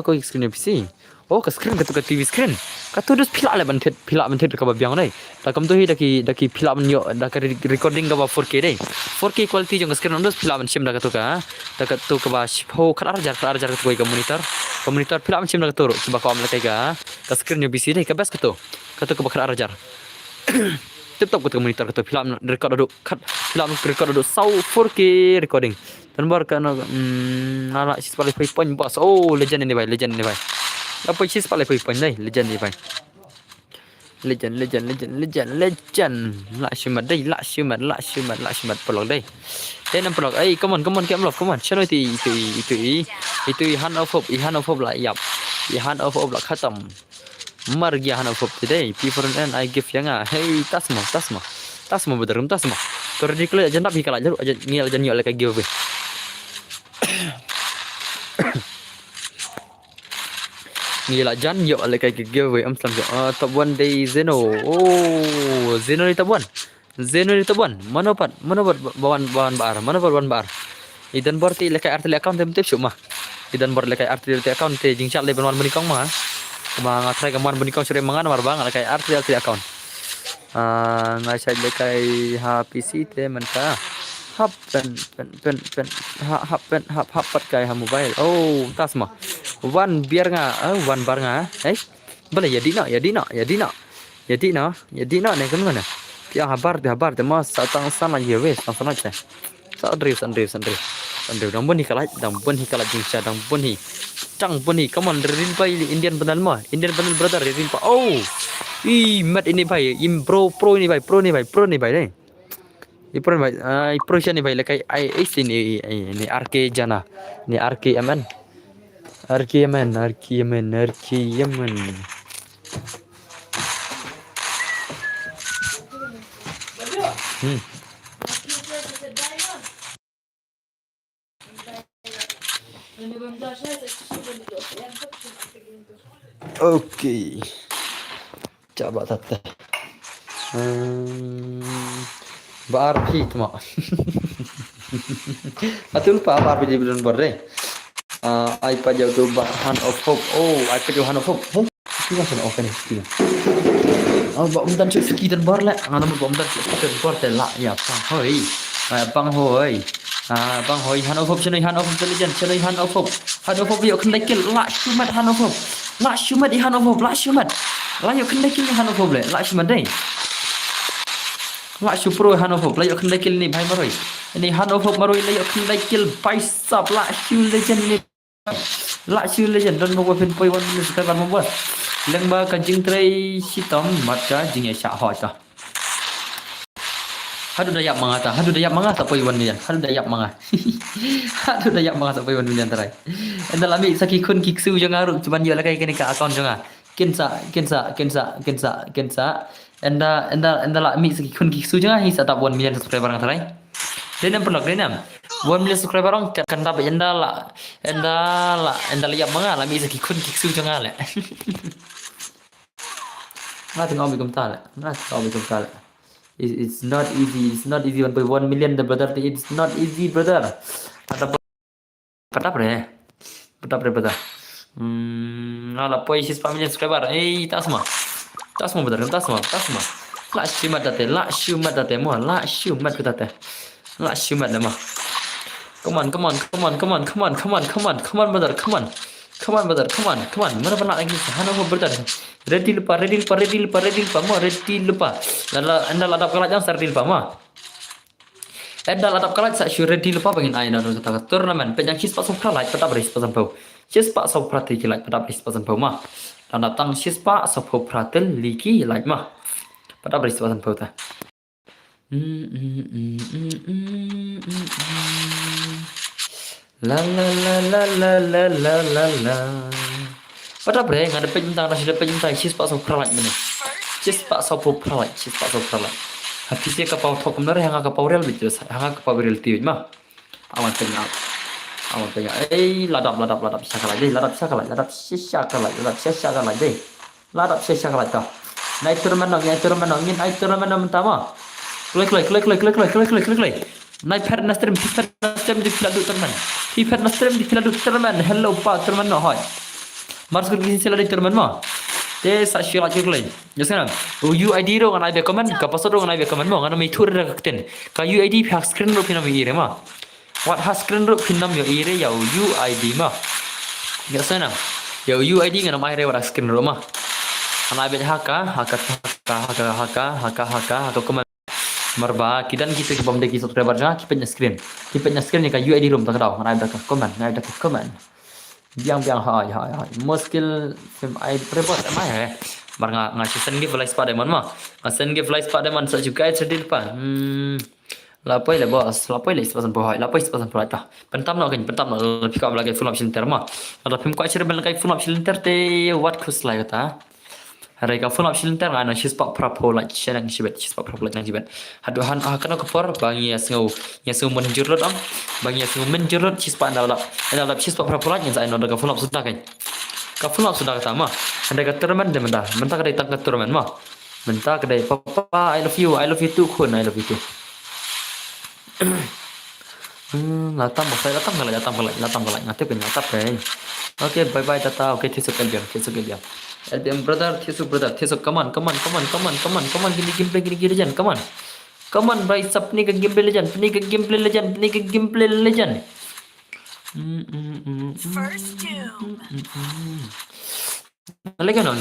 ko screen PC oh ke screen ke TV screen katu dus pila bantet ka babiang dai takam tu hi daki pila man yo dak recording ka ba 4K dai 4K quality jong screen dus pila man sim dak tu ka ba ho khar jar tu ka monitor pila man sim dak tu ba ko am la kai ka screen yo PC dai ka bas ka ba khar jar tip top ka monitor ka film record adu sau 4K recording dan bar kana ala sis pale point bos oh legend ni bhai apa sis pale point dai legend ni bhai legend la syumat pelok dai nam pelok come on come on chalo itu hand of hope la yap hand of hope la khatam mar gya hand of hope today people and I give yang hey tasma bedarum tasma to ridiculous aja nak hikala aja ngial aja nyol kayak give ngila jan yo ale kayak give am sam top 1 day zeno oh zeno ni top 1 mana bawan bar idan borti le kayak arti account tem tip cuma idan bor le kayak arti account te jing chat le ban menikong mah kemang atrai keman menikong sore mangan mar bang le kayak arti account ngasai le kayak PC te menta hap pat kayak mobile oh tasma wan biar wan bar boleh ya dina ne kan mana ya habar te mas satang sana ye wes sana aja sandri dang bun hikalat jingsa dang bun hi cang bun hi come on rin pai Indian banal brother rin pa oh mat ini bhai pro ni bhai deh pro ni bhai lekai ini RK jana ni RK Yaman Oke. Coba tata. Barbie tu mak. Atul pa Barbie di bulan berde. iPad jauh tu hand of hope. Oh, iPad jauh hand of hope. Ini macam oke nih. Bak umdan cek sekitar bar lah. Ngana bak umdan cek sekitar bar lah. Ya, bang hoi. Bang hoi han of channel han of intelligent channel han of yo kendai kill la shumat han of la shumat di han of la shumat la yo kendai kill han of le la shumat deh la supro han of la yo kendai kill ni bhai maroi ini han of maroi la yo kendai kill paisap la shu legend ni la shu legend don mo pin poi wan ni sekarang membuat leng ba kancing trai sitom matcha jing ya sha hoi ta Hadu dayak mangata, hadu dayak mangata poi wan nian, hadu dayak manga. Hadu dayak mangata poi wan nian tarai. Enda lami saki kun kiksu jang aru cuman yo lakai kini ka account jang. Kensa. Enda lami saki kun kiksu jang hi sa tap 1 million subscriber ang tarai. Denam pelak denam. 1 million subscriber ang kan tap enda liap manga lami saki kun kiksu jang ale. Nga tengok mi kumta le. Nga tengok mi kumta le. It's not easy. It's not easy. 1.1 million, the brother. It's not easy, brother. Ada pada brother. Nala poi 6 million subscriber. Tak semua, brother. Tak semua. La shumat date mo. La shumat date. La shumat dama. Come on, brother. Come on. Mana pernah lagi? Hana mo brother. Ready lupa. Mo ready lupa. Anda ladap kalah jangan ready lupa mo. Anda ladap kalah sa sure ready lupa bangin aina no ta turnamen penyang his pasong pralai pada beris pasan pau. His pa so prati kilai pada beris pasan pau ma. Dan datang his pa so pau pratel liki like ma. Pada beris pasan pau ta. La. Pada bre ngada penyentang nasi dapat penyentang cis pak so pralai mana. Cis pak so pralai. Hati saya kapau top benar yang kapau real betul. Yang kapau real tiu mah. Awan tengah. Ladap syakalah deh. Ladap syakalah deh. Ladap syakalah dah. Naik turun menang pertama. Klik. Naik pad nastrim di filadu turman. Hello pak turman no hoi. Masuk ke sini lagi turman mah. Te saksi lagi klik. Jangan. UID ro ngan ibe comment. Kapasot ro ngan ibe comment mah. Ngan mi tur rak ten. Ka UID pihak screen ro pinam ire mah. What has screen ro pinam yo ire ya UID mah. Jangan. Ya UID ngan mai re wara screen ro mah. Ngan ibe haka comment. Marba kidan kita ke bomde ki subscriber ja kipenya screen ni ka UID rom tak daw ngan ibe ka comment. Biang hai muskil film ai prepot mai hai mar nga season give live pada man ma season give live pada man sa juga sedil pa lapoi le bos lapoi le sepasan bohai lapoi sepasan bohai ta pentam no lebih kau lagi full option ter ma ada film kau cerita lagi full option ter te what kus lai ta hari ka full option ter ngana shispak prapo like channel sibet shispak prapo like sibet haduhan kana kopor bangi yasngau menjurut am bangi yasngau menjurut shispak dalam shispak prapo like yang saya nak ka full option sudah kan ka full option sudah kata ma anda ka turman de mentah ka dai tangkat turman ma mentah ka dai papa I love you too kun I love you too latang kalai ngatip kan ngatap kan oke bye tata oke tisuk elbiam LBM brother, Tisu, come on, gini gameplay legend, come on, rise up, nih ke gameplay legend. First doom. Lagi kan,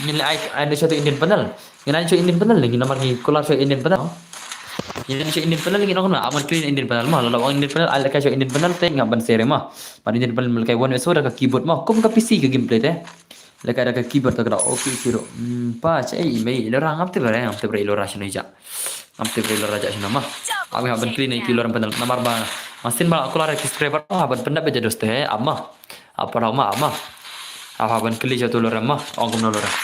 ini ada satu Indian panel, lagi nomor ni kolar satu Indian panel. Ini satu Indian panel lagi nak aman clean Indian panel mah, lalu orang Indian panel, ada kasih Indian panel teh nggak ban seri mah, pada Indian panel melkai one way suara ke keyboard mah, kum ke PC ke gameplay teh. Leka ada ke keyboard tak ada oke siro pas mai lorang amte bare ilora sino ija amte bare ilora ja sino mah ami haban clean iki lorang pendal namar ba masin bal aku lara subscriber haban pendap beja doste amma apa rama amma haban clean jatuh lorang mah ongkom lorang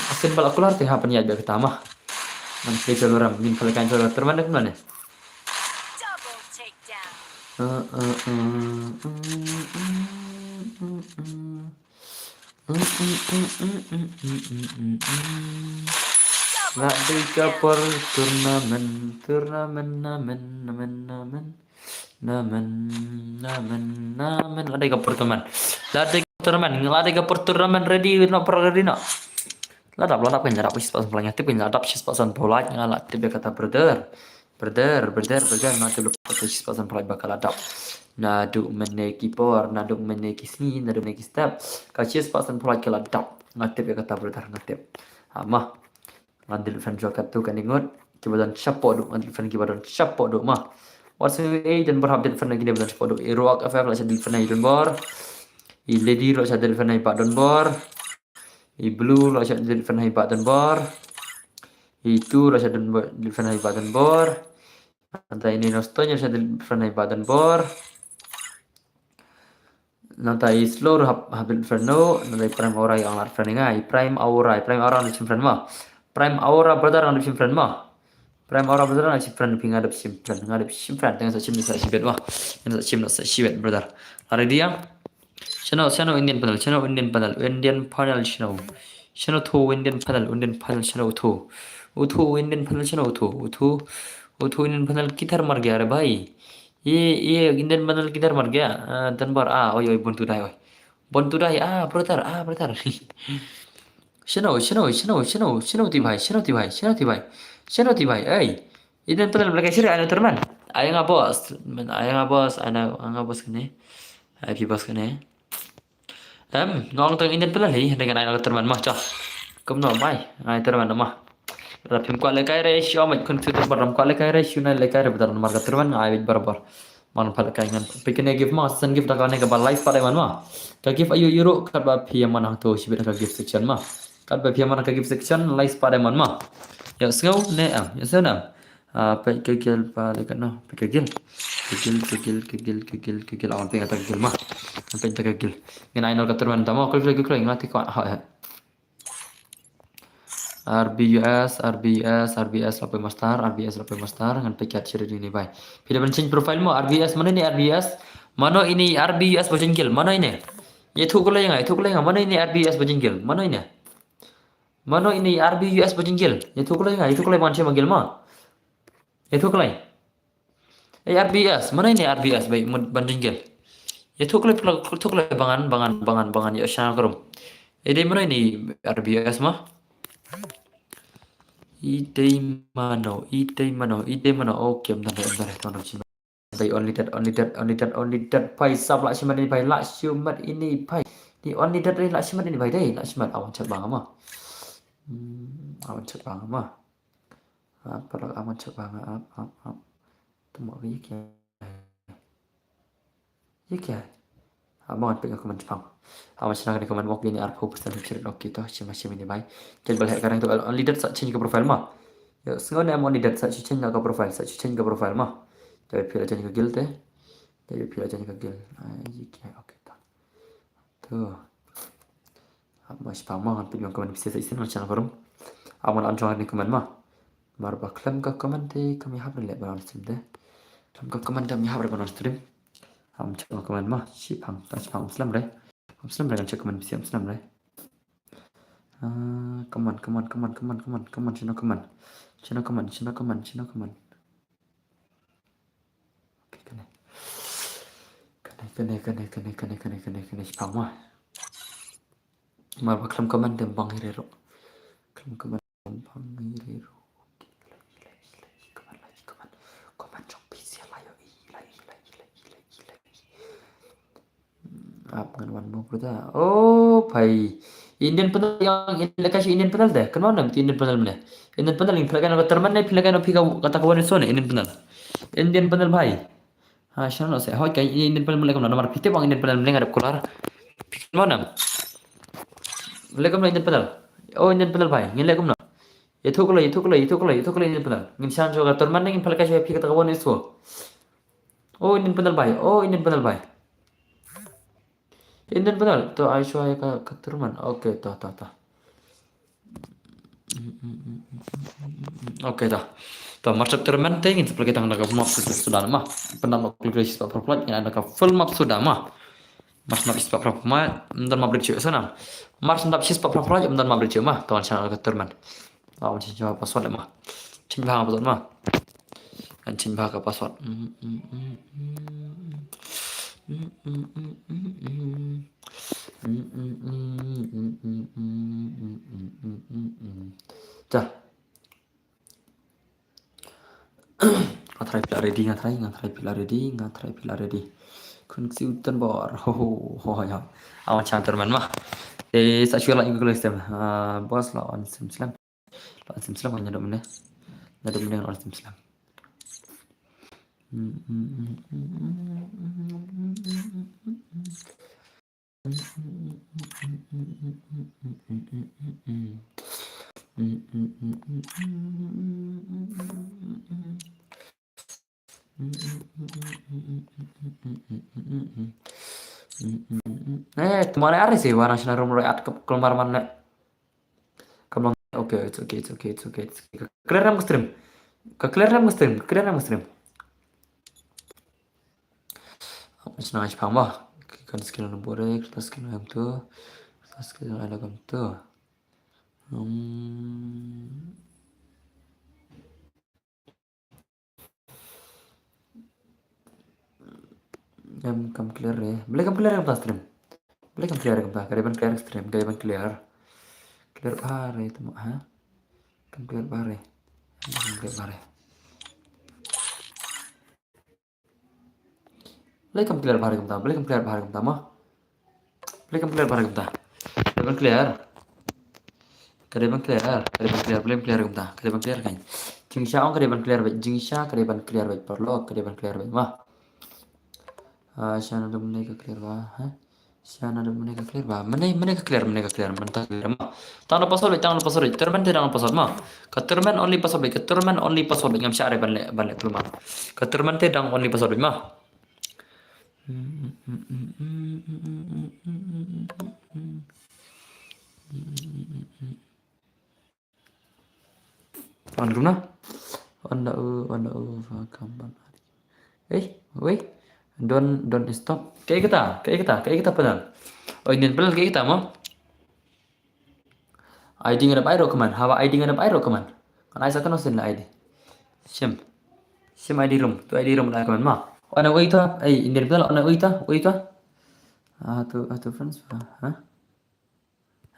masin bal aku lara teh haban ya kita mah man clean lorang min kalekan lorang terman mana Double takedown. Lagi kapor turnamen lagi kapor turnamen ready no ladap kan jarap sih pas pelangnya tip ladap sih pasan bola ngalat tip kata brother Brother, nanti lupa kasih pasang pulai bakal ada. Naduk meneki por, naduk meneki sini, naduk meneki step. Kasih pasang pulai kalau ada. Ngatip ya kata brother, ngatip. Mah, ngantil fan jokat tu kan ingat. Kibadan siapa duk, ngantil fan kibadan siapa duk mah. What's dan berhab dan fan lagi dia badan siapa duk. Iruak afaf lah sadil fan dan bor. I lady lo sadil fan pak dan bor. I blue lo sadil fan pak dan bor. Itu lo sadil fan pak dan bor. Nanta ini nostonya saya dari badan bor. Nanta slow habil ferno. Nanta prime aura yang lar ferninga. Prime aura lucim fren mah. Prime aura brother lucim fren mah. Prime aura brother lucim fren pinga ada sim fren dengan sa sim sa sibet mah. Dengan sa sim sa sibet brother. Hari dia. Channel Indian panel channel to Indian panel channel to. Uthu Indian panel channel to. Uthu Indian panel किधर मर गया रे भाई ये Indian panel किधर मर गया तनबर ओय buntu dai brother Shino ti bhai Indian panel mereka sih ada teman ayo nga bos ana bos kene ayo bos kene ngong teng Indian panel hi dengan ayo teman mah cah kum no mai ayo teman mah Rapim kwa lekai re sio mai kun tu baram kwa lekai re sio na lekai re badar marga terban ai barabar man phal kai ngan pikene give ma san give daga ne ka ba life pare man ma ka give ayu euro ka ba phi man ha to shibe ka give section ma ka ba phi man ka give section life pare man ma ya sngau ne ya sana pe ke gel pa le ka no pe ke gel awan pe ka gel ma pe ka gel ngan ai no ka terban ta ma ko ngati ko ha RBS lapoy mastar ngan pekat ciri ini bay. Bila change profile mo RBS mana ini RBS? Mana ini RBS bajengkel? Mana ini? Ye thukul yang mana ini RBS bajengkel? Mana ini? Mana ini RBS bajengkel? Ye thukul yang manche manggil ma? Ye thukul RBS mana ini RBS bay bajengkel? Ye thukul bangan ya syang kerum. Ede mana ini RBS mah? Ide mano. Oke, bentar. Tolong sih. By only that. Pai sab lak simat ini pai lak simat ini pai. Ni only that lak simat ini pai deh. Lak simat awan cat bang mah. Apa lak awan cat bang Temu apa ya? Ya. Awan pengen komen Jepang. Awan senang komen walk ini arpo pesan cerita oke toh macam ini bai. Jadi balik sekarang tu only that sak change ke profile mah. Ya, sengaja am only that sak change ke profile mah. Jadi pilih aja ke guild teh. Oke toh. Tuh. Apa sih pamah hampir yang komen bisa isi macam forum. Awan anjong ni komen mah. Marba klaim ke komen teh kami habis lihat balan stream teh. Klaim ke komen kami habis balan stream. Am cek komen mah sipang Muslim deh. Muslim dengan cek komen bisa Muslim deh. Komen. Cina komen. Oke, kene sipang mah. Marba klaim komen dem bang hirero. Komen jong bisa layo Apa kan one more brother. Oh, भाई Indian panel yang kasih Indian panel deh. Kenapa namanya Indian panel mana? Indian panel yang pelakan apa terman nih pelakan apa kata kawan itu nih Indian panel भाई. Siapa sih? Hoi kayak Indian panel mulai kemana? Nomor PT bang Indian panel mulai ngadap keluar. Mana? Mulai kemana Indian panel? Oh Indian panel भाई. Ngilai kemana? Itu kalau Indian panel. Ngin siapa juga terman nih pelakan siapa kata kawan itu. Oh Indian panel भाई. Indian panel tuh Aisyah ke Turman. Oke, toh. Oke, toh. Tuh masuk Turman teh ingin seperti kita nak map sudah mah. Pernah klik siswa perplat yang ada full map sudah mah. Mas map siswa perplat bentar map bericau sana. Mas map siswa perplat bentar map bericau mah. Tuan channel ke Turman. Macam coba password mah. Coba password mah. Kan coba ke password. Dah. ngatrai pila ready ngatrai pila ready kun siutan bor ho ya awan chanter man mah sa lagi gue stem bos lawan sim slam hanya ada meneh lawan sim slam Kemarin ada sih warna sinar rumah at kelemar mana kemang oke it's okay clear ram stream macam nangis paham bah kan skill nomor kita skill yang tu kita skill ada kam tu kam clear ya boleh kam clear kam stream boleh kam clear kam kariban clear stream kariban clear bare itu mah ha kam clear bare boleh kam clear bare kam boleh kam clear bare kam mah boleh kam clear bare kam kariban clear boleh clear kam kariban clear kan jingsha kariban clear baik jingsha kariban clear baik perlo kariban clear baik mah Sian ada menai ke clear bah, ha? Sian ada menai ke clear bah, menai ke clear, mentah clear mah. Tangan password, termen tidak password mah. Ketermen only password, ngam syare balik keluar. Ketermen tidak only password mah. Wan guna? Anda kapan hari? Wait. Don't stop. Kayak kita pedal. Oh ini pedal kayak kita mau. ID ngadap air keman. Hawa ID ngadap air keman. Kan Aisyah kan usin lah ID. Sim ID room. Tu ID room lah keman mah. Ana wait tu. Indian pedal. Ana wait tu. Tu friends. Hah?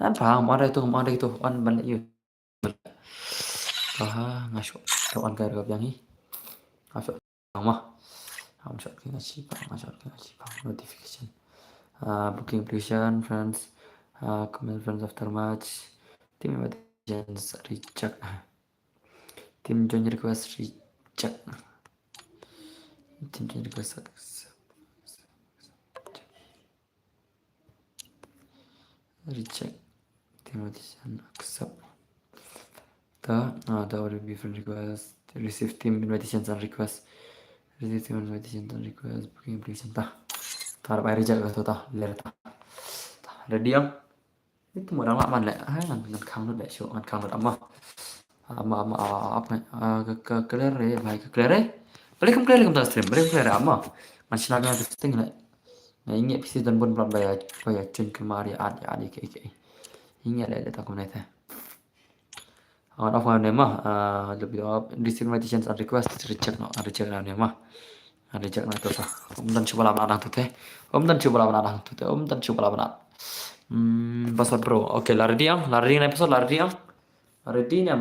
Paham ada itu. On balik you. Ngasuk. Tuan kaya kau yang ni. Ngasuk. Mah. Shot notification booking application friends comment friends after match team invitations reject team join request reject team invitation accept the already friend request receive team invitations and request receive invitation and request booking application tar bayar reject tu ler ready yang itu modal mak man lek ngan kang nu dek show ngan kang nu amma apa ke clear baik ke clear boleh kam clear kam stream boleh clear amma masih lagi ada setting lek nah ingat pisi dan pun bayar cun kemari adi ke ingat lek tak kom neta on off on mah lebih receive invitations and request reject na mah reject na tu sah dan coba lawan tu teh password bro oke lari diam episode lari diam episode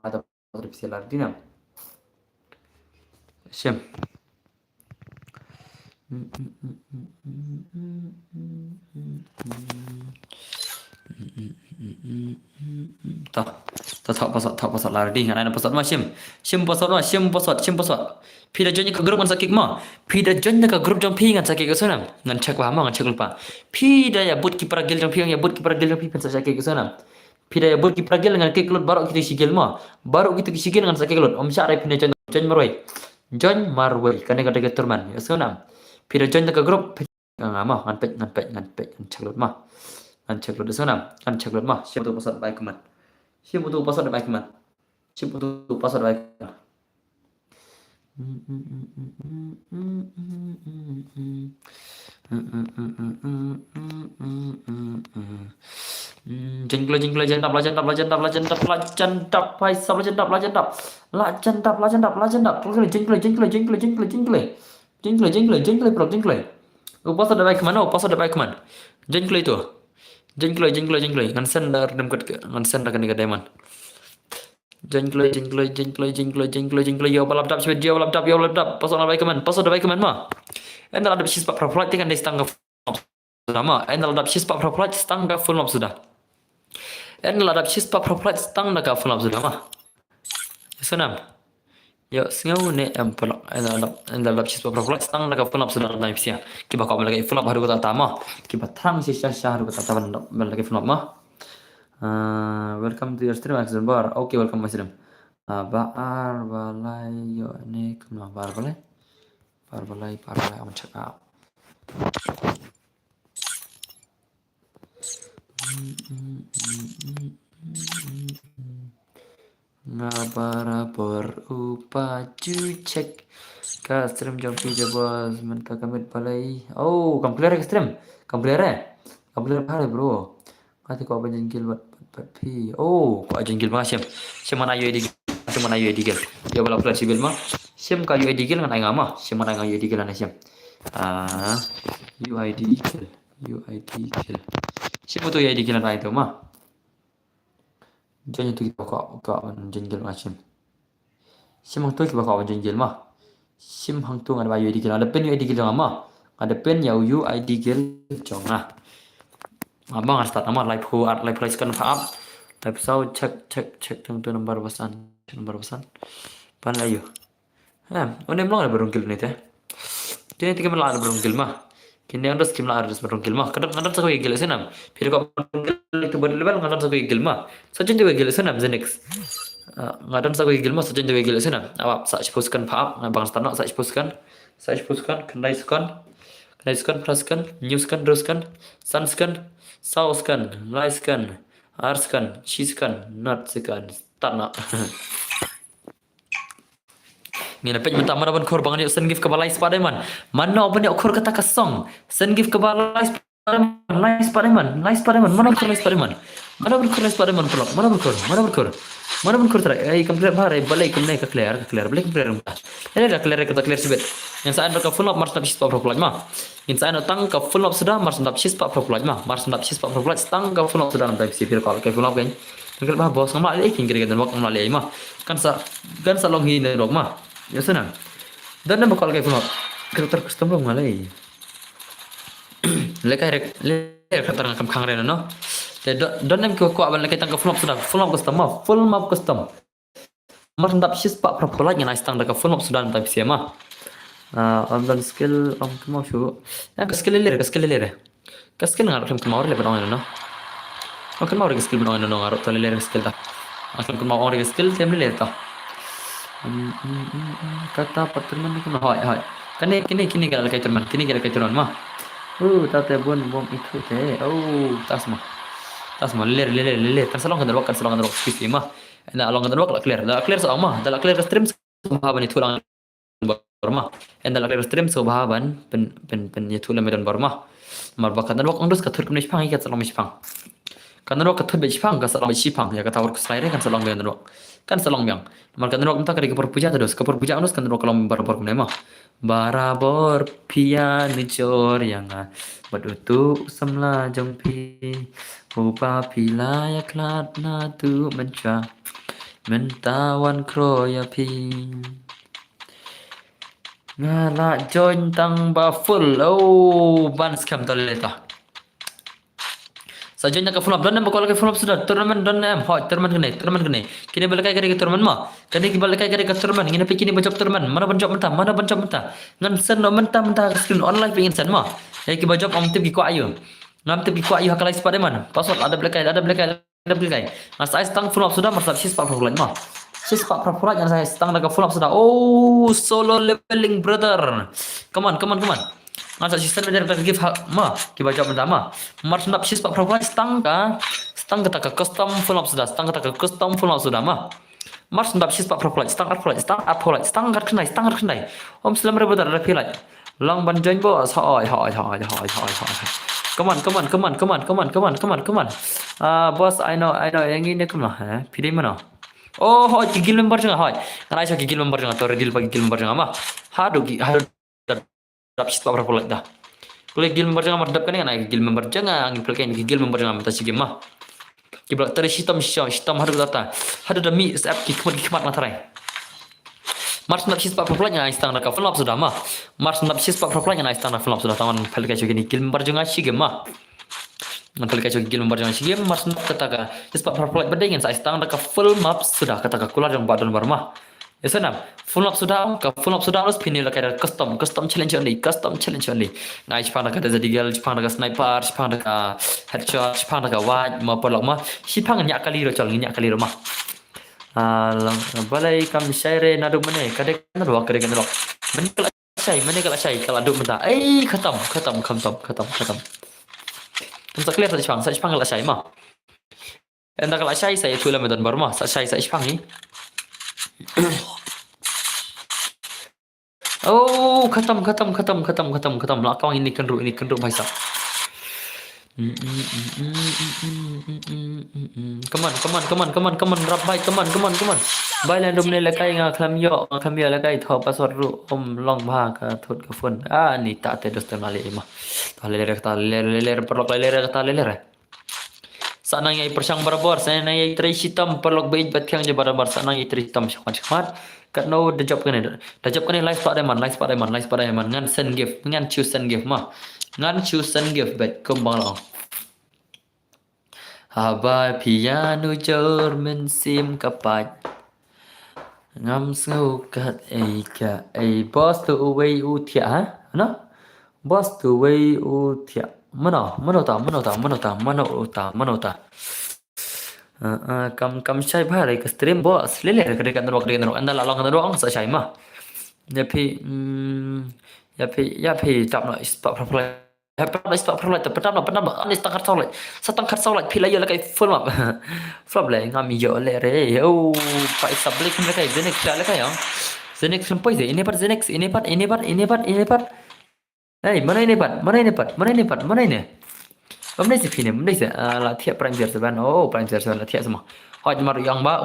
ada episode lari diam sim tak password lari di ngana password mah sim password pida join ke grup ngan sakik mah pida join ke grup jong pi ngan sakik kesanam ngan cek wah ngan cek lupa pida ya but kiper gil jong pi pensa sakik kesanam pida ya but kiper gil ngan kik lut baru kita sigil mah baru kita sigil ngan sakik lut om syare pina join marwai kan kata keturman kesanam pida join ke grup ngamah ngan pek cek lut mah ngan cek lut kesanam kan cek lut mah siapa tu password baik man siapa tu password baik jengkel jentap jengkel ngan sender dem kat ngan sender kan diamond Jengklo, yo balap dap, yo balap dap, pasal apa keman mah. Enda ada bisnis pak profit kan dari stangga sama. Enda ada bisnis pak profit stangga full map sudah. Enda ada bisnis pak profit stangga ka full map sudah mah. Senam. Yo sengau ne empelok. Enda ada bisnis pak profit stangga ka full map sudah na ipsia. Kiba kau lagi full map haru kata tama. Kiba thang si syah haru kata taman lagi full map mah. Welcome to your stream Action Bar. Okay, welcome my stream. Baar balai yo ini kemana baar balai I'm check out. Ngabara berupaju cek ka stream jam 3 bos mentah kamit balai. Oh, kamplir stream. Kamplir balai bro. Kati ko apa jengkil buat pi. Oh, ko jengkil ma syem. Syem mana ayo digil. Syem mana ayo digil. Ya bala plus sibil ma. Syem ka ayo digil ngan ai ngama. Syem mana ayo digil ana syem. UID digil. Syem tu UID digil ana itu ma. Jangan tu kita ko jengkil ma syem. Syem tu kita ko jengkil ma. Syem hang tu ngan ayo digil. Ada pen UID digil ngama. Ada pen ya UID digil jonga. Abang harus start nama live price kan up live sau cek tentu nomor pesan pan ayo one belum ada berungkil nih teh jadi tiga malah ada berungkil mah kini ada skim lah ada berungkil mah kadang saya gila senam pilih kau berungkil itu berlevel kadang saya gila mah saja juga gila senam the next kadang saya gila mah saja juga gila senam awak saya postkan up abang start nak saya postkan kendaikan pluskan newskan teruskan sunskan sauskan, laiskan, arskan, cheesekan, nutskan, tanah. Ngina pej minta mana ban kor bangan yuk sen give ke balai Spiderman. Mana ban yuk kor kata kesong. Sen give ke balai Spiderman. Mana ban kor Spiderman pulak. Mana ban kor terai. Complete bahare balai kemne ke clear balai clear rumah. Ini dah clear sibet. Yang saya nak full up mars nak sispa propulaj mah. Yang saya nak tang ke full up sudah mars nak sispa propulaj mah. Mars nak sispa propulaj tang ke full up sudah nak sipir kalau ke full up kan. Kalau bah bos ngamal lagi kira dan waktu ngamal lagi mah. Kan sa long hin dok mah. Ya senang. Dan nak bakal ke full up. Karakter custom long ngalai. Lekai karakter ngam kang rena no. Dan nem ko aban lekai tang ke full up sudah. Full map custom. Mars nak sispa propulaj yang nice tang ke full up sudah nak sipir mah. Amdan skill mau show. Ke skill lere. Ke skill ngarap mau le banong no. Akan mau skill banong no ngarap tole lere skill ta. Akan mau orang skill tem lere ta. Kata pertemuan ni kena hai. Kini kalau kai teman mah. Tata bom itu teh. Tas mah lere. Kan salong kan dok skip mah. Nah along kan dok clear sama. Dah clear stream semua ban itu lang Burma. Enda la stream so bahaban pen yatula medan Burma. Mar bakat wak ondus katur kumne pang ikat salong pang. Kan wak katur be pang ka salong pang ya kata work slide kan salong medan wak. Kan salong yang. Mar kan wak mentak ke perpuja terus ke perpuja ondus kan wak kalom barabor kumne mah. Barabor pia nicor yang badutu samla jongpi. Upa pila ya klatna tu menca. Mentawan kroya pi. Ngala join tang ba full ban scam toleta sa join ka full up dan bakal ka full up sudah tournament dan tournament kene kini balakai kare tournament mah kini balakai kare tournament ngina pikini bajop tournament mana bancop mentah ngan sen no mentah screen online pingin sen mah ya ki bajop om tip ki ko ayo ngam tip ki ko ayo hakalai Spiderman password ada balakai mas saya tang full up sudah masa sis pak problem mah sis pak prapurat yang saya stang naga full up sudah. Solo leveling brother. Come on. Masa sistem dari give mah kita baca pertama. Mars nap sis pak prapurat stang kita ke custom full up sudah. Mah. Mars nap sis pak prapurat stang kenai. Om selam brother ada pilih. Long ban join bos. Hai. Come on. Boss I know yang ini kemana? Pilih mana? Gigil member jangan hoi. Karena saya gigil member jangan atau redil pagi gigil member jangan mah. Hado dap sih berapa pula dah. Kalau gigil member jangan merdap kan gigil member jangan ngipelkan gigil member jangan minta sige mah. Kibla teri hitam hadu data. Hadu demi sap ki kemat materai. Mars nap sis pak proplan yang istang nak film sudah mah. Mars nap sis pak proplan yang istang nak film sudah taman pelika gini gil memperjuang asyik mah. Pelika gil memperjuang asyik Mars nap katakan sis pak proplan berdengin saya istang nak film map sudah katakan kular yang badon barmah. Ya senam, full up sudah harus pinil lagi custom challenge only. Ngai Jepang nak ada jadi gel, Jepang nak sniper, Jepang nak headshot, Jepang nak wide, mau pelak mah, Jepang nyak kali mah. Balai kam syair nadu mana? Kadek nadu. Mana kalau kalau adu mentah. Khatam. Tentu clear tadi Jepang kalau syai mah. Entah kalau syai saya tulah medan baru mah. Syai Jepang ni. Oh, khatam. Lakang ini kendruk baisa. Come on, Rabbai, come on. Baila dum le lakai nga klam yo lakai tho pasword ru long bha ka thot ka phone. Ni ta te dos temali ma. Ta le perlok le. Sana ngai persang barabor, sana ngai tri hitam perlok bait bat khang je barabar, sana ngai tri hitam shmat. Kat no the job kene live spot diamond ngan send gift ngan choose send gift bet kumbang long. Haba piano German sim kapat ngam snukat boss to away utia ha no boss to away utia mana kam syai bhai ke stream boss lele ke derok anda lalong derok sa syai mah ya pi tap no spot proper Pertama, ni setang kat solat pilih ya lekai full map. Flop le ngami yo le re. Oh, pak sablik lekai Zenex lekai yang. Zenex sampai ini part. Mana ini part? Mana ini? Hôm nay thì là thiệp prime giờ seven. Oh, prime giờ seven là thiệp semua. Hoi maru yang ba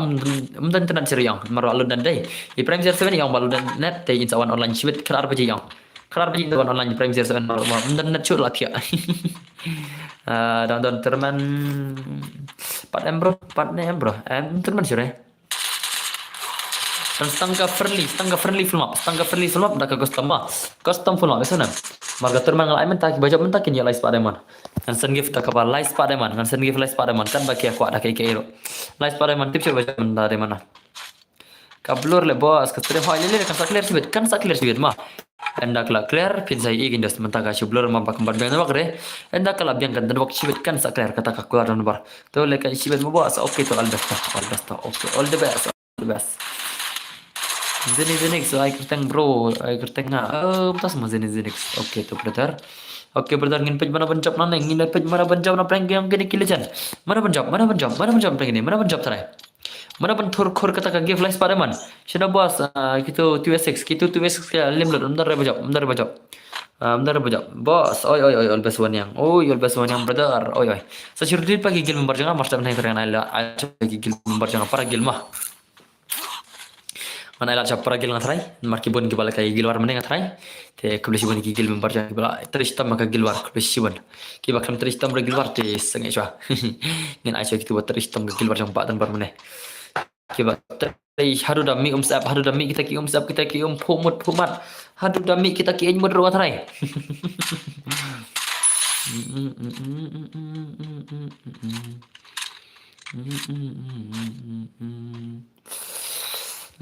dan tenan seriang maru alun dan dai. Di prime giờ seven yang balu dan net te insawan online shibit kelar baji yang. Kelar baji dengan online prime giờ seven maru dan net chur lah thiệp. Dan teman part em bro. Em teman sure. Dan stangga friendly film up dah ke custom film up sana. Marga teman ngalai mentah baca mentah kini live Spiderman. Ngan sen gift tak apa live Spiderman kan bagi aku ada kayak iro. Live Spiderman tips baca mentah dari mana. Kablur le bos kestrem hoi le kan sa clear sibit mah. Enda kala clear pin sai igin dos mentah ka blur mampak kembar dengan wakre. Enda kala biang kan wak sibit kan sa clear kata ka keluar dan bar. Tu le kan sibit mo bos okay to all the best. Zenix, I kerteng bro, I kerteng tas semua Zenix. Oke tuh brother. Oke brother ngin pej mana pencap nana ngin pej mana pencap na prank yang kini kilejan. Mana pencap prank ini. Mana pencap tarai. Mana pen khor kata ka give live Spiderman. Sudah bos gitu 2x ya limlot umdar bajak. Bos, oi all best one yang. All best one yang brother. Oi. Sa syurdil pagi gil membar jangan mas tak nai ala pagi gil membar jangan para gil mah. Mana elat capra gil ngatrai, markibon kibala kai gilwar mana ngatrai, te kubli sibon gil membar jangan kibala teristam maka gilwar kubli sibon, kibak kem teristam gilwar te sengai cua, ngin aisyah gitu buat teristam gilwar jangan pak dan bar mana, kibak teri hadu dami kita ki pumat, hadu dami kita ki enmud ro ngatrai.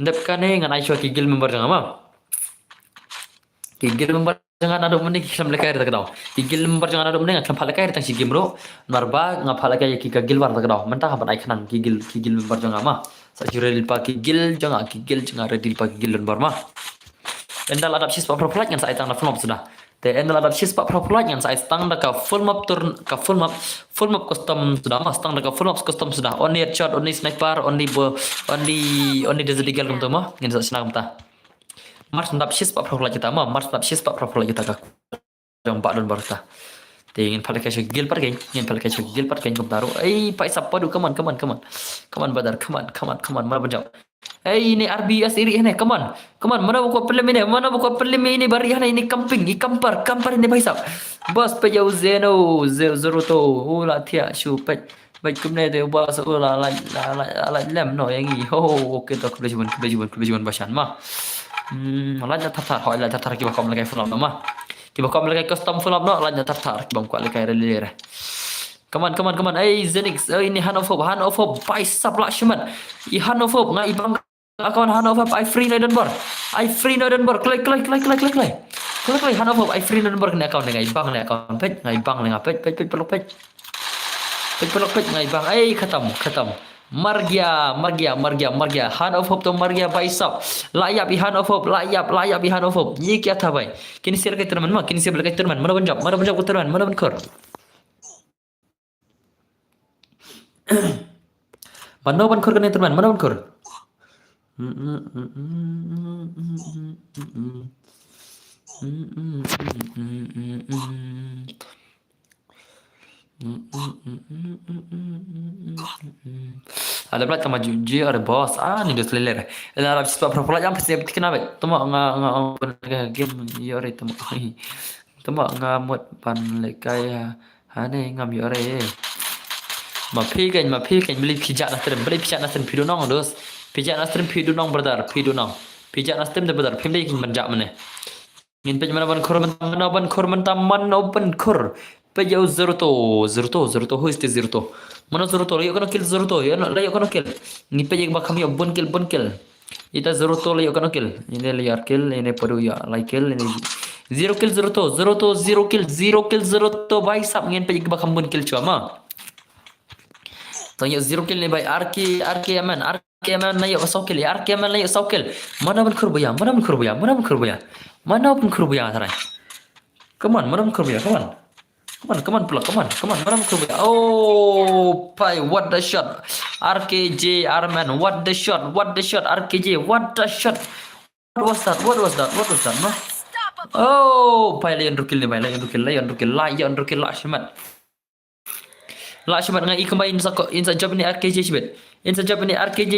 Ndep kane ngan Aisyah kigil membar jangan mah. Kigil membar jangan ada mending kisam lekai tak tahu. Kigil membar jangan ada mending kisam lekai tang si gimro. Marba ngapa lekai kigil war tak tahu. Mentah apa ikanan kigil membar jangan mah. Sa jurel pa kigil jangan redil pa kigil lembar mah. Endal adap sis pa proplat ngan sa itang na film sudah. Te endal adap sis pa proplat ngan sa itang da ka full map custom sudah mas tang da ka full map custom sudah. Only headshot, only sniper, only desert eagle kum mah ngan sa senang ta. Mars ndap sis pa proplat kita ka jam 4 don barta. Te ingin pakai gil par kum taruh. Pak sappa du come on badar come on mana banjau. Ini RBS iri ini, come on, mana buka film ini bari ini camping, kampar ini baisap. Bos pe jauh zero to, ula tia shu pe Baik kumne te ba sa la lem no yang i ho okay to kebelajuan basan mah la tar ho la tar ki ba kom la kai fulam mah ki ba kom la kai custom fulam no la tar ki bang kwa la kai relere Come on. Hey, Zenix. Ini Hanofop. Bicep Lakshman. I Hanofop. Ngai bang akaun Hanofop. I free Noidenborg. Klik. Hanofop. I free Noidenborg ni akaun ngai bang ni akaun page. Ngai bang ni page. Peluk page. Page ngai bang. Hey, khatam. Margia. Hanofop to Margia Bicep. Layap i Hanofop. Ye kya tha bhai? Kini share kai teman ma. Kini share kai teman. Mana banjab ko teman. Mana bankor. Mana bankor kan teman? Mana bankor? Ada pula sama jujur ada bos. Ni dos leler. Ela Arab sebab proper jam pasti kenapa? Tama nga game yore tama. Tama nga mot pan lekai hane ngam yore. Ma pikan beli pijak nastem pidu nong dos. Pijak nastem pidu nong brother, pidu nong. Pijak nastem de brother, pimde kin menjak mene. Ngin pej mana ban khor. Pejau zerto who is the zerto? Mana zerto? Layo kono kill zerto. Layo kono kill. Ngi pej ba kami bon kill. Ita zerto layo kono kill. Ini layar kill, ini pedu ya like kill, ini zero kill zerto bicep ngin pej ba kam bon kill cuma. Tanya zero kill ni by RK man nayo sokil RK man nayo sokil mana pun kurbuya tarai come on mana pun kurbuya come on pull come on mana pun kurbuya oh pai what the shot RKJ Arman what the shot RKJ what the shot what was that no Unstoppable. oh pai layan rukil Lakshman ngai kembali insa job ni RKJ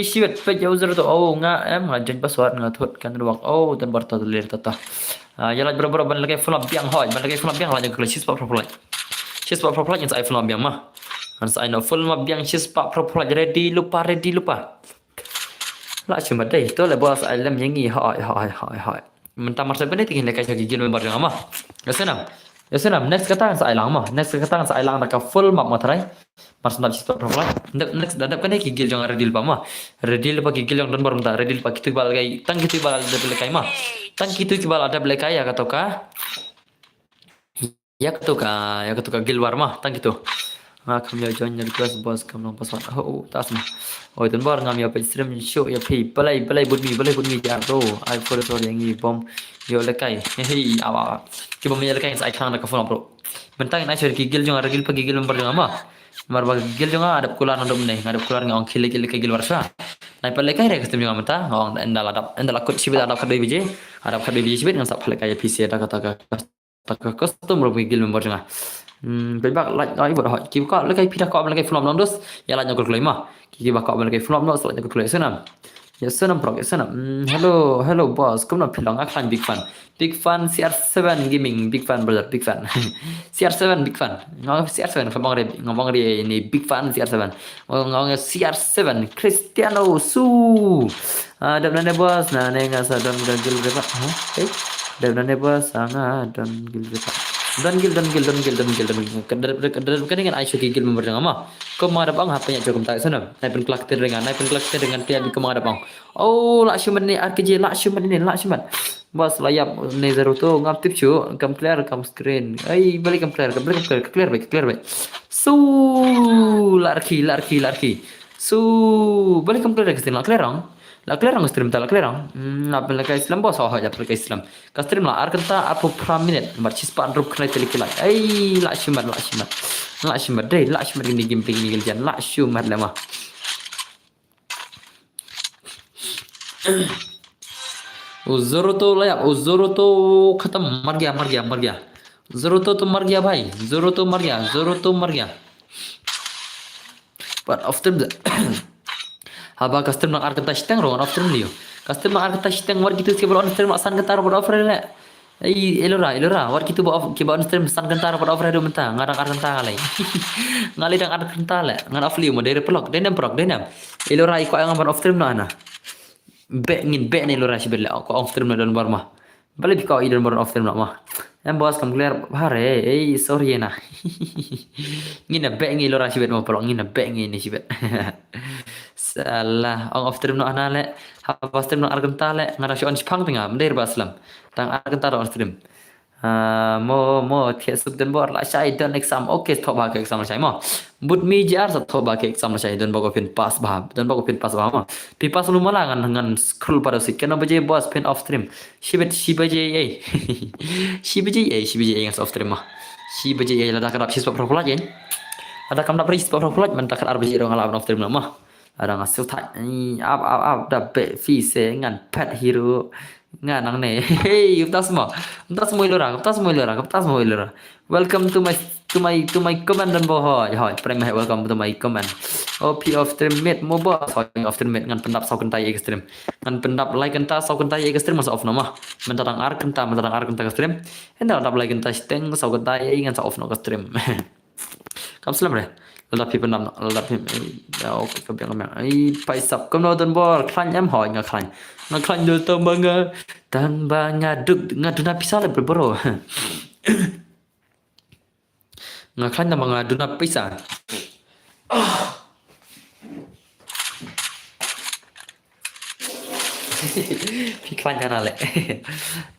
shibet pe jauh zero to oh nga ngajen password nga thot kan ruak oh tan barta to ler tata yala berapa ban lakai flop biang hoi ban lakai flop biang la jeng kelas sispa proply insa I flop biang mah kan sa no full map biang sispa proply ready lupa Lakshman dai to le bos alam yangi hoi mentah marsa bene tingin lakai jagi gil member yang mah Yasenam next kata sa ailang naka full map matrai mas nab sispa proply next dadap kan gigil jang redil pa ma redil pa gigil jang don barum ta redil pa kitu bal gai tang kitu bal ada belekai ma tang kitu bal ada belekai ya katoka gilwar ma tang kitu kami join your class boss kam nong password oh tas ma oh ton bar ngam ya pe stream show ya pi balai bud mi jar do I for sorry yang bom yo lekai hei awa ki bom ya lekai sai khang na ka phone bro mentang na share gigil jong argil pa gigil member jong ma mar ba gigil jong adap kular ndom ne ngadap kular ngong khile ke gilwar sa nai pa lekai re custom jong menta ngong endal akut sibit adap khadai bije sibit ngam sa lekai PC ada kata custom ro gigil member jong Bebak like buat hot. Kita kau lagi pindah kau lagi film dos. Ya lah nyokol kelima. Kita bakal lagi film dos. Lagi nyokol kelima senam. Ya senam prok senam. Hello boss. Kamu nak bilang aku big fan CR7 gaming big fan brother big fan. CR7 big fan. Ngomong CR7 ngomong dia ini big fan CR7. Ngomong CR7 Cristiano Su. Ada mana bos? Nah nengas dan gil berapa? Dan bos sangat dan gil berapa? Dan gil kan dengan Aisyah gil member dengan ama kau menghadap ang hapanya cukup tak sana naik klakter dengan tiap ke menghadap ang oh Lakshman ni RKJ Lakshman bos layap Nezero tu ngap tip cu kam clear kam screen balik kam clear baik su larki su balik kam clear la clear ang stream ta la clear ang na pelaka Islam bos ha pelaka Islam ka stream la arkanta apu pram minute marchis pan rup kena telikila Lakshman dai Lakshman ini game play ni jan Lakshman lama Uzuru to khatam mar gaya Zuru to mar gaya bhai Zuru to mar gaya but after the Haba custom nak arkata steng ro after liyo custom nak arkata steng war gitu sih belum stream asan ketar ber offer le Elora. Wat kita bawa on stream stan kentar pada offer do mentang ngarang kentar lai. Ngali dang ar kentar le. Ngan off liu mo dari pelok denam. Elora iko ang on off stream na ana. Be ni elora sibel ko off stream na don bar mah. Balik kau idon bar off stream na mah. Em bos kam clear hare sorry na. Ngina be ngi elora sibel mo pelok ngina be ngi ni sibel. Salah ang off stream na ana le. Hapa stream na ar kentar le ngara si on sipang tengah mendir baslam. Tang ar kentar on stream. Mo thiệt sụp đơn bor lại sai đơn exam okay thọ ba cái exam là sai mà but mi jar sa thọ ba cái exam là sai đơn bao pin pass ba đơn bao pin pass ba mà pi pass lu mala ngan scroll pada sik kana baje boss pin off stream si baje ai si baje ngan off stream mah si baje ai la kadap si pro pula jen ada kam dap ris pro pula man tak ar baje rong ala off stream mah ada ngasil thai up da be fi se ngan pet hero ngan nang ne hey tas mo ilora welcome to my comment dan bohoy hoy prem welcome to my comment op of stream mate mo boss of stream mate ngan pendap sau kentai extreme ngan pendap like kenta sau kentai extreme mas off nama mentang ar kenta extreme enda dap like kenta steng sau kentai ngan sa off no extreme kam selam re lap pi pendam lap pi ya ok kebiang ai pai sap kom no dan bor klan em hoy ngaklan do tan banga ngadu na pisah le berboro ngaklan na ngadu na pisah Piklan kana le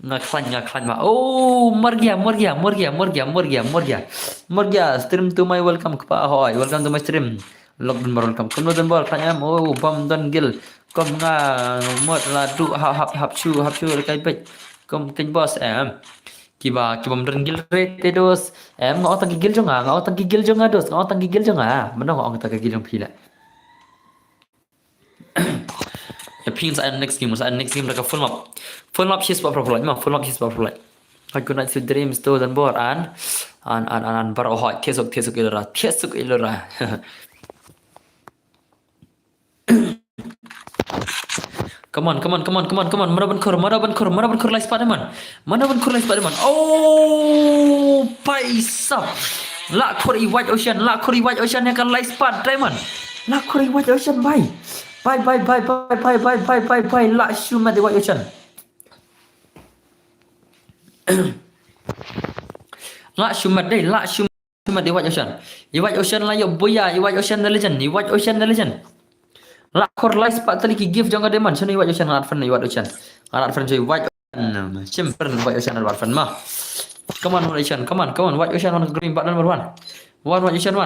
ngaklan ma oh morgia stream to my welcome kpa hoy welcome to my stream lockdown baron kam kono dan bol kanya oh bom dan gil kom nga mod la du hap chu le kai bet kom tin boss em kiba bom dan gil rete dos em ngau tang gigil jonga dos ngau tang gigil jonga mano ngau tang gigil jong pila ya ping sa next game mereka full map shis pa pro ma full map shis pa pro I could not see dreams to dan bor an bar hoy tesuk ilora Come on. Mana ban khur lai Spiderman. Oh, paisa. La khuri white ocean yang kan lai Spiderman. La khuri white ocean bye. La shuma di white ocean. La shuma di white ocean. I white ocean la yo boya, I white ocean the legend. La khor lai spat tali ki give jangan deman sini white ocean alat friend white ocean white simper white ocean alat friend mah come on white ocean one green button number one white ocean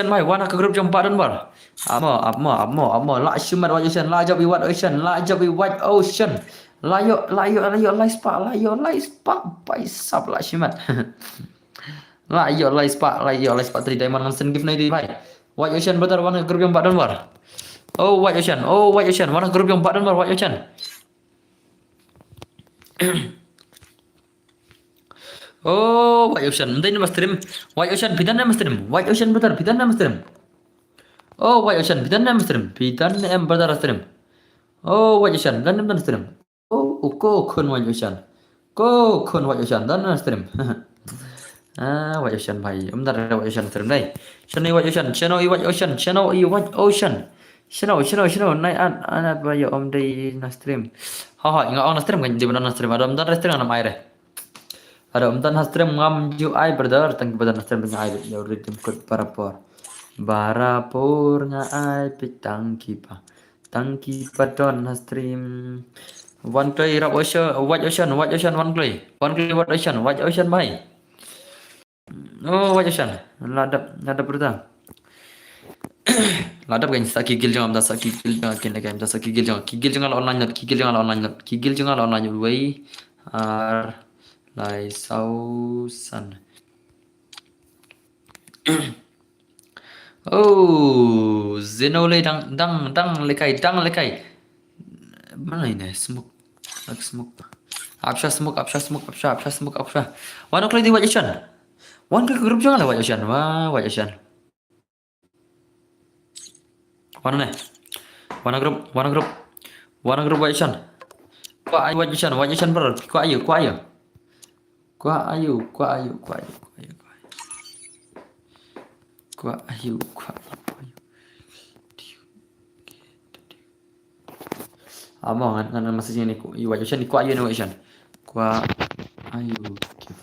mai one ke group jam button bar amo la shumat white ocean la jabi white ocean la yo lai spat pai sap la shumat la yo lai spat tali diamond ngan give nai di bai white ocean betar one ke group jam button bar Oh white ocean, mana grup yang badan white ocean. Oh white ocean, mending nama stream white ocean bidan nama stream betul bidan nama stream. Oh white ocean bidan nama stream betul stream. Oh white ocean dan nama stream. Oh kon white ocean dan nama stream. White ocean bhai, bentar white ocean stream đây. Channel white ocean. Shino naik anak bayo om di na stream. Enggak on stream kan di mana stream ada om dan stream nama air. Ada om dan stream ngam ju ai brother tang badan stream dengan air ya udah jemput barapur nga ai pitang kipa. Tangki padon na stream. One play rap ocean white ocean one play white ocean bhai. Oh white ocean ladap brother. Ladap kan kigil jangan online way ar lai sausan. Oh zenole dang lekai mana ini smoke apsha one kali di white ocean one kali grup jangan white ocean white ocean Warna grup white ocean. White ocean ber. Kau ayo. Kwa ayu, kwa ayu, kwa ayu, kwa ayu, kwa ayu, kwa ayu. Amo ngan masih ni ku iwa ni kwa ayu ni wa Kwa ayu give.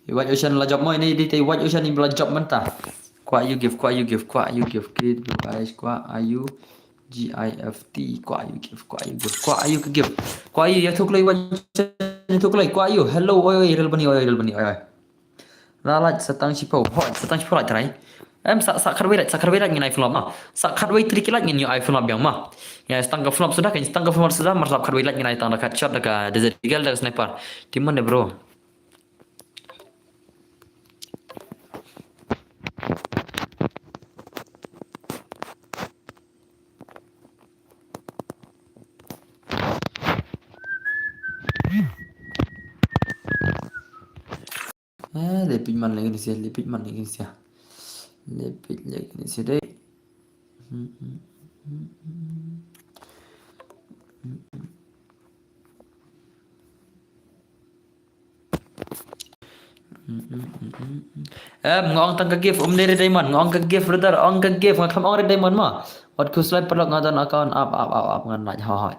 Iwa la job mo ini di iwa ni bela job mentah. Kwa ayu give, kwa ayu give, kwa ayu give. Kid guys, kwa ayu GIFT, kwa ayu give, kwa ayu give, kwa ayu give. Kwa ayu ya thuk lai wa thuk lai kwa ayu. Hello oi real bani oi. Lalat setang cipo, setang cipo lại trái. Em sakar wait ngin iPhone ma. Sakar wait tri kilat ngin iPhone biang ma. Ya setang flop sudah kan setang flop sudah marsap kar wait ngin tang dekat shot dekat desert eagle dekat sniper. Timun deh bro. Lepit man lagi ni sih, lepit man lagi ni sih. Lepit lagi ni sih deh. Ngong tang ka gift dari diamond, ngong ka gift brother, ngong ka gift ngam ong dari diamond ma. Wat ku slide perlok ngadan account up ngan naj ha.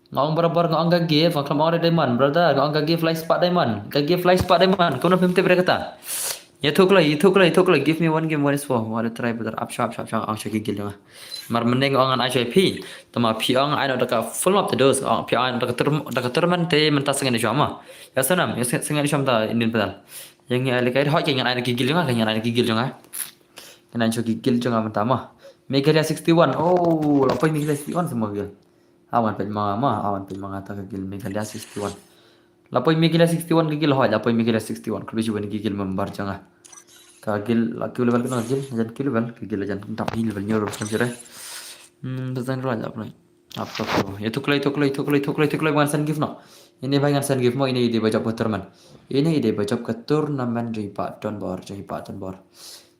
Ngong barabar ngong ka gift ngam ong dari diamond brother, ngong ka gift like spot diamond, ka gift like spot diamond. Kau nak pimte berkata. Ya thuk lagi, give me one game one is for. What try brother up sharp ang shaki gil nga. Mar mending ong an IP. Tama pi ong ai nak full up the dose, ong pi ai nak terman te mentas dengan jama. Ya sanam, ya sengan jam ta indin pedal. Yang ni ada kait hot yang ada gigil juga, yang ada gigil juga. Yang ada gigil juga pertama. Megalia 61. Oh, apa Megalia 61 semua gil. Awan pen tak gigil Megalia 61. Lapoi Megalia 61 gigil hot, lapoi Megalia 61. Kalau cuba ni gigil membar jangan. Kagil laki level kena gigil, jangan kill level, gigil jangan tak level nyor macam cere. Design rola apa ni? Apa tu? Itu klay wansan give no. Ini bagian san give mo ini ide bajak puterman. Ini ide bajak ke turnamen jadi paton bor.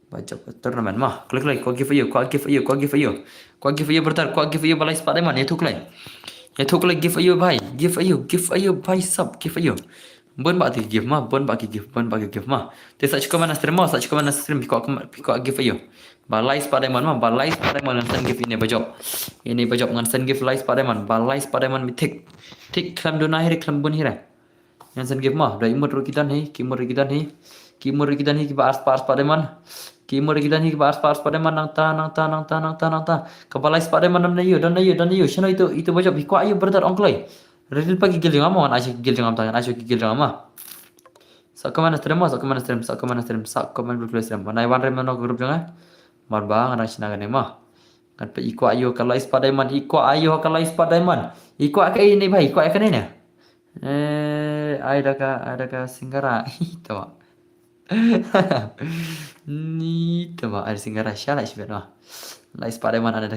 Bajak ke turnamen mah. Klik ko give you bertar, ko give you balai spade man itu klay. Itu klay give you bhai, give you bhai sub give you. Bon bak give mah. Te sach ko mana stream ko give you. Balai spade man mah, balai spade man san give ini bajak. Ini bajak ngan san give balai spade man mitik. Tik klam dona hiri klam bun hira. Yang san give mah, dah imut rukitan hi, kimur rukitan hi kiba ars pademan. Kimur rukitan hi kiba ars pademan nang ta. Kepala pademan dan nayu. Shano itu bajak biko ayu brother onklay. Redil pagi gil jang amon, asyik gil jang am tangan, asyik gil jang amah. Sak kemana stream. Mana wan rem no grup jang mar bang ana sinagan mah. Kan pe iko ayu kalau Spiderman, iko ayu kalau Spiderman. Iko akai ini bhai, iko akai ni. Ada ka singgara itu mah. Ni itu mah ada singgara syala sebenarnya. Lai Spiderman ada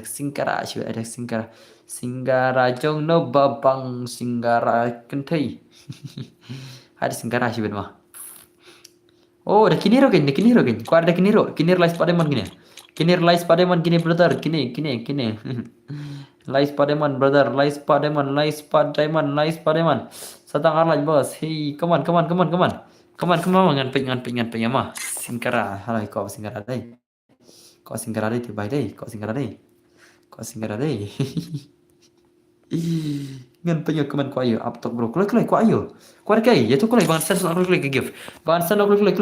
singgara jong no babang singgara kentai. Ada singgara sebenarnya. Oh, ada kiniro kan. Kau ada kiniro lai Spiderman gini. Kinir lai Spiderman gini brother, kini. Lai Spiderman brother, lai Spiderman. Satang arlaj bos. Hey, come on. Ngan pe mah. Singkara, halai kau singkara dai. Kau singkara dai tibai dai. Ngan pe kaman kau ayo up top bro. Klik kau ayo. Kau ada kai, ya tu klik bangan sen klik give. Bangan sen klik.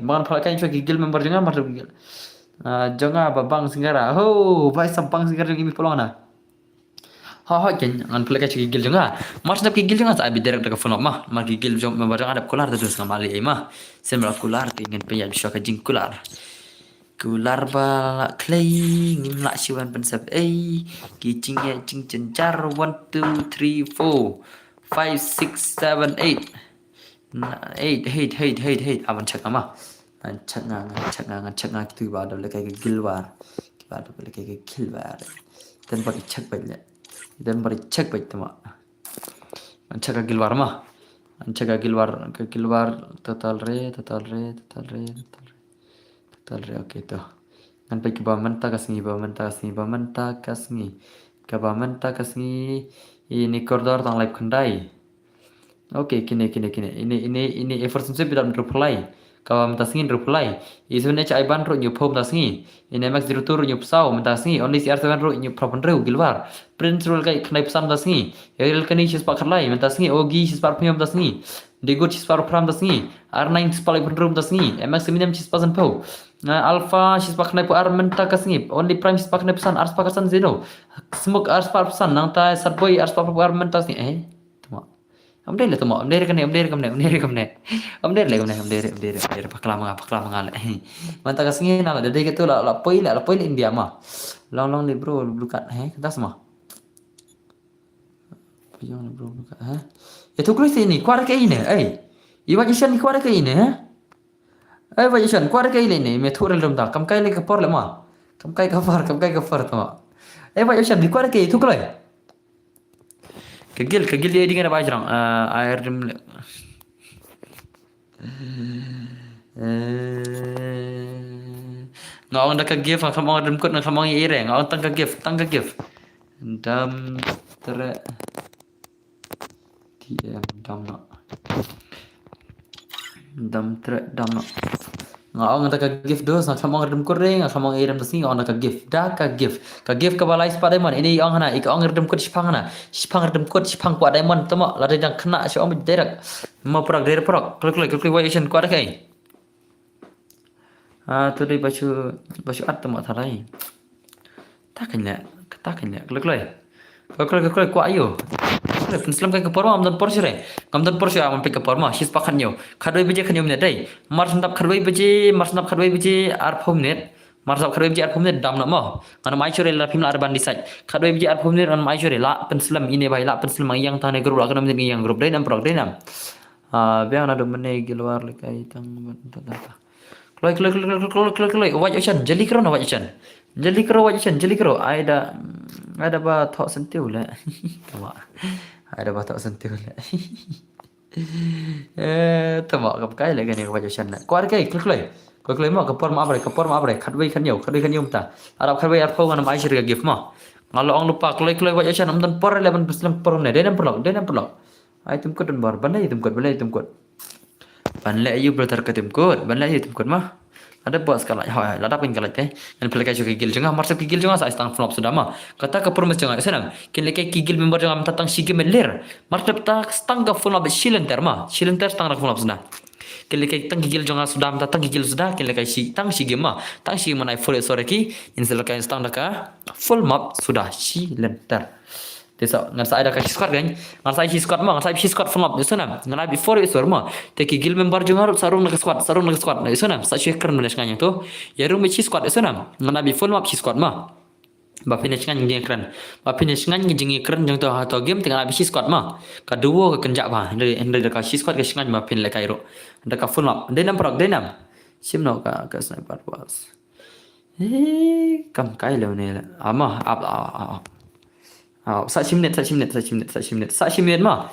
Bangan pakai cuci gigil member jangan mar gigil. Jangan babang singgara. Oh, baik sampang singgara gimi pulang na. Ha kan pelak gigil jangan. Mas nak gigil jangan saya bider dekat phone mah. Mar gigil jom member jangan ada kular terus ngamali mah. Sembra kular ingin penyan syaka jing kular. Kular bala clay ngimla siwan pensap kicing ya cing cencar 1 2 3 4 5 6 7 8 8 awan cak ama cak nga gitu bada le kayak gilwar dan bari cak baik tema cak gilwar mah cak gilwar total re Tali oke tuh. Ngan pai ke bawah mentah kasngi bawah mentah kasngi bawah mentah kasngi. Ke bawah mentah kasngi. Ini koridor tang live kendai. Oke, kini. Ini effortnya tidak reply. Kalau mentasngi reply. Isu cai ban ro nyup home tasngi. Ini max zero tur nyup sau mentasngi. Only CR7 ro nyup proper ro gilwar. Print rule kai kenai pesan tasngi. Yaril kani sis pak kerlai mentasngi. Ogi sis pak premium tasngi. Digo sis pak pram tasngi. R9 sis pak room tasngi. MX minimum sis pasan pau. Alpha sis pak kenai pu R menta kasngi. Only prime sis pak kenai pesan R pak pesan zero. Smoke R pak pesan nang tai sarboy R pak R menta tasngi. Tuma. Amdel le tuma amdel kamne pakla mangale manta kasngi na de gitu la poil India mah long ni bro bukan kita semua pujong ni bro bukan itu kulis ini kuara ke ini iwa jisan kuara ke ini iwa jisan kuara ke ini method dalam tak kam kai le kapor le ma kam kai kapar tuma iwa jisan di kuara ke itu kulai kegil dia dengan apa aja air dim ngawang dah kegif kamang dim kut kamang ire ngawang tang kegif dam tere dam no ngawang dah kegif dos kamang dim kuring kamang ire mesti ngawang dah kegif kegif ke balai pada man ini yang hana ik ang dim kut sipang dim kut sipang kuat diamond temo lada jang kena si om derek mau derek klik wajin kuat kai tu dei baju at temo thalai taknya klik kuat ayo Islam kai kapor ma amdan por sire kamdan por sire am pe kapor ma sis pakan yo khadoi beje khanyo mne dai mar sandap khadoi beje ar phom net mar sandap khadoi beje ar phom net dam na ma ana mai sure la phim la ar ban disai khadoi beje ar phom net an mai sure la penslam ine bai la penslam yang tane group la kanam yang group dai nam prog dai nam biang na do mene gilwar le kai tang data klik waj ocean jeli kro ada ba thok sentiu le ada ba thok sentiu le tamo kap kai le gani waj ocean na kwar kai klik ma kapor ma abre khatwei khanyo ta arab khatwei ar phau ngam ai shir ga gift ma ngalo ong lupa klik waj ocean amdan por le ban bislam por ne denam perlok ai tum kut bar ban tum kut ban le yu brother ka tum kut mah ada bos kalau lada pun kalau teh dan pelakai juga gigil jangan marsap gigil jangan saya stang flop sudah mah kata ke permis jangan senang kin lekai gigil member jangan tatang sige melir marsap tak stang ke flop silenter stang rak flop sudah kin lekai tang gigil jangan sudah tatang gigil sudah kin lekai tang sige mana full sore ki insel lekai stang dak full map sudah silenter Desa ngan saya ada kasih squad kan ngan saya squad full map itu nam ngan before itu mah teki gil member jangan sarung nak squad itu nam saya check kan menes kan tu ya room squad itu nam ngan full map squad mah ba finish kan jeng keren ba finish kan jeng keren jeng tu atau game tinggal habis squad mah kedua ke kenjak bah hendak kasih squad ke squad mah pin le kairo hendak full map denam sim no ka sniper was kam kai le ne ama up sak minit mah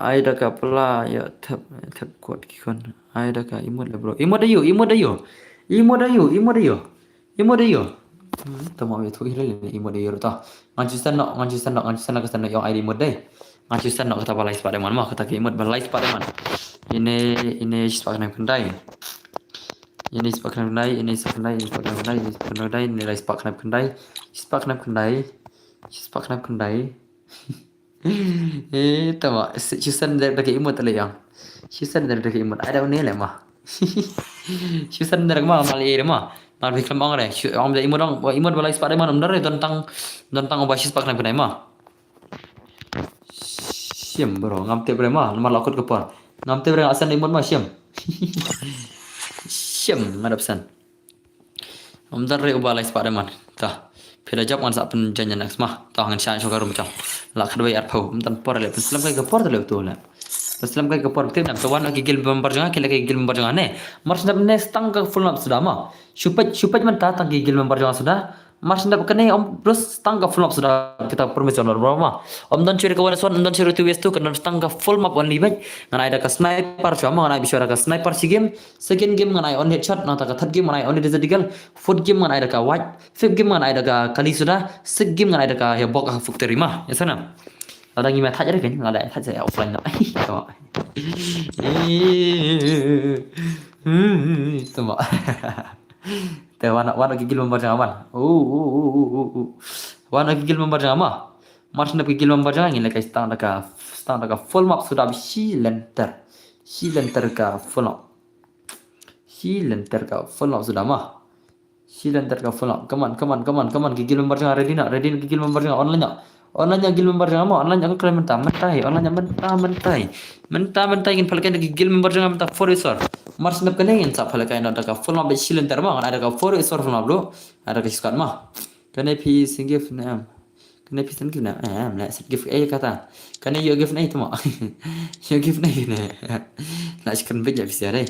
ai dah ka pula ya thap kuat kikon ai dah ka imut lah bro imut ayo tamo ya tu ile imut ayo ta ngancustan nak kesana yang ai imut dai ngancustan nak kata balai pada man mah kata imut balai pada man ini sepak nak kendai ini sepak nak kendai tama Susan dari imut le yang Susan dari imut ada ni le mah Susan dari mah mali mah mal fikam ang re am da imut balai pada man benar tentang obasis pak kendai mah siam bro ngamte bre mah mal lakut kepon ngamte bre asan imut mah siam ngadapsan am dar re balai pada man tah Pira jap ngan sak pen janjan nak semah tahu ngan syan shogaru macam la khadwai ar phau mtan por le islam kai kapor le tu la islam kai kapor tim nam tawan ki gil member jangan kile kai gil member jangan ne mars nam ne stang ka full map sudah ma syupat man ta tang ki gil member jangan sudah Mas ndap kene om terus tangga full map sudah kita permission berapa om don curi kawan swan don curi tu tu kena tangga full map only baik ngan ada ka sniper cuma ngan bisa ka sniper si game second game ngan on headshot nang ka third game ngan on digital fourth game ngan ada ka white fifth game ngan ada ka kali sudah sixth game ngan ada ka ya bok ka fuk terima ya sana ada ngima thaj ada kan ngan ada thaj saya offline dah itu mak Teh wana gigil membaca aman. Wana gigil membaca ama. Mas nak gigil membaca angin lekai stang daka full map sudah si lenter. Si lenter ka full map. Si lenter ka full map sudah mah. Si lenter ka full map. Come on gigil membaca ready nak gigil membaca online nak. Online gigil membaca ama online aku kalian mentai. Online mentai ingin palakan gigil membaca mentah for resort. Mars nap kene ingin sap palakan ada ka full map si lenter mah ada ka for resort full map bro. Ada ka squad mah. Kene pi singgif nam. Kene pi singgif nam. Nak singgif kata. Kene you give naik tu mah. You give naik kene. Nak chicken bejak bisa deh.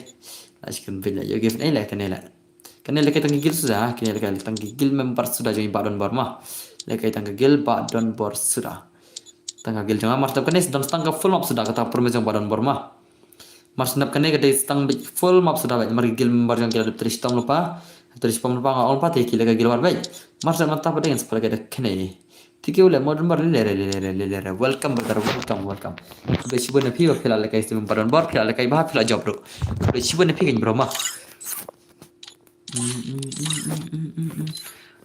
Nak chicken bejak you give naik lah kene lah. Kene lekai tang gigil sudah. Kene lekai tang gigil member sudah jadi badan bar mah. Lekai tang gigil badan bar sudah. Tang gigil jangan mars nap kene dan tang full map sudah kata permission badan bar mah. Mars nap kene kata tang full map sudah baik. Mari gigil member yang kita terus tang lupa. Terus pom lupa ngau lupa teki lekai gigil bar baik. Mars nap tapa dengan sepala kata kene. Tiki ule modern bar lere. Welcome brother welcome. Besi benda pi pila lekai istim badan bar pila lekai bah pila job bro. Besi benda pi kan bro mah.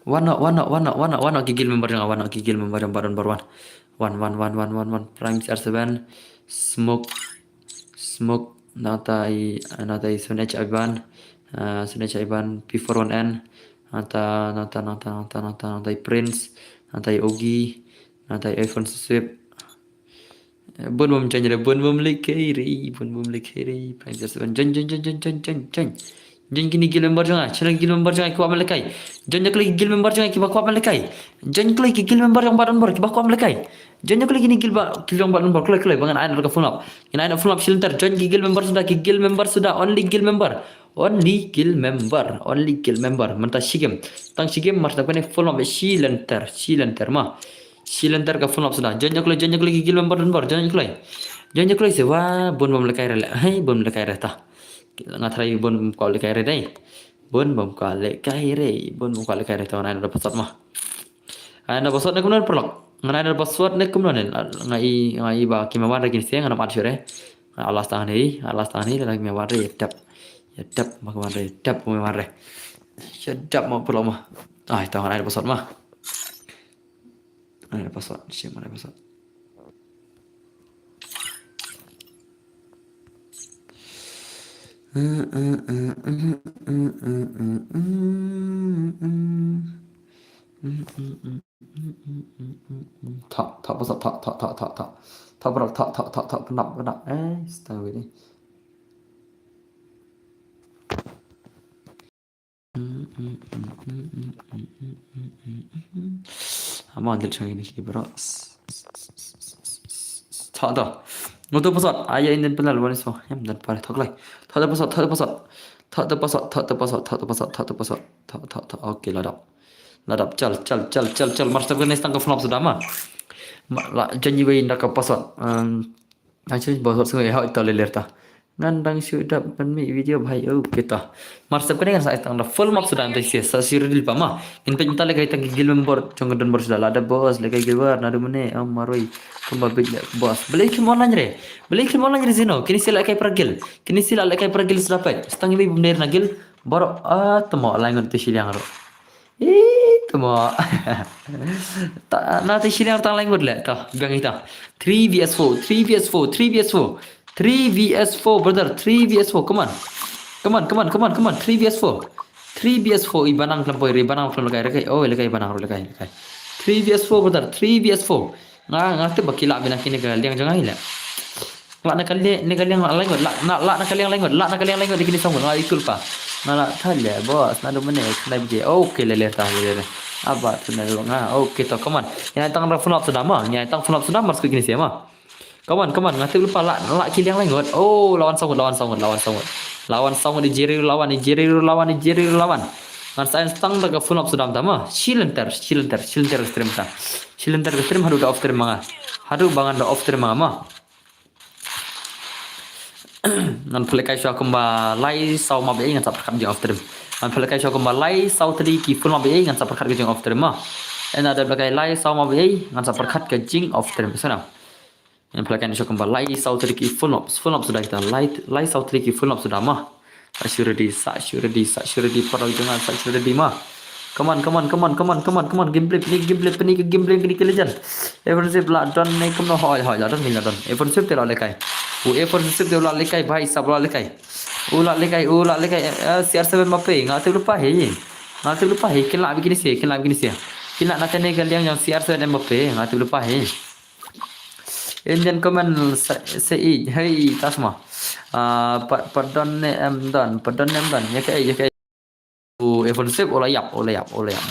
Wana gigil member yang badan bar one prime CR7 smoke natai sunech iban P41N natai prince natai ogi natai iPhone sweep bun bom lekeri prime CR7 jen Jen kini gil member jangan, cina gil member jangan kiba melekai. Jen jak lagi gil member jangan kiba kuat melekai. Jen lagi gil member yang badan bar kiba kuat melekai. Jen jak lagi ni gil yang badan bar kelai bangan air nak full up. Ini air full up silenter. Jen gil member sudah only gil member. Mentah sigem. Tang sigem mas nak kene full up silenter mah. Silenter ka full up sudah. Jen jak lagi gil member dan bar. Jen jak lagi sewa bon melekai rela. Hai bon melekai reta. Ngatrai bon kau lekai redai bon kau lekai redai tahu ada password mah ada password nak kemudian perlok ada password nak kemudian ngai ba kimawan lagi siang ada macam ni alas tahan ni lagi kimawan dap kimawan dap mau perlok mah tahu ada password mah ada password siapa ada password tak pasal tak berat tak penat setengah ini aman dia cakap ini berat tak dah untuk pasal ayah ini benar luar so yang dan pada tak lagi tak okey ladap cal mars tak kena setengah flop sudah mah janji bayi nak pasal macam bahasa sungai hak itu leler ta nandang sudah penmi video bhai kita mars tak kena saya tang full map sudah nanti saya siril pama in pencinta lagi tang gil member conggodan bor sudah ada bos lagi gilwar nadu mene maroi kembali bos beli kemolan re zino kini sila kai pergil sudah pai setang ibu bener nagil baru temo langon tu silang ro temo nanti silang tang langon le ta biang ita 3vs4 brother 3vs4 come on 3vs4 ibanang lampoi ibanang from lekai lekai banang ro lekai 3vs4 brother 3vs4 ngate bakila bina kini kaliang jangan ila nak nak kaliang lain dikini sambung ikul pa nak thalle bos nadu mene kena bije okey lele apa tu nadu okey to come on yang tang full up sudah mah mas kini siapa come on ngate lupa lak kiliang lain lawan sangut di Nigeria lawan ngan sa stang daga full up sudam tama silenter stream ta silenter stream hadu da off stream manga hadu bangan da off stream manga ma ngan pelekai syo kembali sau ma be ngan sa perkat jeng off stream ngan pelekai syo kembali sau tadi ki full ma be ngan sa perkat jeng off stream ma en ada pelekai lai sau ma be ngan sa perkat ke jeng off stream sana en pelekai syo kembali sau tadi ki full up sudah kita lai sau tadi ki full up sudah ma Sasyuredi parau jangan sasyuredi mah. Come on. Gameplay ni ke legend. Everyone sip la don nei kum no hoy la don min la don. Everyone sip te la lekai. Everyone sip te la lekai bhai sab la lekai. La lekai. CR7 mape ngate lupa he. Kila begini sih. Kila nak ne gal yang CR7 mape ngate lupa he. Indian comment say hey tasma. Padon em don ya kayak Evan sip olah yap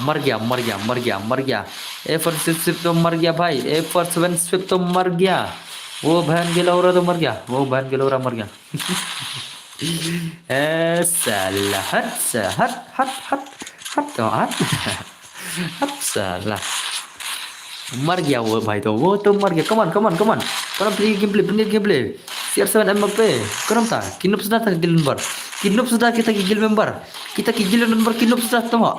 mar gया Evan sip तो मर गया भाई Evan 7 sip तो मर गया वो बहन गिलौरा तो मर गया salah hat salah मर गया वो भाई तो मर गया come on kau play gameplay CR7 Mbappe kau tak kinup sudah tak gil kita gigil member kinup sudah temo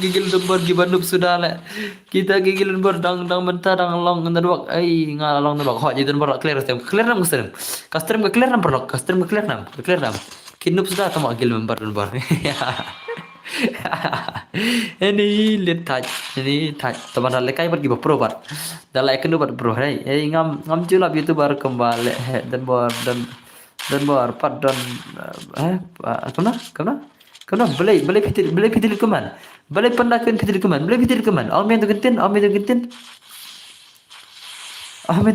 gigil member gibanup sudah le kita gigil member dang mentah dang long ngeruak ngalong ngeruak hot jadi member clear nam custom ke clear nam kinup sudah temo gil member ini lihat teman lekai pergi pro bar dah like nu pro hai ngam julap youtuber kembali dan bar pat dan kena beli fitil keman beli pendakian fitil keman almen tu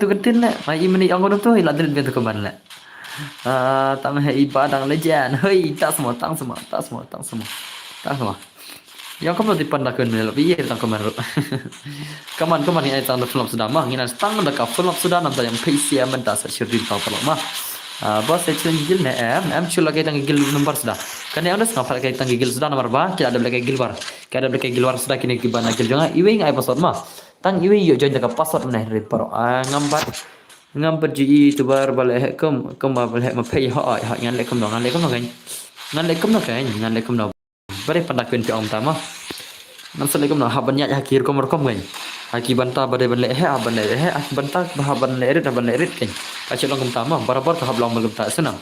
gentin le mai imani angon tu hilang dari gentin keman le tang ibadang legend hei tak semua yang kamu di pandakan lebih iya tang kemarin kaman ini tang film sudah mah ngina tang dak film sudah nanti yang PC menta syuting tang film mah bos saya gil ne em chula kai tang gil number sudah kan yang ada ngapal kai tang gil sudah nomor ba kita ada belakang gil war sudah kini kibana gil jangan iwing ai password mah tang iwing yo join dak password meneh reparo ngambat ji itu bar balik kem balik ma pay ha ngan lekum no bare pandakan pe om tama nam salekum no haban ya hakir komor kom gain haki banta bare ban le haban le haki banta haban le rit kan kacilong kom tama barabar ka hablong malum ta senang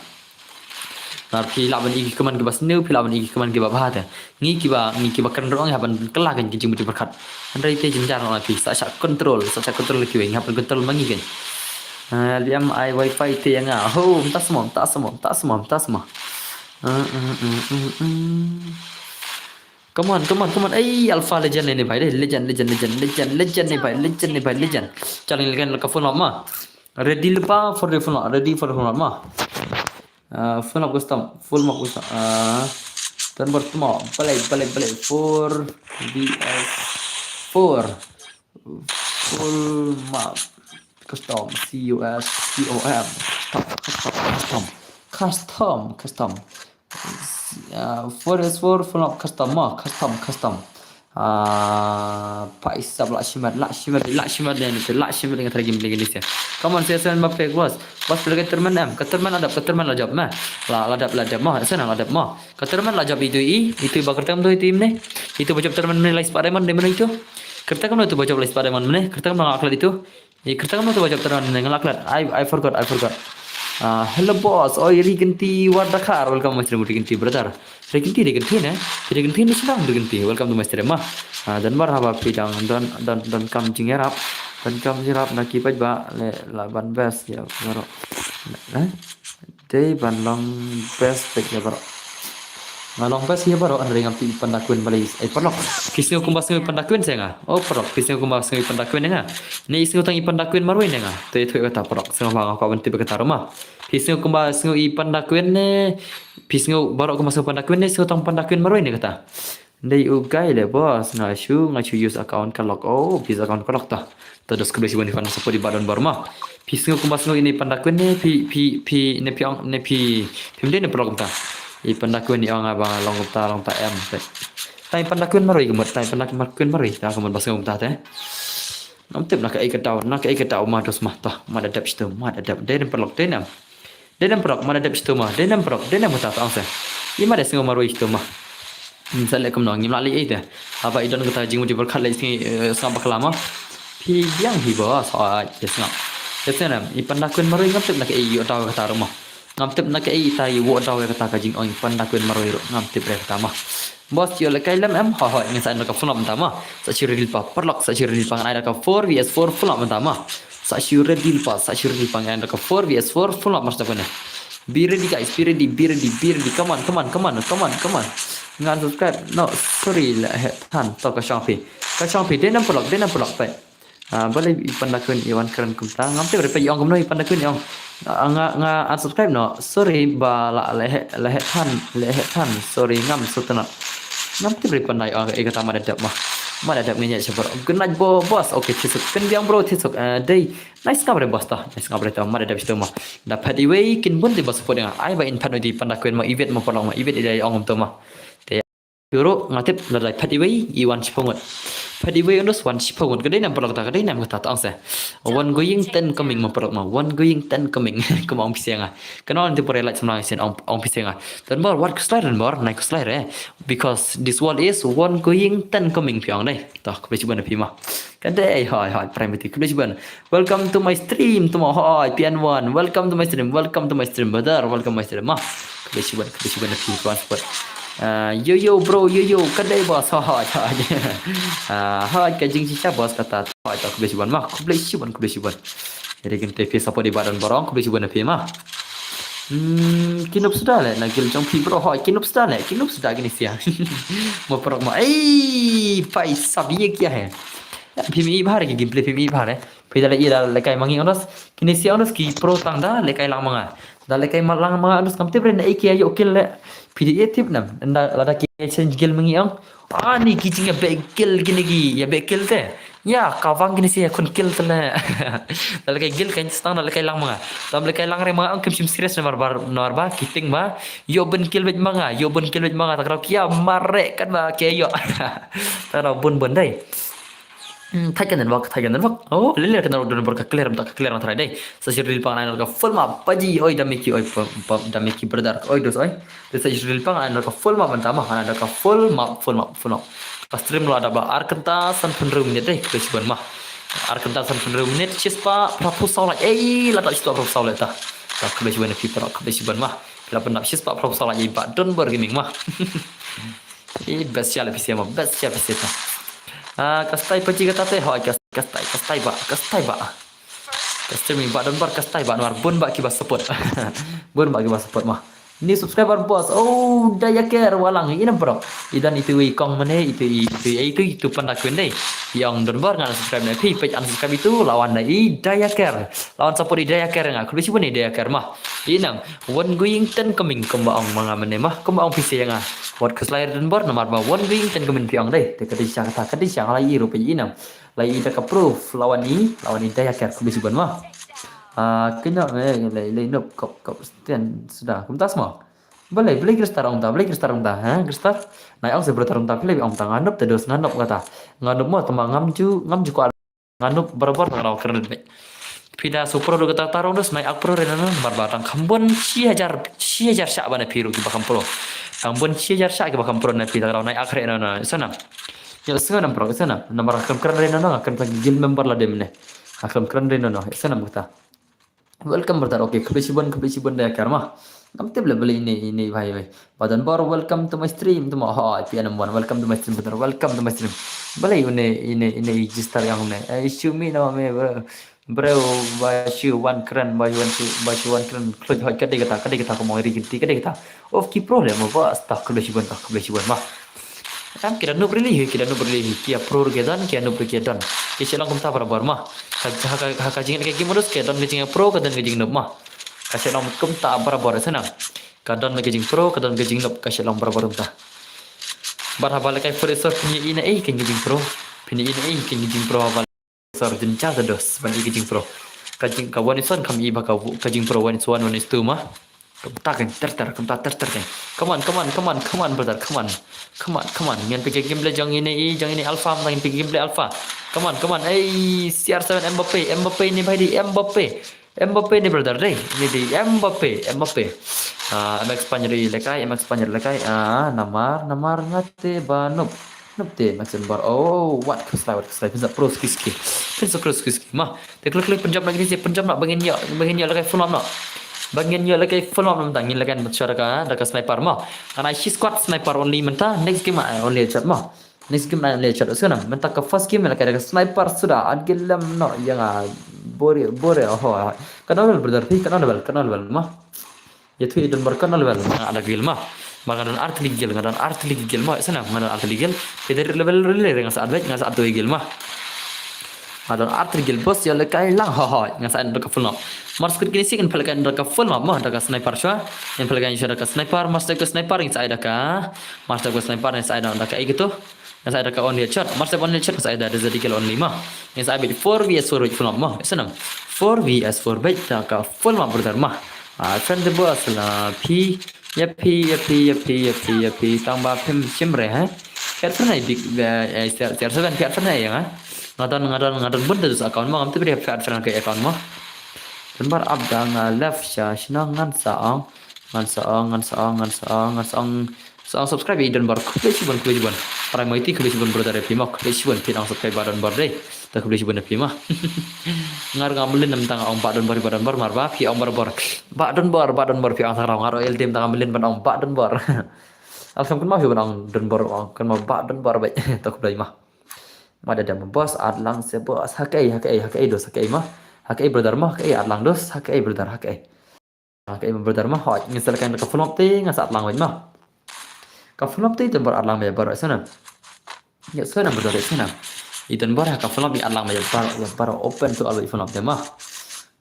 nar pi laban igi keman ke bas new pi laban igi keman ke babah ta ngi kiba kan rong haban kelah kan kijing muti berkat andai te jenjar no pi sa control ki weng haban control mangi kan liam ai wifi te yang ho tak semua Come on. Alpha legend ni bhai. Legend ni bhai. Chal ni kan ka phone ma. Ready lupa for the phone. Ready for the phone ma. Phone up custom. Full ma custom. Dan bertemu. Play 4 DS4. Full map. Custom. Custom. 4S4 full up custom. Paisab lak shimat dengan terjim lagi ni saya. Kaman saya sen mape bos pelagi terman keterman la job mah. Ladap mah senang ladap mah. Keterman la job itu bakar tam tu tim ni. Itu bocap terman ni lais Spiderman di mana itu? Kerta kamu tu bocap lais Spiderman ni. Kerta kamu ngaklat itu. Kerta kamu tu bocap terman ni ngaklat. I forgot. Hello boss, Riganti Wadakar, welcome Master Riganti brother. Riganti ni senang Riganti, welcome to Master Ma. Dan marhaba pidang dan kam jingerap naki pajba la ban best ya baro. Day ban long best pek ya baro. Ngalong best ya baro ada ngam pandakuan balai. Perlok. Kisnyo kumbas ngi pandakuan saya nga. Perlok kisnyo kumbas ngi pandakuan nga. Ni isnyo tangi pandakuan marwin nga. Tu kata perlok senang bang apa benti berkata rumah. Pisnyo kumbas ngi pandakuan ne. Pisnyo baro kumbas ngi pandakuan ne sio tang pandakuan marwin kata. Dai ugai le bos ngachu use account kalok. Bisa account kalok ta. Terus kedua sibani fan support di badan barma. Pisnyo kumbas ngi ini pandakuan ne pi ne perlok ta. I pandakun ni orang abang long ta em. Tai pandakun marui gemut tai pandakun marui ta gemut basung ta teh. Nam tip nak ai kedau ma dos mah tah ma dadap situ ma dadap de perlok de nam. De nam perlok ma dadap situ mah de nam perlok de nam ta tang se. I ma de sing marui situ mah. Misalnya kum nong ngim lali ite. Apa idon kata jing di berkat lai sing sang baklama. Pi yang hi ba sa yes ngam. Yes nam I pandakun marui ngam tip nak ai yo taw kata rumah. Ngam tip nak ai tai wo taw kata ka jing ong pandakun marui ngam tip re kata mah. Bos yo lekai lam em ha ha ngi sa nak fulam tama sa shiril pa perlak sa shiril pang ai ka 4 vs 4 fulam tama sa shiril pa sa shiril pang ai ka 4 vs 4 fulam mas tapane be ready guys be ready come on ngan subscribe no sorry la han to ka champi de nam perlak pa boleh pandakun iwan keren kumta ngam te re pa yong kum no pandakun yong nga unsubscribe no sorry ba la le han sorry ngam sutana ngam te re pandai e kata ma dadap ngenya sabar genaj bos okay tisuk kan biang bro tisuk dei nice kabre bos ta ma dadap situ ma dapat iwe kin bun di bos po dengan ai ba in panu di pandakun ma ivet ma polong ma ivet idai ongom to ma te Guru ngatip ladai padiwei iwan chipongot. Padiwei undos wan chipongot kadai nam perlok ta kadai nam kata tang se. One going 10 coming ma perlok ma one going 10 coming kuma ong pisenga. Kenal nanti pore like semlang sen ong pisenga. Dan bar what slide bar naik slide because this one is one going 10 coming piang dai. Tah kebeci bana pima. Kadai hai primary kebeci bana. Welcome to my stream to my hi PN1. Welcome to my stream brother. Welcome my stream ma. Kebeci bana pima transport. Yo bro yo kadai bos ha ka jing si bos kata ha tak kubli siban mah kubli siban jadi kan TV support di badan borong kubli siban api mah kinup sudah le nak gil jong pi bro ha kinup sudah gini sia mo perok ma pai sab ye kya hai phimi bhar ki gameplay phimi bhar hai phidala ira lekai mangi onos kini sia onos ki pro tang da lekai lang manga da lekai lang manga onos kamte bre na iki ayo okil le video tip nam anda lada ki change gel mangi ong ni kicing ya bekil gini gi ya bekil te ya kawang gini sia kun kill tele da lekai gel kan stang da lekai lang manga da lekai lang re manga ong kim serious nomor bar kiting ba yo ben kill bet manga tak rau kia mare kan ba ke yo ta rau bun dai thay cái nền vak oh lele kan don berka clear nak try dai sajiril pang ka full map paji oi damiki brother oi dos oi sajiril pang ka full map mantama ana ka full map pas stream lo ada ba arkenta san penrum ni dai kesiban mah arkenta san penrum ni chispa proposal la tak situ proposal ta kesiban people kesiban mah la penap chispa proposal lagi ba don bergaming mah best siapa ta kastai paci kata teh hoi kastai ba kastai mi ba don bar kastai ba nuar bun ba ki ba support mah ni subscriber bos daya care walang ini bro idan itu ikong mane itu pandakun deh yang don bar ngan subscribe na pi page unsubscribe itu lawan daya care lawan support daya care ngak kudu sibun daya care mah inang one going 10 coming kumbaong mga mane mah kumbaong pisi yang buat keslayer don bar nomor ba one going 10 coming piang deh dekati siang lai rupi inang lai ida ka proof lawan daya care kudu sibun mah kena le nop kop stand sudah kumta semua boleh kristar ong ta kristar naik ong seberapa ong ta beli ong ta nganop terus nganop kata nganop mah tembang ngamju ko nganop berapa kalau keren baik pida super do kata tarong terus naik akpro renana barbatang kambon si hajar syak bana piru ki bakam pro kambon si hajar syak ki bakam pro na pida kalau naik akre na sana ya sana pro sana nomor akam keren renana akan lagi gil member lah demne akam keren renana sana kata welcome brother okay kebesiban dah karma namte beli ini bhai badan bar welcome to my stream to my hi pian1 welcome to my stream brother welcome to my stream beli ini register yang ne issue me nama me bro bashu one kran bashu one kran kloj hoi kadai kata ko moi rigiti kadai kata of ki problem ba tak kebesiban mah kan kita nu beri kia pro gedan kia nu beri gedan kia lang kumta barabar mah haka jingin kayak gimana sih kadang gejing pro kadang gejing noob mah kasih lang kumta barabar sana kadang gejing pro kadang gejing noob kasih lang barabar kumta barhabal kayak profesor punya ina kan gejing pro habal profesor jenca terus bani gejing pro kajing kawan isan kami bakal kajing pro one is 2 mah Kemtakan ter kan. Come on brother, come on. Ngan pergi gameplay jang ini alpha tang pergi gameplay alpha. Come on. CR7 Mbappe ni bhai di Mbappe ni brother deh. Ni di Mbappe. MX Spanyol lekai. Namar ngate banup. Nupte Maxim Bar. Oh, what keslai. Pinsa pro ski. Mah, klik penjam lagi ni penjam nak bangin ya lekai full on nak. Bagian nya lagi full on mentang ni lagi macam dekat sniper mah. Karena she squad sniper only mentang next game only headshot mah. Next game only headshot sekarang. Mentang ke first game lagi dekat sniper sudah adgelam no yang bore oh. Kenal brother pi kenal level mah. Itu idun berkenal level ada gil mah. Magadan art legal mah sana magadan art legal. Kita level relay dengan saat baik dengan saat tu gil mah. Ada art legal bos ya lekai lang dengan saat dekat full no. Mars kini sih kan pelakan dekat full mah dekat sniper shot. Yang pelakan dekat sniper mars dekat sniper yang saya dekat. Mars dekat sniper yang saya dekat gitu. Yang saya dekat on headshot. Mars on headshot saya ada jadi kill only mah. Yang saya ambil 4vs4 full mah. Sana 4vs4 baik dekat full mah brother mah. Friend the boss lah P tambah pim cimre Kat pernah big CR7 kat pernah ya ngadan benda tu account mah am tu beri kat pernah ke account mah. Lembar abdang left senang ngan saang subscribe dan bar kuliah para maiti kuliah brother pima kuliah pinang subscribe badan bar deh tak kuliah pima ngar ngamelin tentang om badan bar marba pi om bar badan bar pi ang sarang ngaro el tim tang ngamelin ban om badan bar alsam kan mah ban dan bar kan mah badan bar baik tak kuliah mah ada bos adlang sebos hakai dos hakai mah hakai brother mah hakai adlang dos hakai brother hakai brother mah hot misalkan ke full up ti ngasat lang mah ka full up ti tembar adlang me bar sana ya sana brother sana itan bar ka full up di adlang me bar open tu alwi full up te mah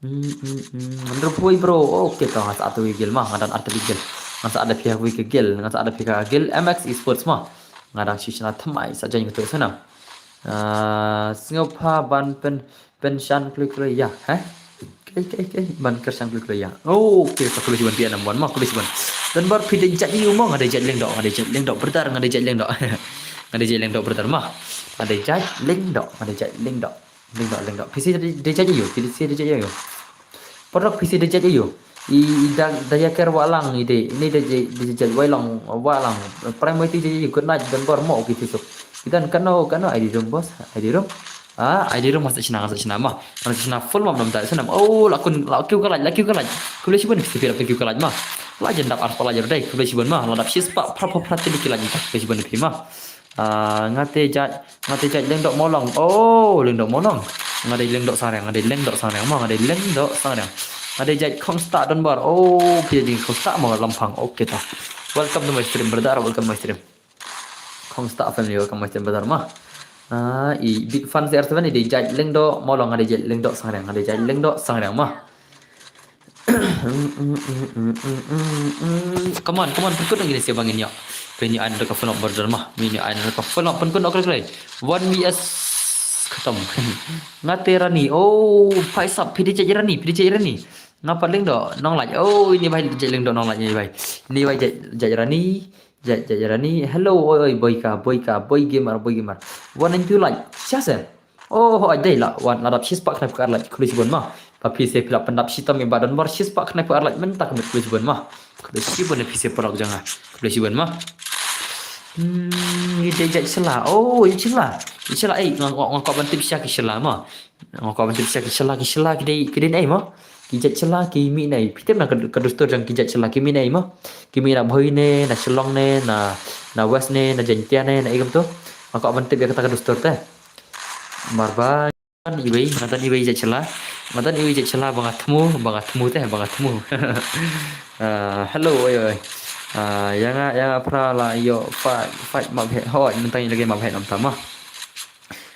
bener boy bro oke to ngasat tu gil mah ngadan art gil ngasat ada pihak wi ke gil ngasat ada pihak gil MX Esports mah ngadang sisna thamai saja yang tu sana Singapura ban penshan klik ya ban kersan klik ya oke tak kulis ban pian mah kulis ban dan bar pidin jat ni umang ada jat leng dok bertar ada jat leng dok bertar mah ada jat leng dok PC dia jat yo produk PC dia jat yo daya ker walang ini dia jat walang primary dia ikut naik dan bar mau gitu kita kano ID room bos ID room masih senang mah masih senang full mah belum tak senang oh laku kalaj kuliah sibun pergi kalaj mah lajan dap arpa lajar dai kuliah sibun mah ladap sispa prati dikilaj kuliah sibun pi mah ngate jat leng dok molong ngade leng dok sarang mah ngade leng dok sarang ngade jat kongsta don bar oh pilih kongsta mah lampang oke ta welcome to my stream brother welcome my stream Kongsta family welcome macam besar mah. Big fan CR7 ni dia jat leng dok molong ada jat leng dok sangrang mah. Come on pun lagi ni siapa bangin ya. Penyu ada dekat full border mah. Mini ada dekat full pun okey sekali. 1vs khatam. Ngate rani. Oh, Faisal PDJ Rani. Ngapa leng dok nong laj. Oh, ini baik jat leng dok nong laj ni baik. Ini baik jat Rani. Jajarani hello oi boy gamer one and two like siasa oh ada lah one ladap sispak kena perkara like kulis bon mah tapi saya pilih pendap sitam yang badan bar sispak kena perkara like mentak kena kulis bon mah kulis bon PC produk jangan kulis bon mah ni dia celah oh celah ngakak bantip syak celah mah ngakak bantip syak celah kidai mah kijat celah kimi nai pitem na kadustor jang kijat celah kimi nai mah kimi na bhoi ne na chelong ne na west ne na jentia ne na igam tu maka bantip ya kata kadustor teh marba ibai ngatan ibai jat celah bangat temu hello oi yang apa lah yo fight mabhe hot mentang lagi mabhe nam tamah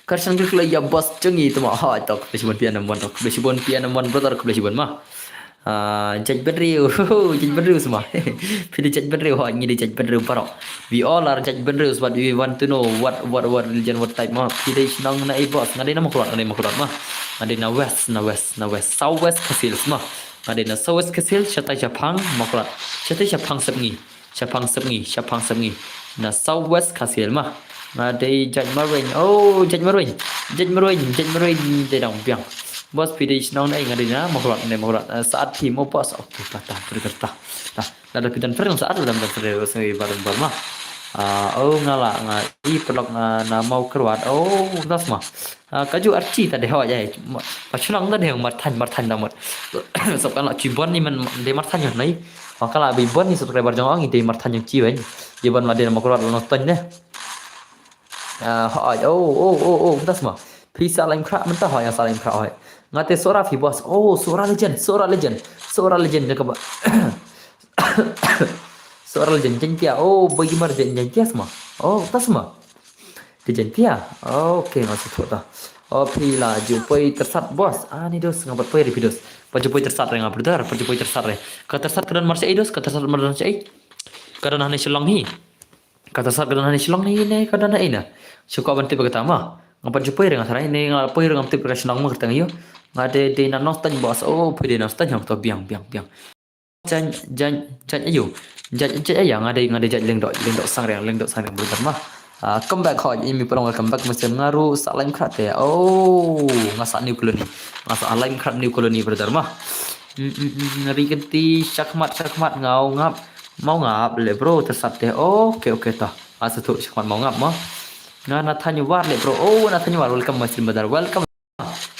Karsan klik ya bos cengi tu mah hot tok besibon pian namwan brother besibon mah jaj bedriu semua pilih jaj bedriu hot ngidi jaj bedriu parok we all are jaj bedriu but we want to know what religion what type mah pilih senang na bos ngadi nama kurat mah ngadi na west southwest kasils mah ngade na sawes kesil chatai chapang maklat chatai chapang sepngi na sawes kasil mah ngade jaj marwin oh jaj marwin de dong biang bos pidi snong na ngade na maklat saat ti mo bos oke patah berkerta nah ada pidan fereng saat dalam dan se bareng barma oh ngala i pelok na mau keluar oh das mah kaju archi tadi hawa jai pachlang tadi yang marthan damat sok kan cibon ni man de marthan yang nai makala bibon ni subscriber jong ang de marthan yang ciwen jibon made mau keluar nonton deh hỏi oh das mah pisa lain krak mentah hỏi yang saling krak hỏi ngate sora fi bos oh sora legend dia kaba Soal jenjang oh bagaimana jenjang semua oh tas semua jenjang oke masuk tu dah oh pila jumpai tersat bos ni dos ngapat pay dos pajupay tersat renga brother pajupay tersat re ka tersat kadan marse dos ka tersat mardan sai kadan hane silong hi ka tersat kadan hane silong ni ne kadan na ina suka banti pertama ngapat jumpai renga sarai ne ngapai renga tip ka silong mak tang yo ngade de na nostan bos oh pede nostan yang to biang jan ayo yang ada jat leng dok sang reng berter mah comeback hot ini perang comeback mesin ngaru salam krat ya oh ngasak new colony berter mah ngari kenti syakmat mau ngap le bro tersat deh oke tah tu syakmat mau ngap mah ngana tanya war le bro oh na tanya war welcome mesin berter welcome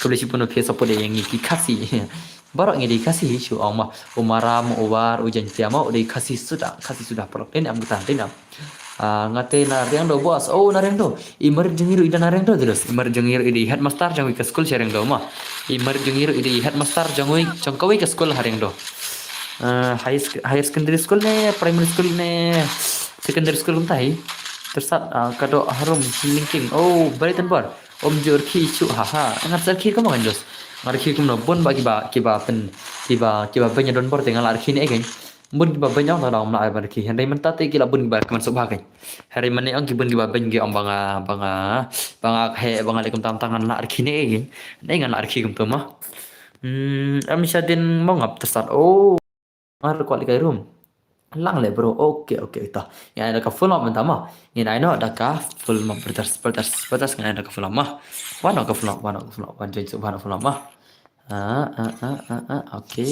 boleh si penuh biasa pada yang ngiki kasih barang yang dikasih isu Allah umaram uwar ujan tiama udah kasih sudah perok ini am kita tinam ngate na riang do bos oh na riang do imer jengiru ida na riang do terus imer jengiru ida headmaster jangwi ke school sharing do mah imer jengiru ida headmaster jangwi jangkawi ke school haring do higher secondary school ne primary school ne secondary school kuntai tersat kado harum linking oh baritan bar om jorki chu haha ngat sarki kamu kan dos ngarki kum no bon bagi ba kiba pen kiba banya don bor tengal arki ne gen bon kiba banya ta dom la ba ki hen dai man ta te kila bon kiba kaman sobha gen hari mane ang kibon kiba ben ge om banga he banga lekum tam tangan la arki ne gen dai ngan arki kum to mah am sadin mau ngap tersat oh ar kuali kai room lang le bro oke ita yang ada ka full map mentama yang ada ka full map bertas yang ada ka full map wan join subhanahu full map oke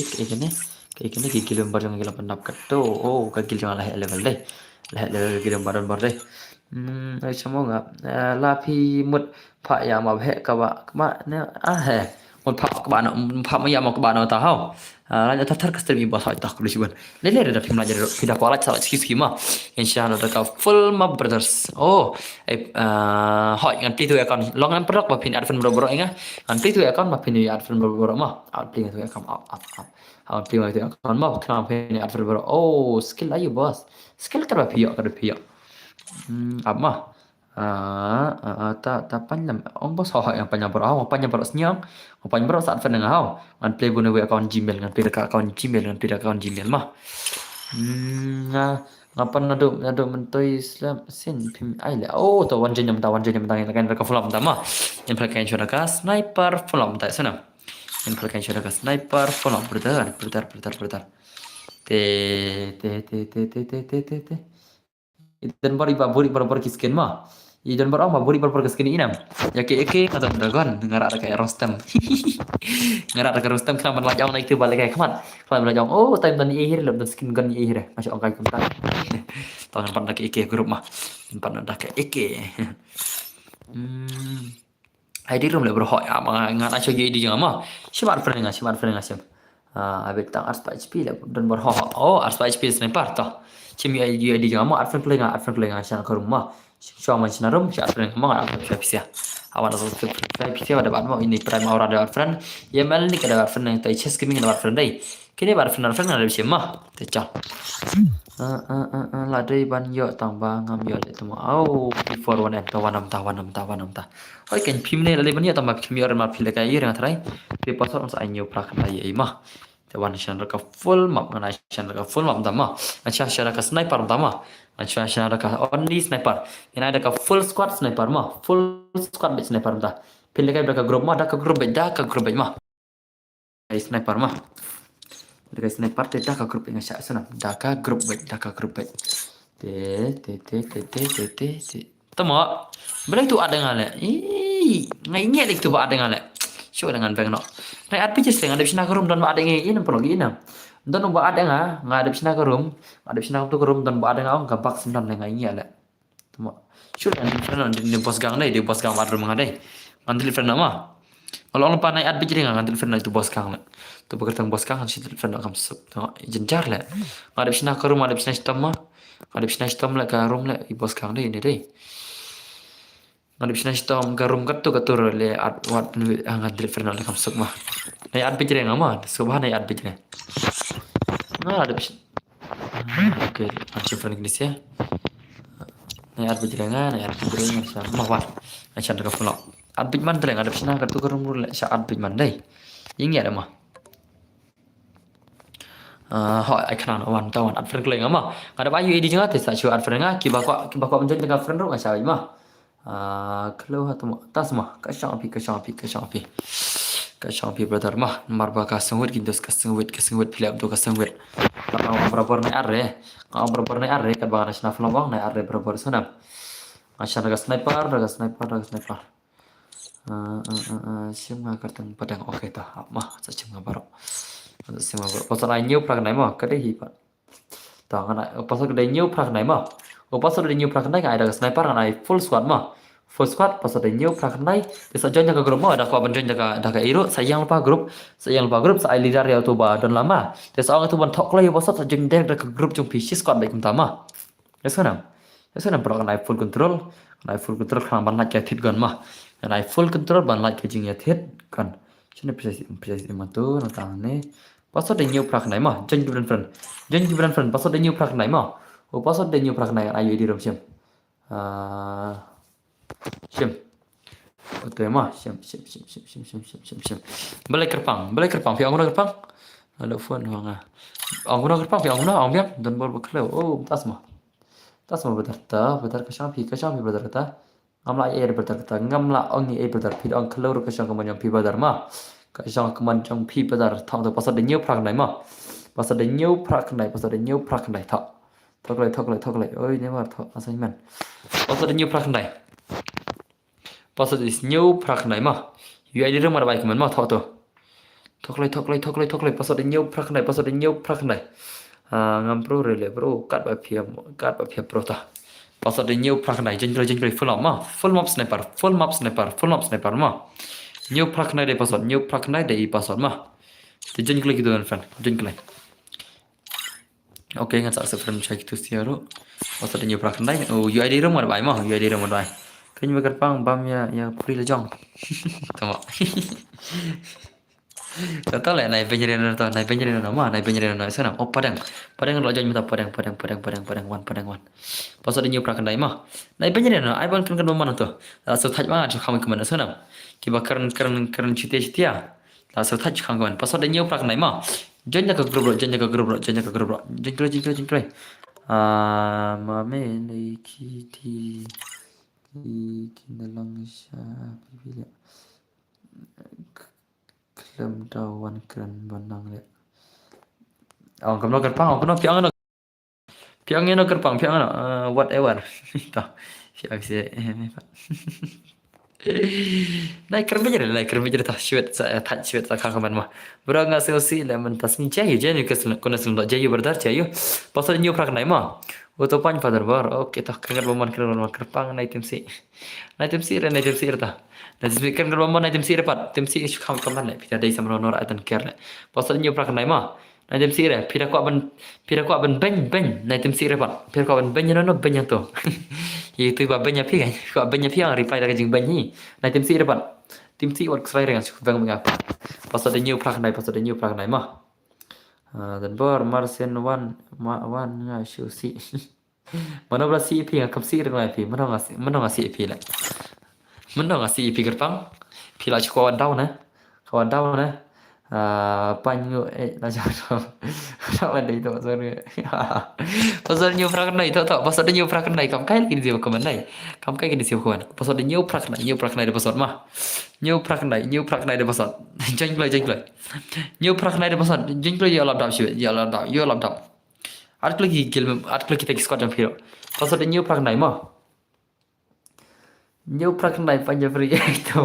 kayak gini gigi lembar yang gila pendap keto oh kagil jangan level deh level gila lembar deh semua nggak lapi mut pak ya mau he kawa ne he mut pak kaban pak maya mau kaban tahu lanjut tatar kasih lebih bahasa tak boleh cuba lele ada film belajar tidak kualat salah skema insyaallah ada full map brothers oh hot ngan play tu akan longan perok mapin advent bro ingat ngan play tu akan mapin advent bro mah play tu akan up play tu akan mah kenapa ini advent bro oh skill ayo bos skill kada pihak apa mah ta panjang ông bos ho yang panjang bro senyang panjang bro saat feneng hau ngan play guna we account Gmail ngan play account Gmail mah ngapan nado mentoi Islam sin pim ai le oh to wan jenyam ta yang kan ka fulam ta mah yang pakai syara ka sniper fulam ta sana yang pakai syara ka sniper fulam bertar te dan baru kisken mah dan baru baru kisken inam ya ke kata dragon ngarak kayak Rostam ngarak kayak Rostam kenapa lajang naik itu balik kayak kaman kalau lajang oh time dan ihir lebih skin gun ihir masuk angkai kumtan tangan pan lagi grup mah pan dah kayak ID room le bro ya mga ngan aso di jangan mah smartphone ngasih abet tang ars HP le dan baru oh ars HP sniper toh cimi ID jangan mah advent play ngasih ke rumah Syama sinarum siap friend mau nggak bisa awan atau bisa ada mau ini prime aura ada friend ya mel ni kada friend yang tai chess gaming ada friend dai kini bar friend ada bisa mah tecah la dai ban yo tambah ngam yo itu mau au before one and tawanam ta oi kan pim ne la ban yo tambah pim yo ma pile kai yang trai di pasar ons anyo prakan ai mah tawan channel ka full map ngana channel ka full map tama channel ka sniper tama channel ka only sniper yang ada ka full squad sniper mah full squad bet sniper dah pilih kai beraka grup mah dah ka grup bet mah sniper mah Dari sniper te dah ka grup dengan syak sana. Dah ka grup baik. Te. Temu. Belai tu ada ngale. Ngai ingat lik tu ada ngale. Show dengan bang no. Nai RPG dengan ada bisna room dan ada ngai ini perlu gini. Dan ba ada nga ada bisna room. Ada bisna tu room dan ba ada ngau gabak sendan ngai ingat le. Temu. Show dengan bisna di bos gang dai, di bos gang baru mengadai. Ngantil friend nama. Kalau orang panai ad bijri ngantil friend itu bos gang le. Tu bekerja bos gang si friend kam sub. Jenjar le. Ada bisna room, ada bisna sistem mah. Ada bisna sistem le ka room le i bos gang dai ini dai. Ada bisna sistem ka room katur le ad wat ngantil friend le kam sub mah. Nai ad bijri ngama. Subhan nai ad bijri. Ada bisna. Oke, macam friend Indonesia. Nai ad bijri mah wat. Macam dekat pulau. Ad bij man teleng ada bisna ka tu ka room le sa ad bij man dai. Ini ada mah. Hỏi ai khả năng hoàn toàn ăn friend lên mà kada ba yu di janga te sa chu ăn friend nga ki ba ko menjadi dengan friend ro nga sa ma kalau hatu tas ma ka champi brother ma marba ka sengwit kindos ka sengwit film tu ka sengwit ka berapa ni arre ka ba na snaf lobang na arre berapa sana asal naga sniper sim nga kartang padang oke ta ma sa sim nga baro Sima pasal ai nhiều prak này mà cái đấy hi bạn tao cái này pasal cái đấy nhiều prak này mà pasal đấy nhiều prak này cái ada sniper này full squad pasal đấy nhiều prak này thì sao jaga grup mà ada kawan jaga iro sayang lupa grup saya leader ya tu ba dan lama thì sao tu ban thok lai pasal jeng dek ada grup jung PC squad baik utama ya sana prak này full control khang ban lagi thit gan mà này full control ban lagi jing ya thit gan cho nên precis mà tu nó tang này pasal ada nhiều prak này mà janji bulan friend pasal ada nhiều prak này mà pasal ada nhiều prak này ayo di rom sim betul mah sim balai kerpang fi anguna kerpang ada phone hanga anguna kerpang fi anguna ang biak dan bol beklau tas mah betar ka champi betar ta ngamla air betar ta ngamla ongi air betar fi ang kelur ka sang kamanyang fi betar mah ka sang kamanyang fi betar thang tu pasal ada nhiều prak này mà pasal ada nhiều prak này thok lại ơi nếu mà thok asal man pasal ada nhiều prak này pasal ada nhiều prak này mà yu ai rumah baik man mà thok lại pasal ada nhiều prak này ngam pro rele bro kat ba phia pro ta pasal ada nhiều prak này jeng full map sniper mà nhiều prak này để pasal mà thì jeng gitu kan friend jeng Oke, ngan sak friend cek itu siaru. Pasal ada nyoprak kendai. UID rumah ada mah, Kayaknya bakar pang bam ya puri lejong. Tama. Tahu lah, naik penjara nama sana. Padang lo jangan minta padang one. Pasal ada nyoprak kendai mah. Naik penjara nama, ai bang kan mana tu. So taj banget kamu kemana sana. Kiba keren citia. Langsung taj kamu kemana. Pasal ada nyoprak kendai mah. Jangan ke grup bro. Jengkrai. Mame lagi di dalam siapa Klem dawan keren banang le. Kamu kerpang, piang no kerpang, whatever. Tahu, siapa sih? Naik kerja tak syuat tak kaman mah. Berang ngasih sih lah mentas ni jaya kena selendok jaya berdar jaya. Pasal new prak naik mah. Utopan pada bar. Oke tak kengal baman kerpang naik tim si ta. Naik tim si kengal baman naik tim si dapat. Tim si kam kaman le. Pita dai sama nor atan care le. Pasal new prak naik mah. Naik tim si le. Pita ko ban ben naik tim si dapat. Pita ko ban ben no ben yang tu. Itu babanya pi kan. Ko babanya pi yang reply dak jing ben ni. Naik tim si dapat. Tim si wat kerai dengan bang mengapa. Pasal ada new prak naik mah. Dan bar Marsen wan nga shu si. Mana belas si pi ngakap si dengan pi. Mana ngasi pi lah. Mana ngasi pi kerpang. Pi lah kawan daun na. Panyo là sao sao anh đi thôi sao nữa pasal new prak này thôi thôi pasal new prak này kamu kayak gini sih kamu này kamu kayak gini sih kawan pasal new prak này pasal mah new prak này pasal jangan new prak này pasal jangan ya laptop sih ya laptop art lagi kita squad jam hero pasal new prak này mah new prak này panjang free itu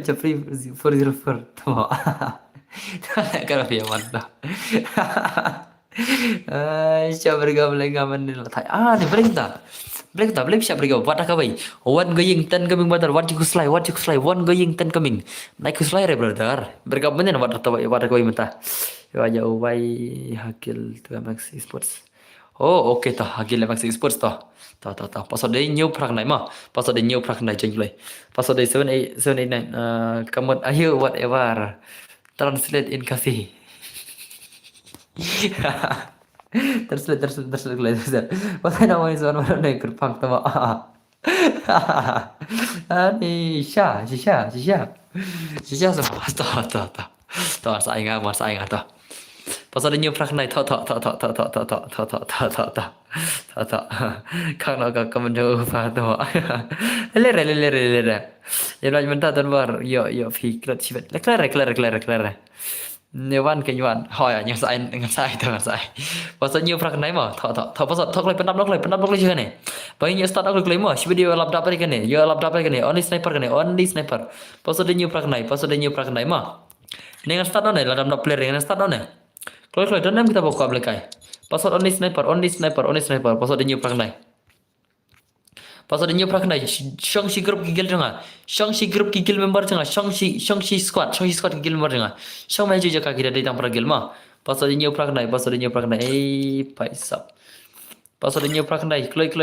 Jeffrey 404 tuh kalau dia mantap siapa bergabung lagi ngamen nih thai nih break ta siapa bergabung what ka bay one going ten coming brother what you slide one going ten coming naik ku slide brother bergabung nih what ka bay mentah ya jauh bay hakil tuh Max Sports oh oke tah hakil Max Sports tah pasal dia new prak này mà pasal dia new prak này change play pasal dia 789 kamu ayo whatever translate in kasih translate lagi pasal namanya soal mana nih kerpang tuh ani sha semua tuh saya ingat tuh pasal dia new prak này thọ kalau kau menjauh pada lere yang lain mentah dan war yo fikir sibet clear Newan ke Yuan hỏi những sai thôi sai pasal nhiều prak này mà thọ pasal thọ lấy penam lagi chưa này bây giờ start aku lấy mà video laptop này cái này yo laptop này only sniper pasal dia nhiều prak này mà dengan start này là laptop player dengan start này kalau dan kita buka belakang pasal only sniper pasal dia new prak này pasal dia new prak này Shang Shi group gigil member jangan Shang Shi squad gigil member jangan Shang mai juga kaki dari tang pragil mah pasal dia new prak này paisap pasal dia new prak này klik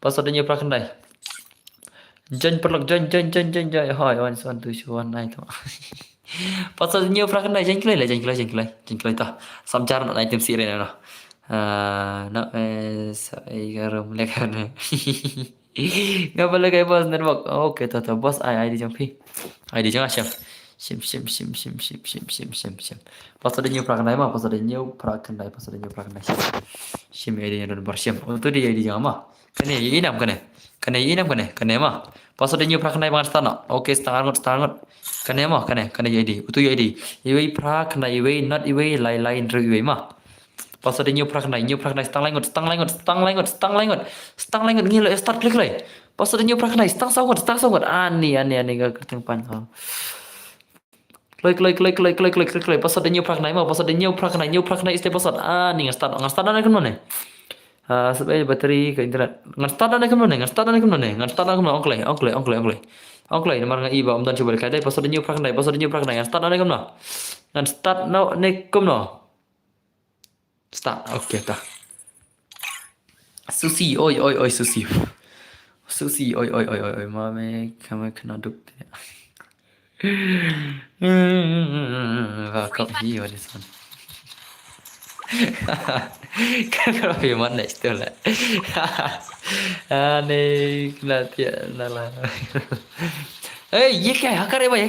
pasal dia new prak này jan hai wan tu chuan nai tu pasal new prak này jangan klik ta samcar nak item siri này nó nak saya garam lekan nggak boleh kayak bos network oke tuh bos ID jampi ID jangan sim pasal dia new prak này mah pasal dia new prak này sim ID nya nomor sim itu dia ID jangan mah kene mah pasal dia new prak này bang start oke start kene mah kene ID itu ID iwe prak này iwe not iwe lain mah pasal dia new prak này stang langut ngilo start klik lagi pasal dia new prak này stang sangut ani gak kerteng pan klik pasal dia new prak này step pasal ani start ana kan mana sebagai bateri ke internet start ana kan mana ongklay nomor ngai iba dan coba kadai pasal dia new prak này start ana kan mana start no ne kom start oke dah susi oi susi oi mame kamu kena duk kau hiu ni son kalau firman nak itu lah aneh kena tiada lah ye kaya hakar bay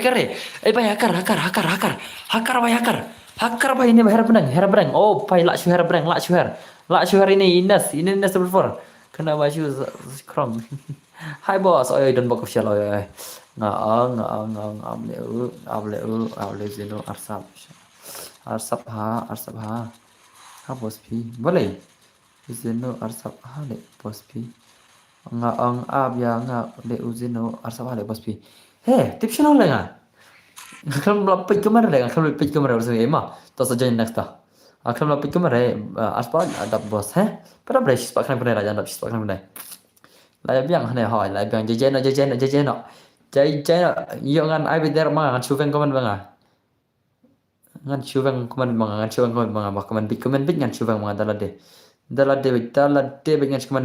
ini herap berang oh bay lak syuher ini Ines berfor kena baju krom hai bos oi don bok official oi ngaang able zeno arsap ha bos pi boleh zeno arsap ha le bos pi ngaang ya le zeno arsap ha le bos pi he tips no lenga akan melapik kemana bersama Emma tak saja next dah akan melapik kemana aspa ada bos pada beres pakai benda aja anda pakai benda lai biang hane hoi lai biang jejen yo ngan ai beder ma ngan chuven komen banga ngan chuven komen banga komen big ngan chuven banga dalade ngan komen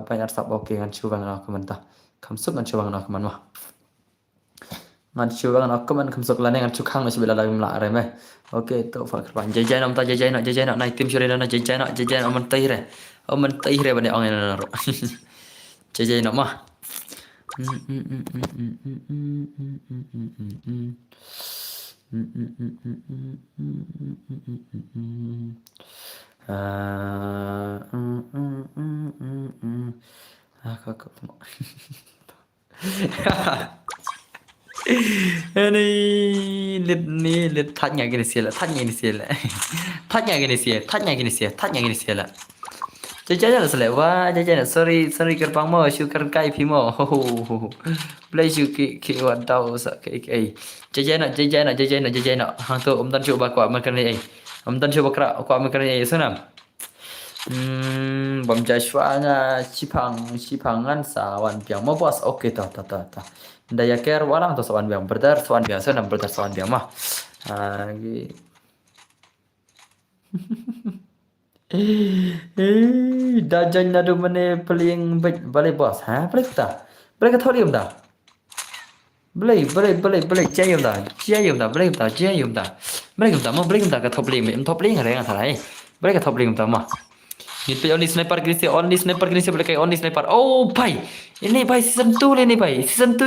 banyak sap oke ngan chuven komen ta kamsuk ngan chuven komen mah ngan chuang nak man kam sok lane ngan chukhang masih bila lagi melak re meh oke to fak ban jajai nam ta jajai nak nai tim syure na jajai nak man tai re bane ong ena ro jajai nak mah Kakak tengok. Ini lihat tanya gini sih lah, tanya gini sih lah, tanya gini sih, tanya gini sih, tanya gini sih lah. Jajan là wah jajan sorry sorry gerbang mo syukur kai pimo play syuki ki wadau sa kai jajan hang tu om tan coba kuat makan ni om tan coba krak kuat makan ni sunam bom Joshua nga sipangan sawan biang mo bos oke ta daya ker walang to sawan biang berdar sawan biang sunam berdar sawan biang mah Dajan nado mane paling balai bos ha boleh ke thori dah boleh jayum dah boleh ke top link ada yang salah boleh ke top link dah mah itu only sniper gini boleh kayak only sniper oh pai ini pai season 2 ni pai season 2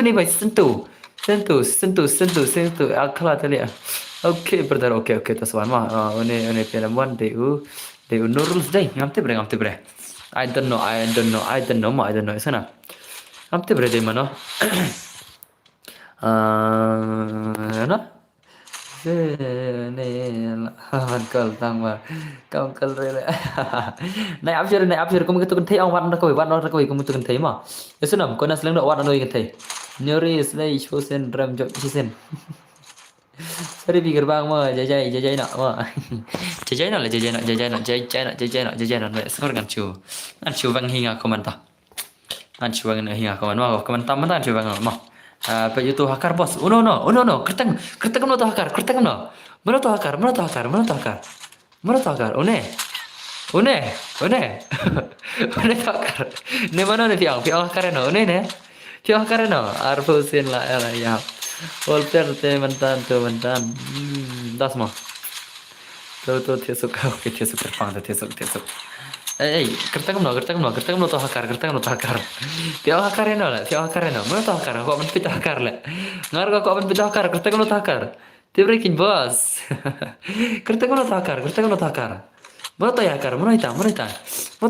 akala tadi oke brother oke taswan mah ini film one deu Nurul day ngamte bre I don't know sana ngamte bre deh mana na kal tang mà kau kal re này áp chưa có một cái tôi thấy ông văn nó có bị có một tôi thấy mà cái số năm con nó sẽ được văn nó cái thấy nyori slay chosen ram jo chosen sorry pikir bang mah jajai nak mah jajai nak skor ngan chu bang hinga komentar ngan chu bang hinga komentar mana chu bang mah pe YouTube hakar bos no kertang no to hakar mana to hakar one hakar ne mana ne piang hakar no one ne piang hakar no arfusin la ya Volter te mantan das mah tuh tiesuk oke tiesuk terpang tiesuk kertang no to hakar tiang hakar no mana to hakar kok men pita hakar le ngar kok men pita hakar kertang no to hakar tibrekin bos kertang no to hakar mana to hakar mana to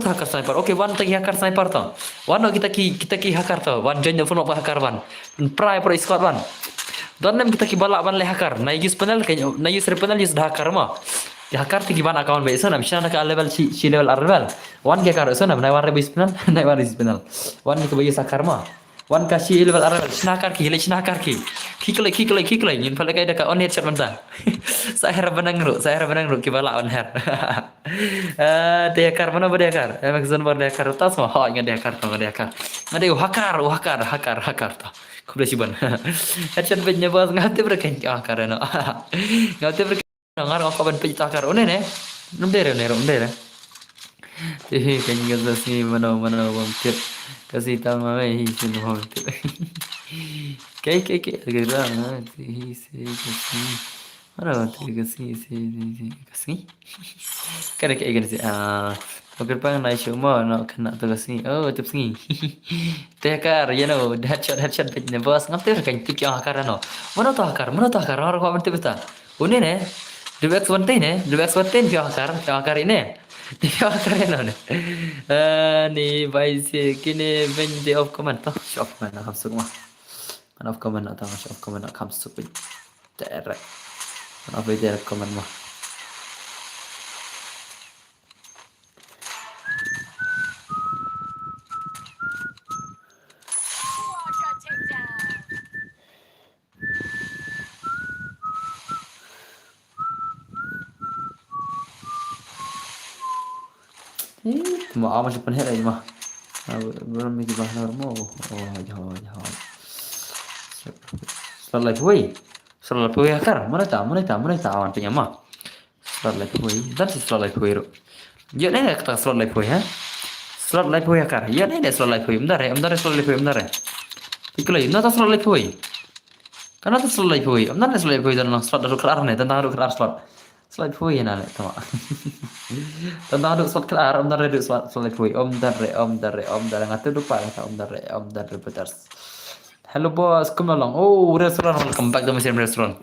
hakar sniper oke wan tagi hakar sniper to wan no kita ki hakar to wan join phone hakar wan prai pro squad wan dan nem kita ki balak wan le hakar na use panel na use panel use hakar mah hakar ti gimana account be sana misana ka level si level level wan ke kar sana na wan rebis panel na wan rebis panel wan ke be hakar mah wan ka si level level snakar ki kikle nyin pala kai da ka on head shot manta saya benang ru ki balak on head dia hakar mana be hakar Amazon bar dia hakar tas mah ha ngade hakar ngade hakar ta Kuda siban. Headshot penya bos ngate berken hakar no. Ngate berken ngar ko ban pe hakar one ne. Numdere. Kan gaza si mana bang tip. Kasih tahu mah hi sin ho tip. Kai agak si kasi. Mana tip kasi. Kan kayak gini sih. Oke pang naik cuma nak kena terus ni. Oh tip sini. Tekar, headshot penya bos ngate berken tip yang hakar no. Mana to hakar orang ko ban tip ta. One ne. Dua X1 via hakar ini. Dia hakar no. Ni by si kini vende of comment to. Shop mana hamsuk mah. Man of comment atau shop comment hamsuk pun. Direct. Man of direct comment mah. Quadra takedown. Mau masuk pen head aja mah. Belum mikir bahasa normal. Oh, jauh. Slot live hakar. Mana tahu awan punya mah. Slot live dan si slot live ro. Ya nih kata slot live ha. Slot live hakar. Ya nih slot live bentar slot live bentar. Ikulai, nata slot live Karena tu slot live bentar slot live dan slot dah kelar nih, tentang dah kelar slot. Slot live nana tama. Tentang dah slot kelar, dah slot live om dar ngatur lupa kata om dar betul. Hello bos, come along. Oh, restaurant, welcome back to my same restaurant.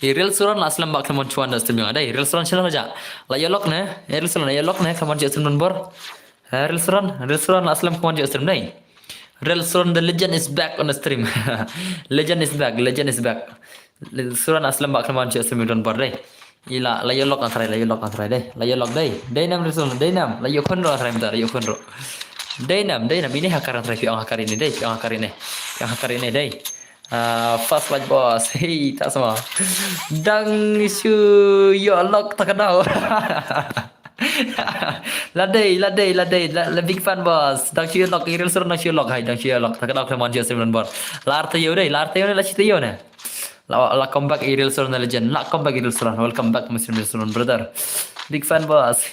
Restaurant aslam bak kemon chuan das tim yang ada. Restaurant chalo aja. La yolok ne, restaurant yolok ne kemon je aslam bor. Restaurant aslam kemon je aslam nei. Restaurant the legend is back on the stream. Legend is back, legend is back. Restaurant aslam bak kemon je aslam don bor deh. Ila la yolok antara la yolok antara deh. La yolok deh. Deh nam restaurant deh nam. La yokon ro antara bentar, yokon ro. Deh nam ini hakaran terapi ang hakar ini deh, ang hakar ini. Yang hakar ini deh. Fast like boss. Hey, tak sama. Dang isu yo lock tak kenal. Ladai, la big fan boss. Dang isu lock iril sur dang isu lock hai, dang isu lock tak kenal keman je semen bor. Lar tayo deh la citayo ne. La comeback iril sur na legend. La comeback iril sur. Welcome back Mr. Sur brother. Big fan boss.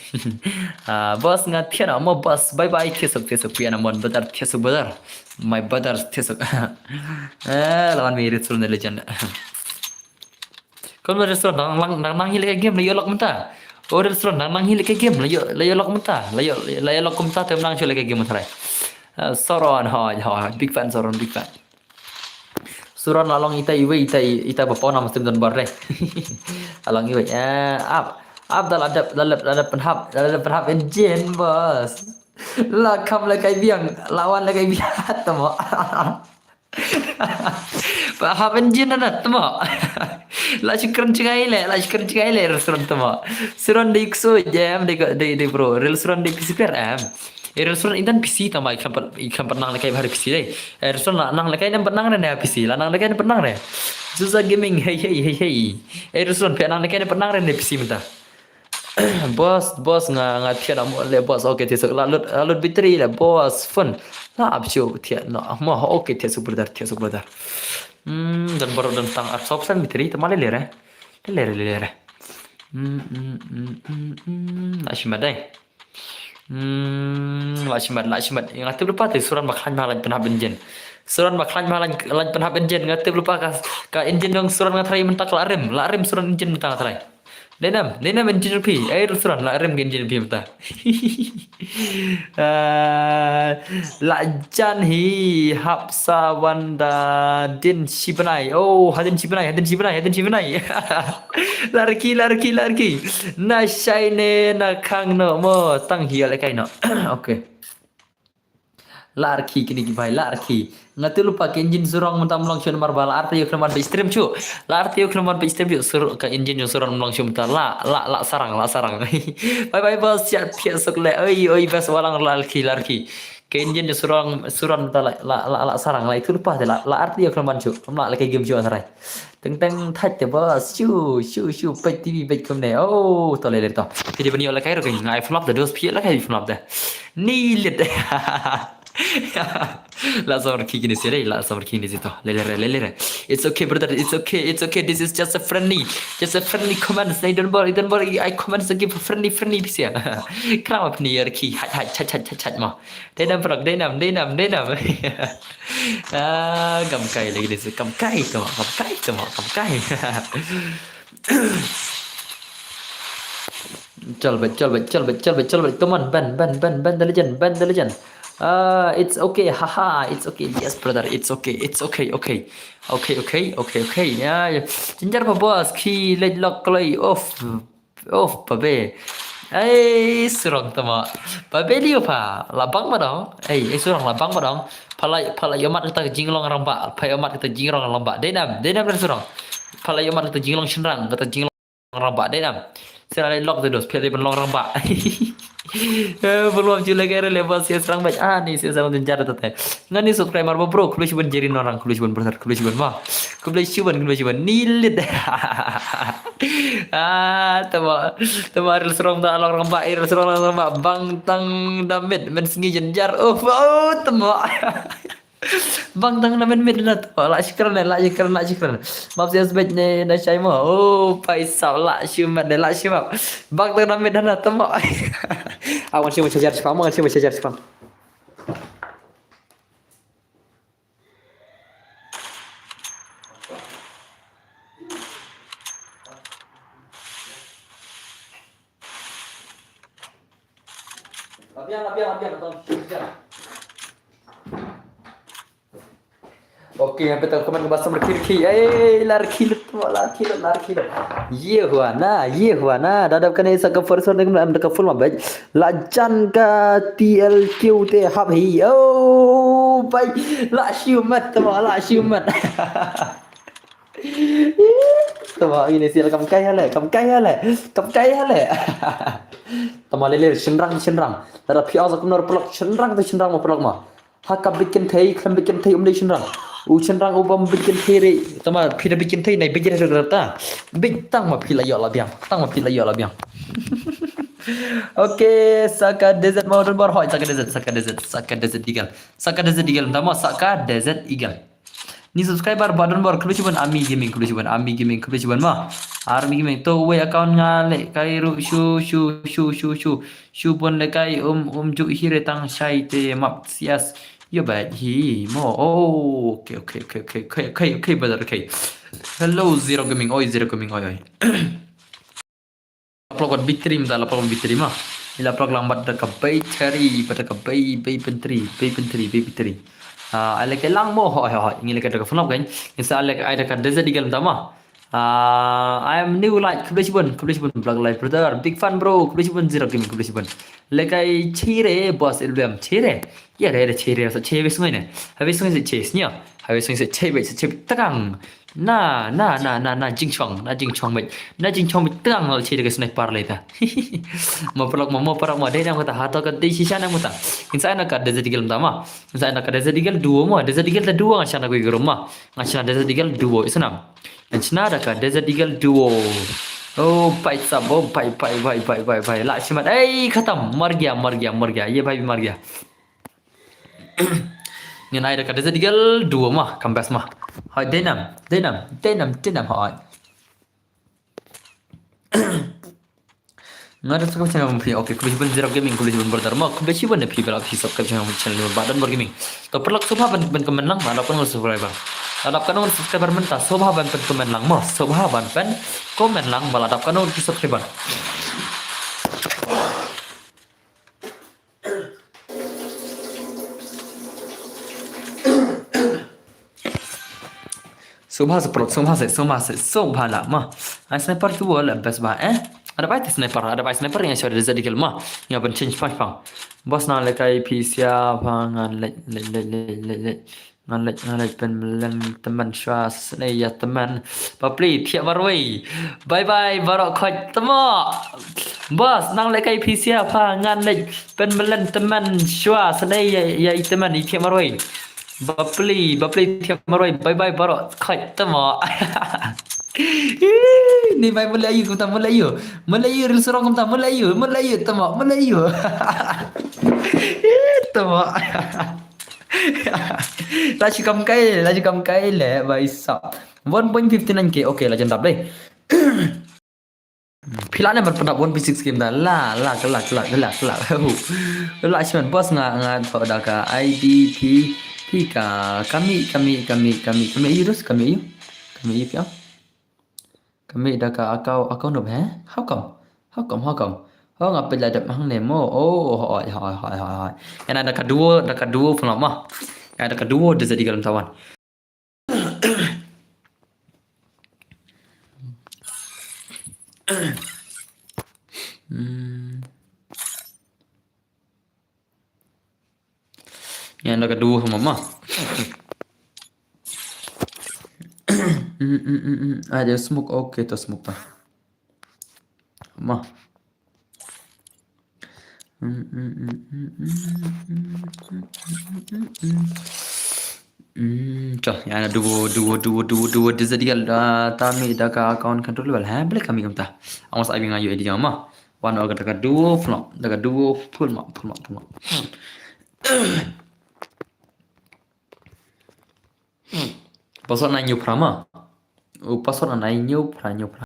Boss ngat thiana mo boss. Bye bye thiesuk piana mon brother thiesuk brother. My brother thiesuk. Lawan mi iril sur na legend. Kon restaurant nang hil ke game la yolok menta. O restaurant nang hil ke game la yolok menta. La yolok menta tem nang chole ke game thrai. Soron ha big fan Soron big fan. Suron along ita bapak nama stream dan bar deh. Along iwe up dalam penhap engine bos. Lah kam lah kai biang lawan lah kai biat temo. Penhap engine na temo. Lah cikran cikai le restoran temo. Suron di ikso jam di bro. Real suron di PCR am. Restoran intan PC tama ikan pernang lekai hari PC deh. Restoran nang lekai dan pernang deh PC. Lah nang lekai dan pernang deh. Zuza gaming hey. Restoran pe nang lekai dan pernang deh PC minta. Bos nggak tiada mau le bos oke tiada lalut bitri le bos fun. Lah abju tiada no mau oke tiada super dar. Dan baru tentang absorption bitri teman lelere. Asyik Lashmat ngatib lupa tu suran baklan malan penah benjen. Suran baklan malan penah benjen ngatib lupa ka enjin dong suran ngatrai mentak larim suran enjin mentak ngatrai. Denam enjin pi air suran larim enjin pi mentak. Lajan hi hapsa wanda din shibanai. Oh hadin shibanai. Larki. Na shine na kang no mo tang hi ala kai no. Okay. Larki kini ki bhai larki. Ngatu lupa ke engine surang mentam long shon marbal arti yo kreman be stream chu. La arti yo kreman be stream chu sur ka engine yo surang long shon mentar la sarang. Bye bos siap sok le oi bas walang larki. Ke engine yo surang mentar la sarang la itu lupa la arti yo kreman chu. La ke game chu antarai. Teng thach te bos shu pet TV pet kom ne. Oh to le to. Jadi bani ola kai ro kai ngai flop the dos phi la kai flop de. Ni lit. La samar kini situ. Lelere. It's okay, brother. It's okay. This is just a friendly comment. Don't worry. I comment to give a friendly bisa. Kenapa ni yarki? Chat ma. Denam. Kam kai lagi ni. Kam kai. Chal bet. Come on, ban the legend. It's okay, haha, it's okay, yes brother, it's okay. Ya, jinjar pa boss, ki lock klay off, pabe. Surang tama. Pabe liyo pa, labang ba dong? Surang labang ba dong? Pala yomat kita jinglong ramba, Denam dan surang. Pala yomat kita jinglong shenrang, kita jinglong ramba, denam. Sila lock the doors, pele long ramba. Belum juga kira level sih serang baik nih sih sama tunjar teteh nggak nih subscriber bro kulis cuman jerin orang kulis cuman nilit tema serong tak orang baik serong bang tang damit men sengi jenjar tema bang tang namen midnat la shikran maaf saya sebaiknya na syai mo paisau la syumat la syumat bang tang namen dana temo awan syumat sejar spam lapian tong Okey, sampai tahu komen bahasa berkiri. Lar kilut lar kilut. Ye huwa na. Dadap kan isa ka first one dengan am ka full ma bai. La jan ka TLQ te hab hi. Oh, bai. La siumat tama la siumat. Tama ini sil kam kai hale. Tama lele senrang. Dadap pi asa kumnor pelak senrang ma pelak ma. Hakap bikin thei kham bikin thei umdei senrang. Senrang ubam bikin thei re. Tama phida bikin thei nai bijir rata. Big tang ma phila yo la biang. Okay, Saka Desert Mountain Bar hoy Saka Desert Eagle. Tama Saka Desert Eagle. Ni subscriber button bar kelu cuban Ami Gaming kelu cuban mah. Army Gaming to we account ngale kai ru shu pon le kai ju hire tang shai te map sias yo ba hi mo okay brother okay. Hello Zero Gaming oi. Upload bitrim da lapang bitrim mah. Ila upload lambat da ka battery pada ka battery. Alek lang mo hoy ingin lek ada phone kan insa alek ada ka desert eagle tama. I am new light kublisibun blog live brother big fan bro kublisibun Zero Gaming kublisibun lekai chire boss album chire ya re chire sa chebe sungai ne habis sungai se chesnya habis sungai se chebe takang na jingchong met tang al chire ke sungai par leta mo pelak mo de nang kata hato ka de sisa nang muta insa na ka desert eagle tama insa na ka desert eagle duo mo desert eagle ta duo ngasana ko igrom ngasana desert eagle duo isanam Anchina da ka Desert Eagle Duo. Oh, भाई साहब oh भाई लाशिमत खत्म मर गया ये भाई भी मर गया ये नाइ da ka Desert Eagle Duo mah kambas mah hai denam hai ngada subscribe channel mo okay kuliban Zero Gaming kuliban brother mo kuliban ne people of subscribe channel mo channel badan bar gaming to perlak subha ban comment lang mana pun subscriber adap kanon subscriber menta subha ban pen comment lang mo subha ban pen comment lang bal adap kanon subscriber subha la ma sniper tu wala bas ba ada baik sniper yang sudah Desert Eagle mah yang pen change pang bos na lekai pisia pangan le pen melan teman syas ne ya teman papli tiap barwei bye barok khoj temo bos nang lekai pisia pangan le pen melan teman syas ne ya teman tiap barwei papli tiap barwei bye barok khoj temo ni main Melayu kau tak Melayu real serong kau tak Melayu tamak Melayu tamak laju kam kai le bhai sab 1.59k okay lah jam deh Pilane berpendapat 1.6 game dah la kelak cuman bos nggak tahu dah ka IDP ka kami kya kami dah ka akau no how come oh ngapa lah dak mang nemo oh hoi yang ada kedua film mah yang ada kedua Desert Eagle tawan yang ada kedua sama mah ada smoke okay to smoke ta mah Cah, yang ada dua Desert Eagle tami dah ka account control bal boleh kami kamta awas abi ngayu edi jama one agar dekat dua flop dekat dua full mak Pasal na nyu prama. Pasal na nyu pra